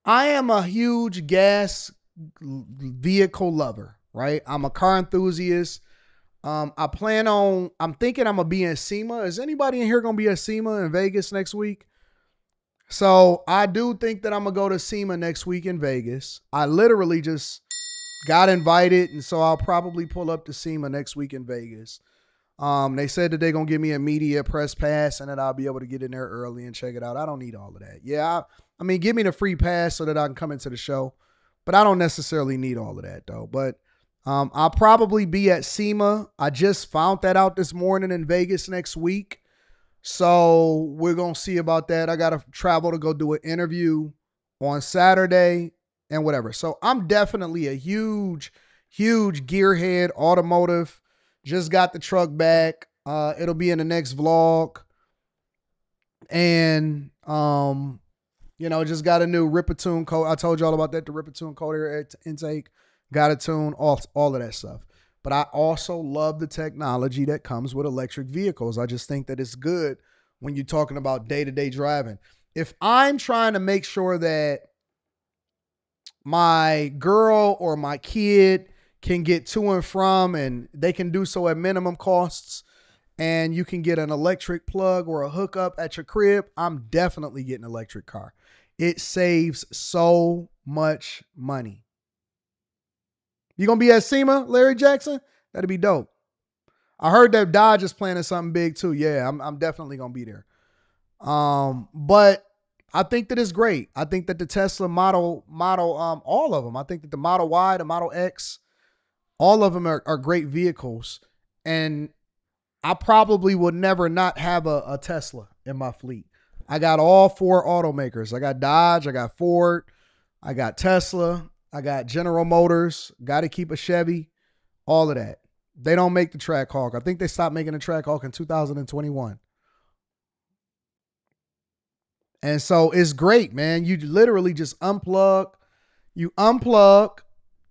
I am a huge gas vehicle lover, right? I'm a car enthusiast. I'm thinking I'm going to be in SEMA. Is anybody in here going to be at SEMA in Vegas next week? So I do think that I'm going to go to SEMA next week in Vegas. I literally just got invited, and so I'll probably pull up to SEMA next week in Vegas. They said that they're going to give me a media press pass and that I'll be able to get in there early and check it out. I don't need all of that. Yeah, I mean, give me the free pass so that I can come into the show. But I don't necessarily need all of that, though. But I'll probably be at SEMA. I just found that out this morning in Vegas next week. So we're going to see about that. I got to travel to go do an interview on Saturday and whatever. So I'm definitely a huge gearhead, automotive. Just got the truck back. It'll be in the next vlog. And, just got a new Ripper-Tune code. I told you all about that, the Ripper-Tune code here at intake. Got a tune, all of that stuff. But I also love the technology that comes with electric vehicles. I just think that it's good when you're talking about day-to-day driving. If I'm trying to make sure that my girl or my kid can get to and from, and they can do so at minimum costs, and you can get an electric plug or a hookup at your crib, I'm definitely getting an electric car. It saves so much money. You gonna be at SEMA, Larry Jackson? That'd be dope. I heard that Dodge is planning something big too. Yeah, I'm definitely gonna be there. But I think that it's great. I think that the Tesla model, all of them. I think that the Model Y, the Model X, all of them are great vehicles. And I probably would never not have a Tesla in my fleet. I got all 4 automakers. I got Dodge, I got Ford, I got Tesla, I got General Motors, got to keep a Chevy, all of that. They don't make the Trackhawk. I think they stopped making the Trackhawk in 2021. And so it's great, man. You literally just unplug,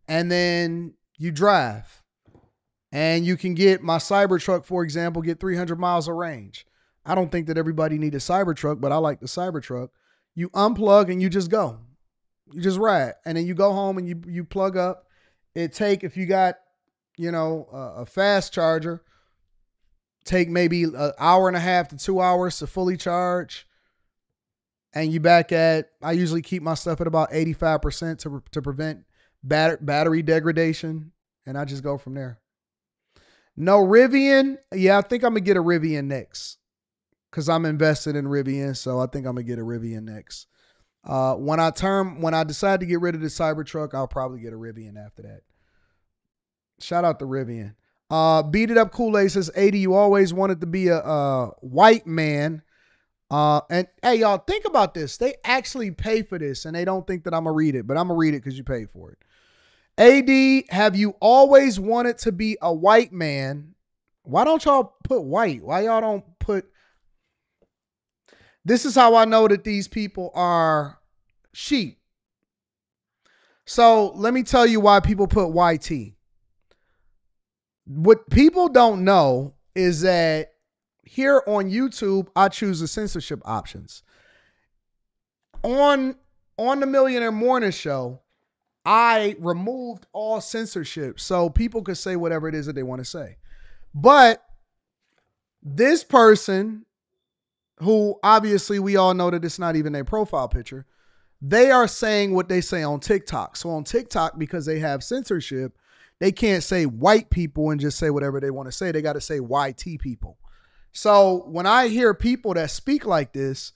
and then you drive. And you can get my Cybertruck, for example, get 300 miles of range. I don't think that everybody need a Cybertruck, but I like the Cybertruck. You unplug and you just go. You just ride. And then you go home and you plug up. If you got, a fast charger, take maybe an hour and a half to 2 hours to fully charge. And you back at, I usually keep my stuff at about 85% to prevent battery degradation. And I just go from there. No Rivian. Yeah, I think I'm going to get a Rivian next because I'm invested in Rivian. So I think I'm going to get a Rivian next. When I decide to get rid of the Cybertruck, I'll probably get a Rivian after that. Shout out to Rivian. Beat It Up Kool-Aid says, 80, you always wanted to be a white man. And hey, y'all, think about this. They actually pay for this and they don't think that I'm going to read it, but I'm going to read it because you paid for it. AD, have you always wanted to be a white man? Why don't y'all put white? Why y'all don't put... This is how I know that these people are sheep. So let me tell you why people put YT. What people don't know is that here on YouTube, I choose the censorship options. On the Millionaire Morning Show, I removed all censorship so people could say whatever it is that they want to say. But this person, who obviously we all know that it's not even their profile picture, they are saying what they say on TikTok. So on TikTok, because they have censorship, they can't say white people and just say whatever they want to say. They got to say YT people. So when I hear people that speak like this,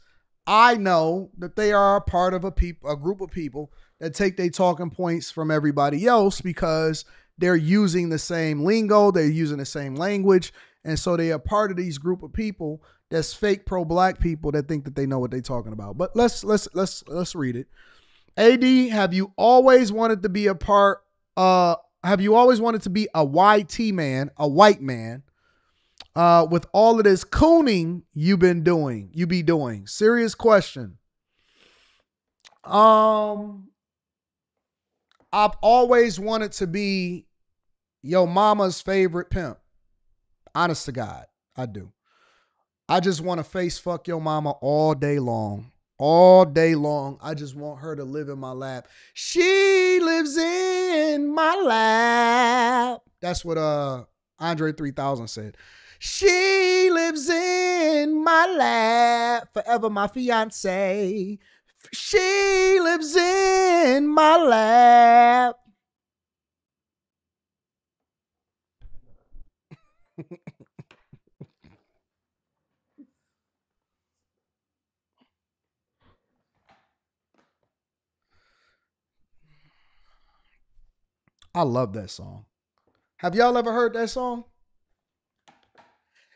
I know that they are a part of a group of people that take their talking points from everybody else because they're using the same lingo, they're using the same language, and so they are part of these group of people that's fake pro-black people that think that they know what they're talking about. But let's read it. AD, have you always wanted to be a YT man, a white man? With all of this cooning you be doing? Serious question. I've always wanted to be your mama's favorite pimp. Honest to God, I do. I just want to face fuck your mama all day long. All day long. I just want her to live in my lap. She lives in my lap. That's what Andre 3000 said. She lives in my lap, forever my fiance. She lives in my lap. I love that song. Have y'all ever heard that song?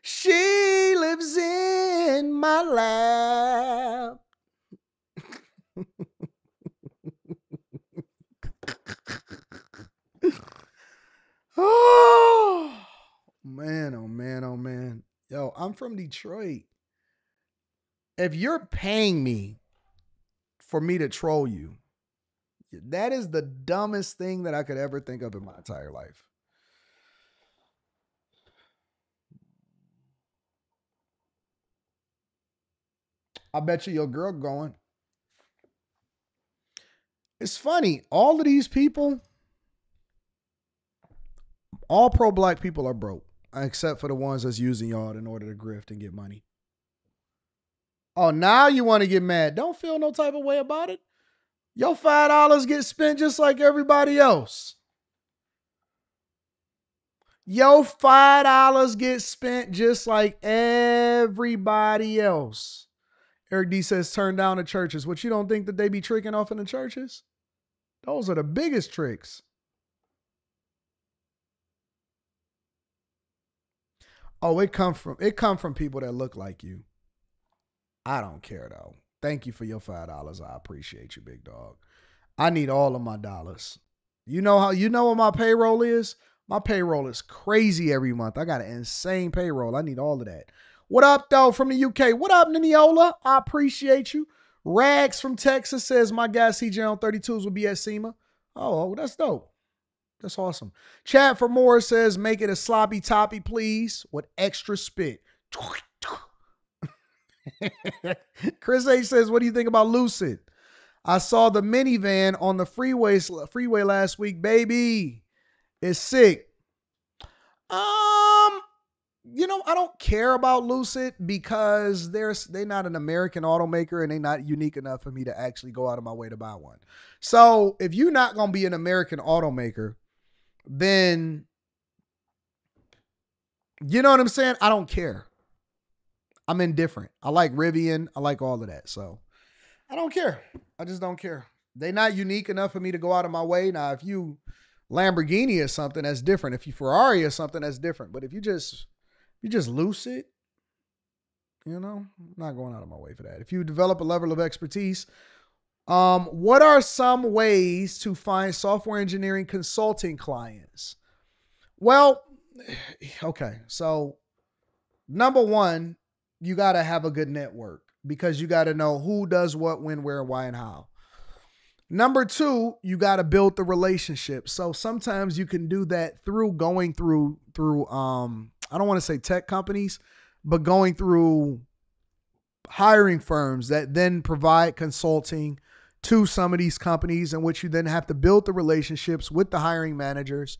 She lives in my lap. Oh, man, oh, man, oh, man. Yo, I'm from Detroit. If you're paying me for me to troll you, that is the dumbest thing that I could ever think of in my entire life. I bet you your girl going. It's funny. All of these people, all pro-black people are broke, except for the ones that's using y'all in order to grift and get money. Oh, now you want to get mad. Don't feel no type of way about it. Your $5 gets spent just like everybody else. Your $5 gets spent just like everybody else. Eric D says, turn down the churches. What, you don't think that they be tricking off in the churches? Those are the biggest tricks. Oh, it come from people that look like you. I don't care though. Thank you for your $5. I appreciate you, big dog. I need all of my dollars. You know what my payroll is? My payroll is crazy every month. I got an insane payroll. I need all of that. What up, though, from the UK? What up, Niniola? I appreciate you. Rags from Texas says my guy CJ on 32s will be at SEMA. Oh, that's dope. That's awesome. Chad for more says, make it a sloppy toppy, please, with extra spit. Chris H says, what do you think about Lucid? I saw the minivan on the freeway last week, baby. It's sick. I don't care about Lucid because they're not an American automaker and they're not unique enough for me to actually go out of my way to buy one. So if you're not going to be an American automaker, then you know what I'm saying? I don't care. I'm indifferent. I like Rivian. I like all of that. So I don't care. I just don't care. They're not unique enough for me to go out of my way. Now, if you Lamborghini or something, that's different. If you Ferrari or something, that's different. But if you just Lucid, I'm not going out of my way for that. If you develop a level of expertise, what are some ways to find software engineering consulting clients? Well, okay. So number one, you got to have a good network because you got to know who does what, when, where, why, and how. Number two, you got to build the relationship. So sometimes you can do that through going through I don't want to say tech companies, but going through hiring firms that then provide consulting to some of these companies, in which you then have to build the relationships with the hiring managers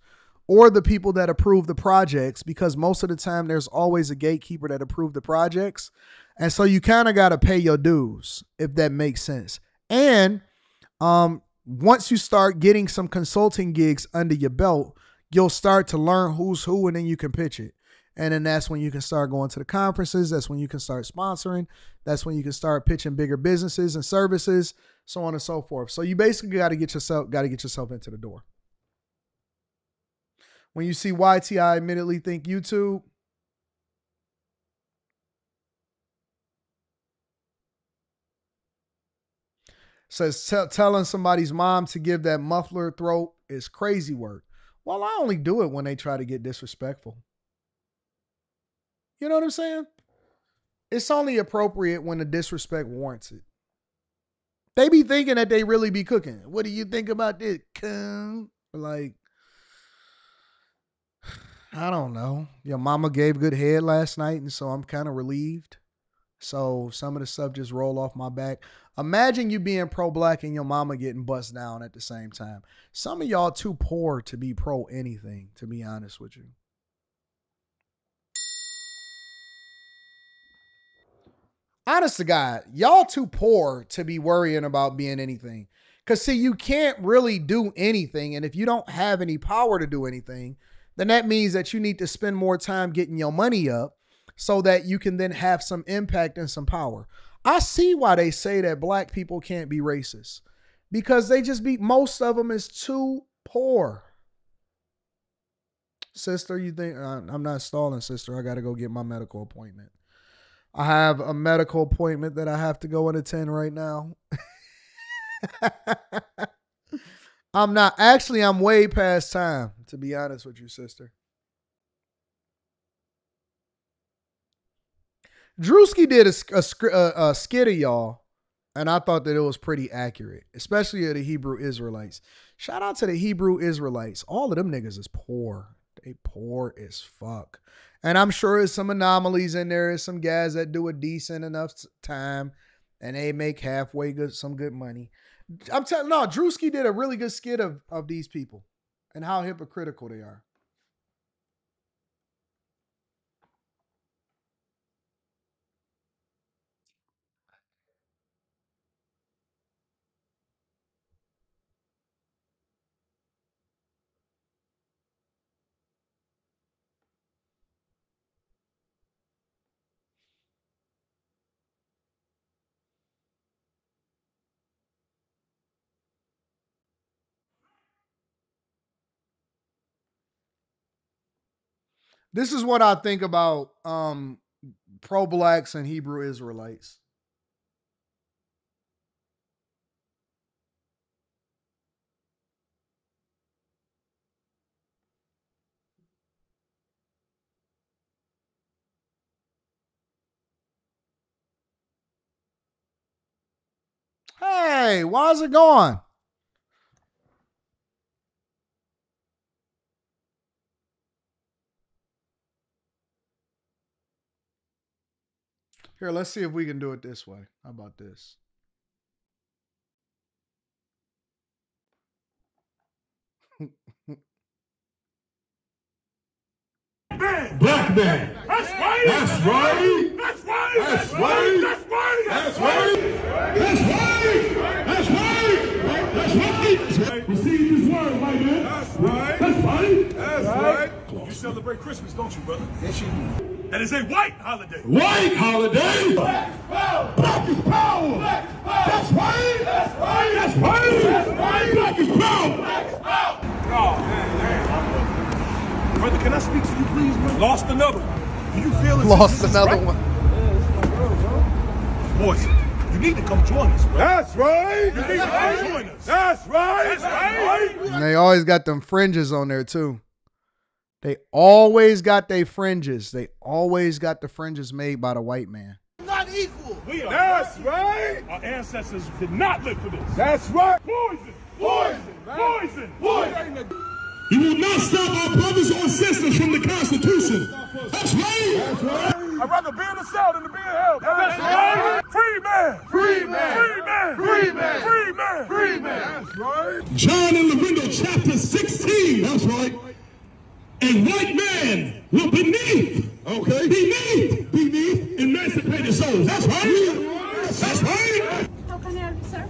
or the people that approve the projects, because most of the time there's always a gatekeeper that approve the projects. And so you kind of got to pay your dues, if that makes sense. And once you start getting some consulting gigs under your belt, you'll start to learn who's who, and then you can pitch it. And then that's when you can start going to the conferences. That's when you can start sponsoring. That's when you can start pitching bigger businesses and services, so on and so forth. So you basically got to get yourself into the door. When you see YT, I immediately think YouTube. Says telling somebody's mom to give that muffler throat is crazy work. Well, I only do it when they try to get disrespectful. You know what I'm saying? It's only appropriate when the disrespect warrants it. They be thinking that they really be cooking. What do you think about this? Like, I don't know. Your mama gave good head last night, and so I'm kind of relieved. So some of the stuff just roll off my back. Imagine you being pro-black and your mama getting bust down at the same time. Some of y'all too poor to be pro anything, to be honest with you. Honest to God, y'all too poor to be worrying about being anything. Because, see, you can't really do anything. And if you don't have any power to do anything, then that means that you need to spend more time getting your money up so that you can then have some impact and some power. I see why they say that black people can't be racist. Because most of them is too poor. Sister, you think, I'm not stalling, sister. I got to go get my medical appointment. I have a medical appointment that I have to go and attend right now. I'm way past time, to be honest with you, sister. Drewski did a skit of y'all, and I thought that it was pretty accurate, especially of the Hebrew Israelites. Shout out to the Hebrew Israelites. All of them niggas is poor. They poor as fuck. And I'm sure there's some anomalies in there. There's some guys that do a decent enough time. and they make halfway good, some good money. I'm telling no, Drewski did a really good skit of these people and how hypocritical they are. This is what I think about pro-blacks and Hebrew Israelites. Hey, why's it going? Here, let's see if we can do it this way. How about this? Black man. That's right. That's right. That's right. That's right. That's right. That's right. That's right. That's right. That's right. Receive this word, white man. That's right. That's right. That's right. You celebrate Christmas, don't you, brother? Yes, you do. That is a white holiday. White holiday. Black power. Black is power. Black is power. That's right. That's right. That's right. That's right. Black is power. Black is power. Oh, man. Brother, can I speak to you, please, man? Lost another one. Do you feel it? Lost another one. Boys, you need to come join us, bro. That's right. You need to come join us. That's right. That's right. And they always got them fringes on there, too. They always got their fringes. They always got the fringes made by the white man. Not equal. We are. That's right. Our ancestors did not live for this. That's right. Poison. Poison. Poison. Poison. You will not stop our brothers or sisters from the Constitution. That's right. That's right. I'd rather be in the cell than to be in hell. That's right. Free man. Free man. Free man. Free man. Free man. Free man. That's right. John in the window, chapter 16. That's right. A white man will beneath, beneath emancipated souls. That's right. That's right. How can I help you, sir?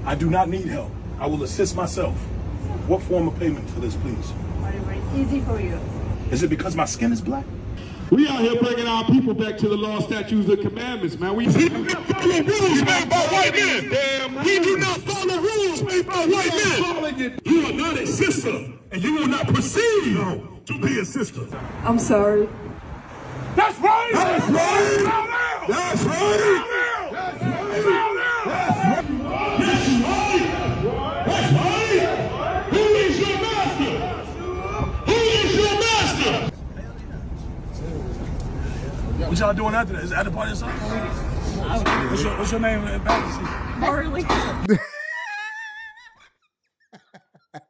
I do not need help. I will assist myself. What form of payment for this, please? Whatever is easy for you. Is it because my skin is black? We out here bringing our people back to the law, statutes, and commandments, man. We do not follow rules made by white men. Damn. We do not follow rules made by white men. You are not a sister, and you will not proceed to be a sister. I'm sorry. That's right. That's right. That's right. That's right. That's right. That's right. Who is your master? Who is your master? What y'all doing after that? Is that a part of something? What's your name in fantasy? Marley.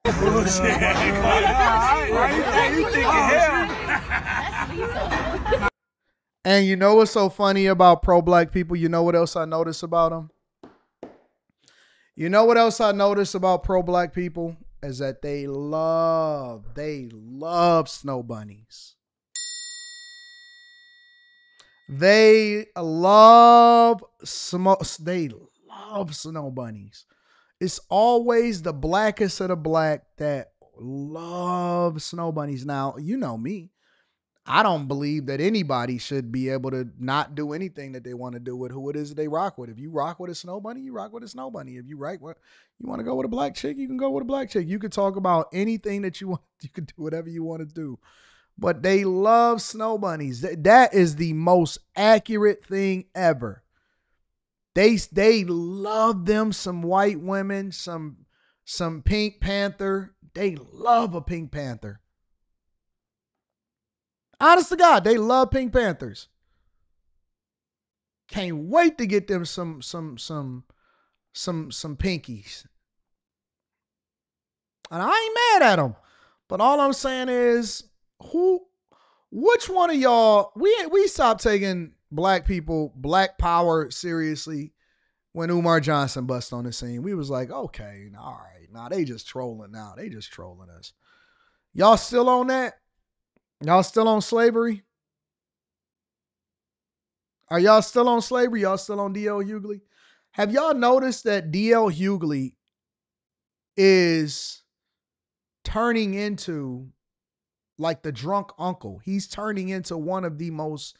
Oh, shit. And you know what's so funny about pro-black people? You know what else I notice about them? You know what else I notice about pro-black people? Is that they love snow bunnies. They love snow bunnies. It's always the blackest of the black that love snow bunnies. Now, you know me. I don't believe that anybody should be able to not do anything that they want to do with who it is that they rock with. If you rock with a snow bunny, you rock with a snow bunny. If you want to go with a black chick, you can go with a black chick. You can talk about anything that you want. You can do whatever you want to do. But they love snow bunnies. That is the most accurate thing ever. They love them some white women, some Pink Panther. They love a Pink Panther. Honest to God, they love Pink Panthers. Can't wait to get them some pinkies. And I ain't mad at them. But all I'm saying is, which one of y'all, we stopped taking black people, black power seriously when Umar Johnson bust on the scene. We was like, okay, all right. Nah, they just trolling now. They just trolling us. Y'all still on that? Y'all still on slavery? Are y'all still on slavery? Y'all still on D.L. Hughley? Have y'all noticed that D.L. Hughley is turning into like the drunk uncle? He's turning into one of the most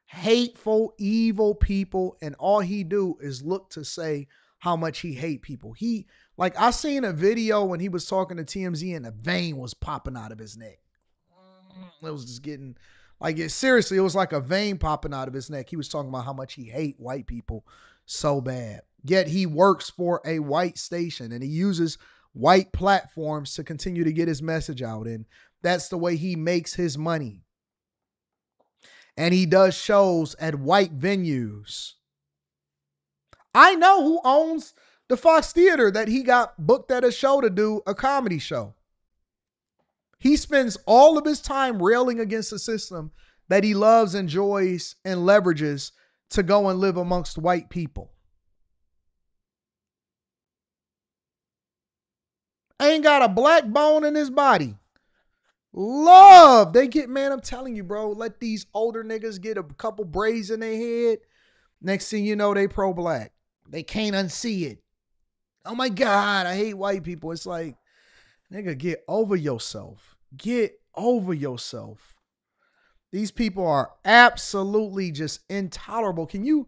hateful, evil people, and all he do is look to say how much he hate people. I seen a video when he was talking to TMZ and a vein was popping out of his neck. It was just getting seriously, it was like a vein popping out of his neck. He was talking about how much he hate white people so bad. Yet he works for a white station and he uses white platforms to continue to get his message out. And that's the way he makes his money. And he does shows at white venues. I know who owns the Fox Theater that he got booked at a show to do a comedy show. He spends all of his time railing against the system that he loves, enjoys, and leverages to go and live amongst white people. Ain't got a black bone in his body. Love. Man, I'm telling you, bro, let these older niggas get a couple braids in their head. Next thing you know, they pro-black. They can't unsee it. Oh my God, I hate white people. It's like, nigga, get over yourself. Get over yourself. These people are absolutely just intolerable. Can you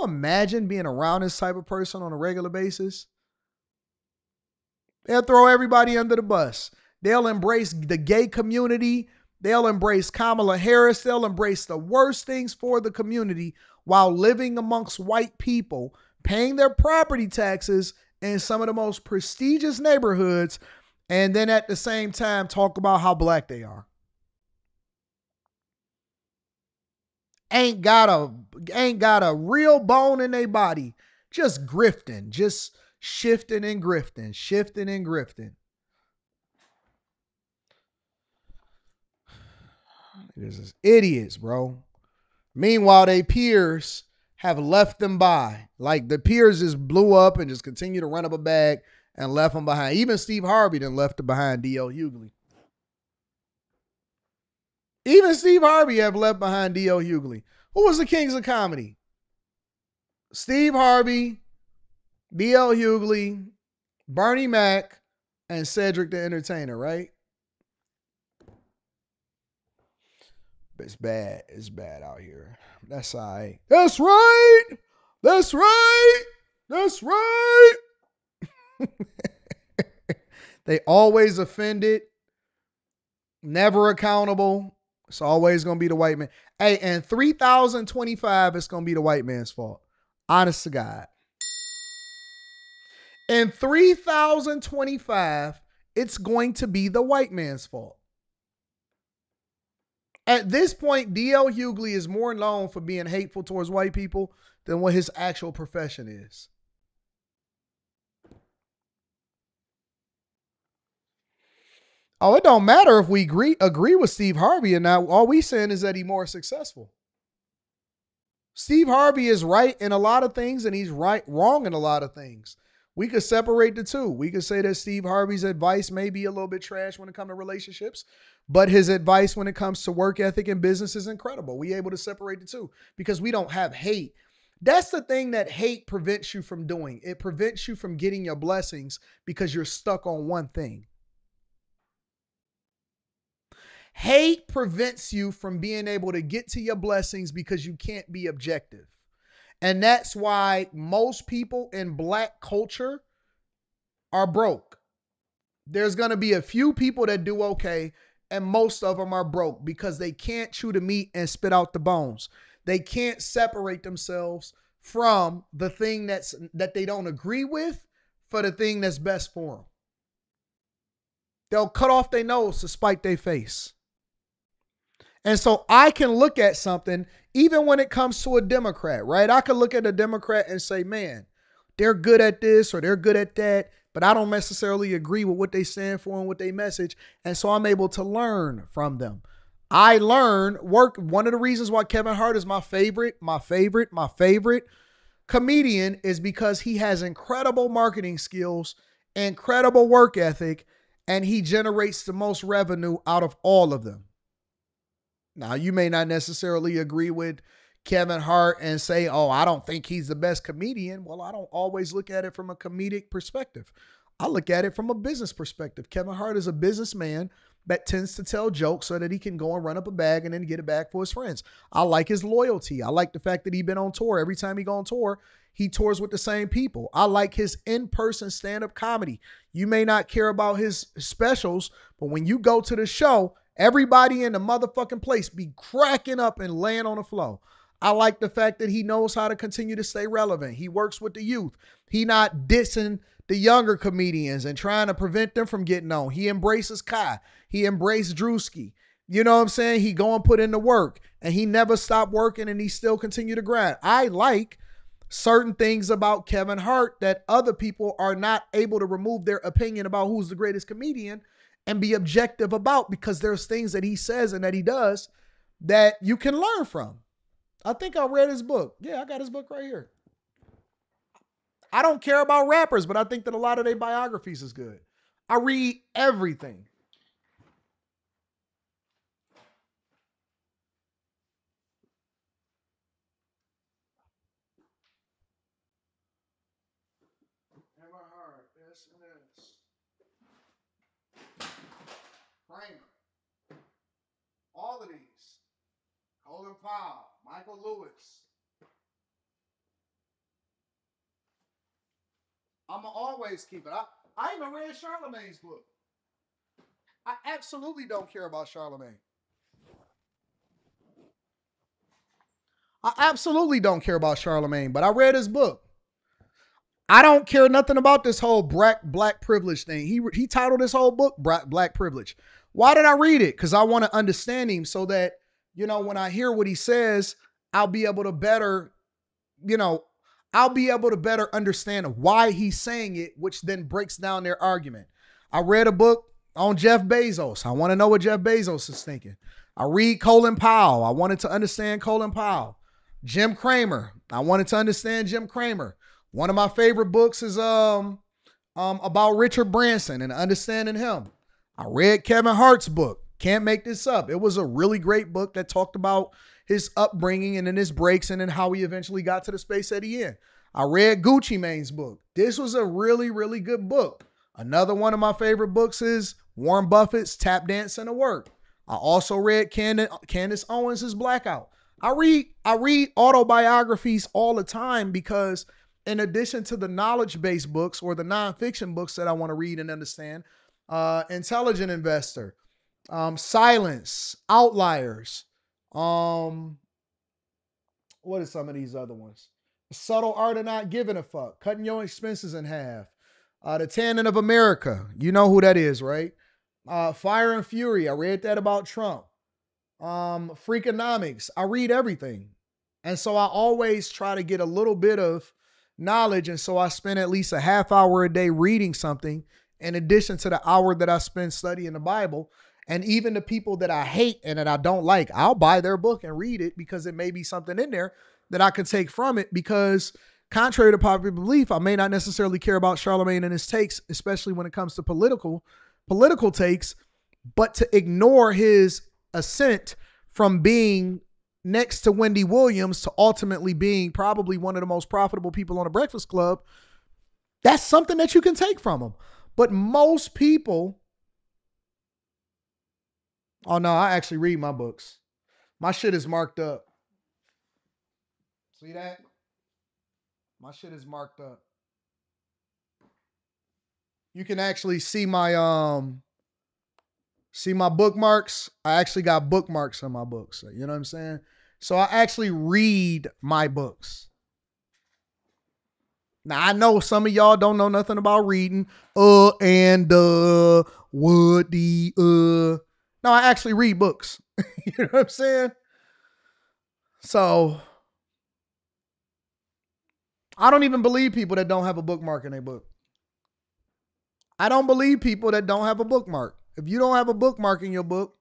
imagine being around this type of person on a regular basis? They'll throw everybody under the bus. They'll embrace the gay community. They'll embrace Kamala Harris. They'll embrace the worst things for the community while living amongst white people, paying their property taxes in some of the most prestigious neighborhoods, and then at the same time talk about how black they are. Ain't got a real bone in their body. Just grifting, just shifting and grifting, shifting and grifting. This is idiots, bro. Meanwhile, they peers have left them by. Like the peers just blew up and just continue to run up a bag and left them behind. Even Steve Harvey done left behind D.L. Hughley. Even Steve Harvey have left behind D.L. Hughley. Who was the kings of comedy? Steve Harvey, D.L. Hughley, Bernie Mac, and Cedric the Entertainer, right? It's bad. It's bad out here. That's all right. That's right. That's right. That's right. They always offended. Never accountable. It's always going to be the white man. Hey, and 3025, it's going to be the white man's fault. Honest to God. In 3025, it's going to be the white man's fault. At this point, D.L. Hughley is more known for being hateful towards white people than what his actual profession is. Oh, it don't matter if we agree with Steve Harvey or not. All we saying is that he's more successful. Steve Harvey is right in a lot of things and he's wrong in a lot of things. We could separate the two. We could say that Steve Harvey's advice may be a little bit trash when it comes to relationships, but his advice when it comes to work ethic and business is incredible. We able to separate the two because we don't have hate. That's the thing that hate prevents you from doing. It prevents you from getting your blessings because you're stuck on one thing. Hate prevents you from being able to get to your blessings because you can't be objective. And that's why most people in black culture are broke. There's going to be a few people that do okay, and most of them are broke because they can't chew the meat and spit out the bones. They can't separate themselves from the thing that they don't agree with for the thing that's best for them. They'll cut off their nose to spite their face. And so I can look at something, even when it comes to a Democrat, right? I can look at a Democrat and say, man, they're good at this or they're good at that, but I don't necessarily agree with what they stand for and what they message. And so I'm able to learn from them. I learn work. One of the reasons why Kevin Hart is my favorite comedian is because he has incredible marketing skills, incredible work ethic, and he generates the most revenue out of all of them. Now, you may not necessarily agree with Kevin Hart and say, oh, I don't think he's the best comedian. Well, I don't always look at it from a comedic perspective. I look at it from a business perspective. Kevin Hart is a businessman that tends to tell jokes so that he can go and run up a bag and then get it back for his friends. I like his loyalty. I like the fact that he's been on tour. Every time he go on tour, he tours with the same people. I like his in-person stand-up comedy. You may not care about his specials, but when you go to the show, everybody in the motherfucking place be cracking up and laying on the floor. I like the fact that he knows how to continue to stay relevant. He works with the youth. He not dissing the younger comedians and trying to prevent them from getting on. He embraces Kai. He embraced Drewski. You know what I'm saying? He go and put in the work, and he never stopped working, and he still continue to grind. I like certain things about Kevin Hart that other people are not able to remove their opinion about who's the greatest comedian and be objective about, because there's things that he says and that he does that you can learn from. I think I read his book. Yeah, I got his book right here. I don't care about rappers, but I think that a lot of their biographies is good. I read everything. Kramer. All of these. Colin Powell, Michael Lewis. I'm going to always keep it. I even read Charlamagne's book. I absolutely don't care about Charlamagne. I absolutely don't care about Charlamagne, but I read his book. I don't care nothing about this whole black privilege thing. He titled his whole book Black Privilege. Why did I read it? Because I want to understand him so that, you know, when I hear what he says, I'll be able to better, understand why he's saying it, which then breaks down their argument. I read a book on Jeff Bezos. I want to know what Jeff Bezos is thinking. I read Colin Powell. I wanted to understand Colin Powell. Jim Cramer. I wanted to understand Jim Cramer. One of my favorite books is about Richard Branson and understanding him. I read Kevin Hart's book, Can't Make This Up. It was a really great book that talked about his upbringing and then his breaks and then how he eventually got to the space that he in. I read Gucci Mane's book. This was a really, really good book. Another one of my favorite books is Warren Buffett's Tap Dance and the Work. I also read Candace Owens' Blackout. I read autobiographies all the time because in addition to the knowledge-based books or the nonfiction books that I want to read and understand, Intelligent Investor, Silence, Outliers, what are some of these other ones? The Subtle Art of Not Giving a Fuck, Cutting Your Expenses in Half, The Tanning of America, you know who that is, right? Fire and Fury, I read that about Trump. Freakonomics, I read everything. And so I always try to get a little bit of knowledge, and so I spend at least a half hour a day reading something in addition to the hour that I spend studying the Bible. And even the people that I hate and that I don't like, I'll buy their book and read it because it may be something in there that I can take from it, because contrary to popular belief, I may not necessarily care about Charlamagne and his takes, especially when it comes to political takes, but to ignore his ascent from being next to Wendy Williams to ultimately being probably one of the most profitable people on the Breakfast Club, that's something that you can take from him. But most people, oh no, I actually read my books. My shit is marked up. See that? My shit is marked up. You can actually see my bookmarks. I actually got bookmarks on my books. You know what I'm saying? So I actually read my books. Now I know some of y'all don't know nothing about reading. No, I actually read books. You know what I'm saying? So I don't even believe people that don't have a bookmark in their book. I don't believe people that don't have a bookmark. If you don't have a bookmark in your book,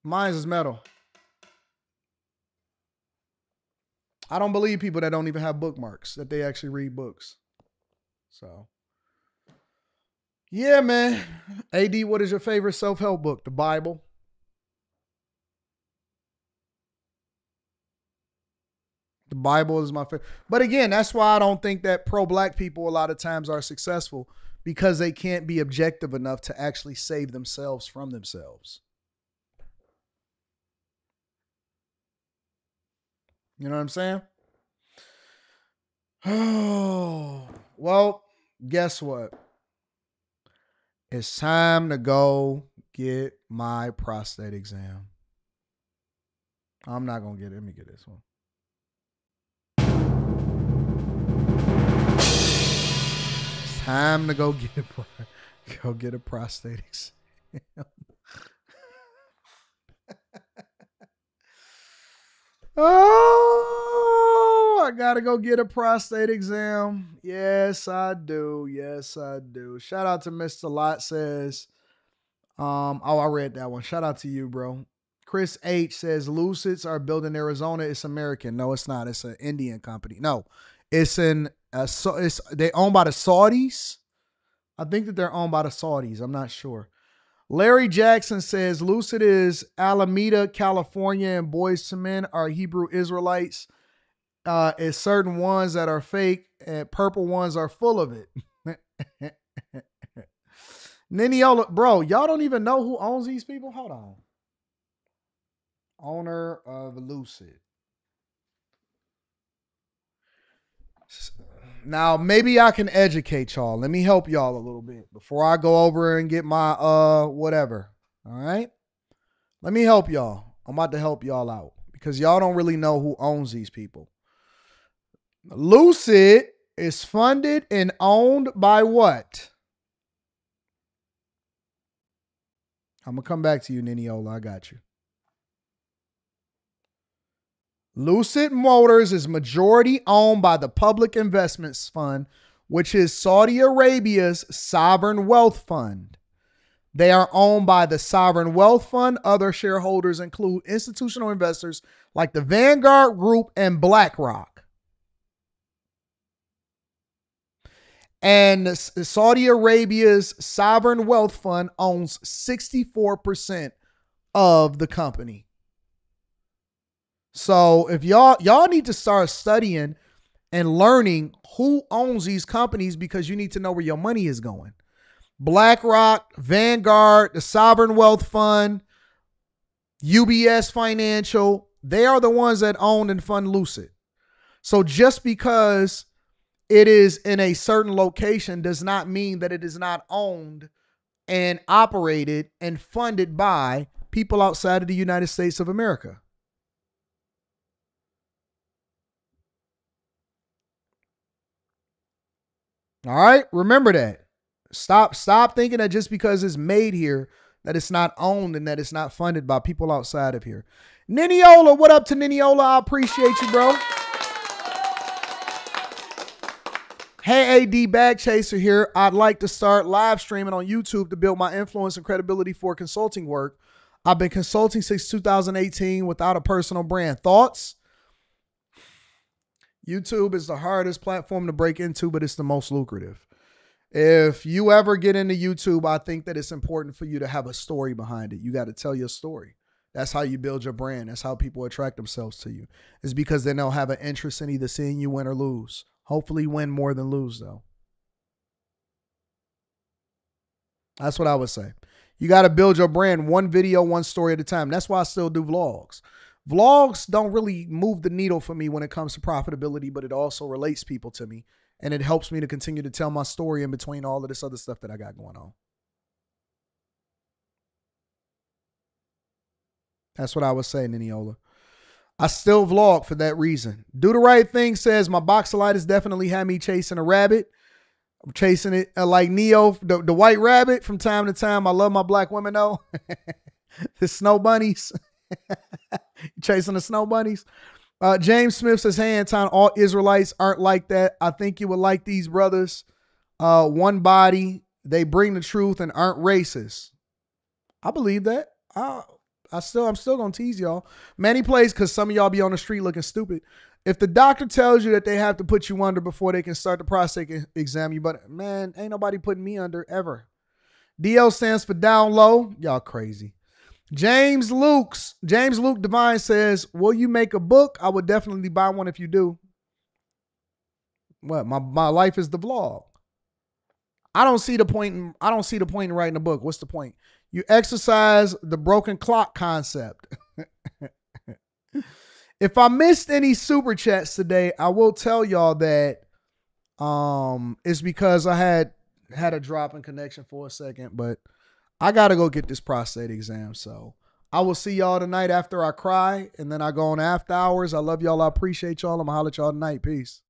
mine is metal. I don't believe people that don't even have bookmarks, that they actually read books. So, yeah, man. AD, what is your favorite self-help book? The Bible? The Bible is my favorite. But again, that's why I don't think that pro-black people a lot of times are successful, because they can't be objective enough to actually save themselves from themselves. You know what I'm saying? Oh, well, guess what? It's time to go get my prostate exam. I'm not going to get it. Let me get this one. It's time to go get a prostate exam. Oh, I gotta go get a prostate exam. Yes, I do. Yes, I do. Shout out to Mr. Lot says, I read that one. Shout out to you, bro. Chris H says, Lucids are built in Arizona. It's American. No, it's not. It's an Indian company. No, it's they owned by the Saudis. I think that they're owned by the Saudis. I'm not sure. Larry Jackson says Lucid is Alameda, California, and Boys to Men are Hebrew Israelites. It's certain ones that are fake, and purple ones are full of it. Niniola, bro, y'all don't even know who owns these people? Hold on. Owner of Lucid. Now, maybe I can educate y'all. Let me help y'all a little bit before I go over and get my whatever. All right? Let me help y'all. I'm about to help y'all out because y'all don't really know who owns these people. Lucid is funded and owned by what? I'm going to come back to you, Niniola. I got you. Lucid Motors is majority owned by the Public Investments Fund, which is Saudi Arabia's sovereign wealth fund. They are owned by the sovereign wealth fund. Other shareholders include institutional investors like the Vanguard Group and BlackRock. And Saudi Arabia's sovereign wealth fund owns 64% of the company. So if y'all need to start studying and learning who owns these companies, because you need to know where your money is going. BlackRock, Vanguard, the Sovereign Wealth Fund, UBS Financial, they are the ones that own and fund Lucid. So just because it is in a certain location does not mean that it is not owned and operated and funded by people outside of the United States of America. All right, remember that. Stop thinking that just because it's made here that it's not owned and that it's not funded by people outside of here. Niniola, what up to Niniola? I appreciate you, bro. Hey, AD Bag Chaser here. I'd like to start live streaming on YouTube to build my influence and credibility for consulting work. I've been consulting since 2018 without a personal brand. Thoughts? YouTube is the hardest platform to break into, but it's the most lucrative. If you ever get into YouTube, I think that it's important for you to have a story behind it. You got to tell your story. That's how you build your brand. That's how people attract themselves to you. It's because then they'll have an interest in either seeing you win or lose. Hopefully win more than lose, though. That's what I would say. You got to build your brand one video, one story at a time. That's why I still do vlogs. Vlogs don't really move the needle for me when it comes to profitability, but it also relates people to me. And it helps me to continue to tell my story in between all of this other stuff that I got going on. That's what I was saying, Niniola. I still vlog for that reason. Do the Right Thing says my boxelitis definitely had me chasing a rabbit. I'm chasing it like Neo, the white rabbit from time to time. I love my black women though. The snow bunnies. Chasing the snow bunnies. James Smith says, hey, Anton, all Israelites aren't like that. I think you would like these brothers. One body. They bring the truth and aren't racist. I believe that. I'm still going to tease y'all. Manny plays because some of y'all be on the street looking stupid. If the doctor tells you that they have to put you under before they can start the prostate exam, you better, man, ain't nobody putting me under ever. DL stands for down low. Y'all crazy. James Luke Divine says, will you make a book? I would definitely buy one if you do. What? My life is the vlog. I don't see the point in writing a book. What's the point? You exercise the broken clock concept. If I missed any super chats today, I will tell y'all that it's because I had a drop in connection for a second, but I got to go get this prostate exam. So I will see y'all tonight after I cry, and then I go on after hours. I love y'all. I appreciate y'all. I'm going to holler at y'all tonight. Peace.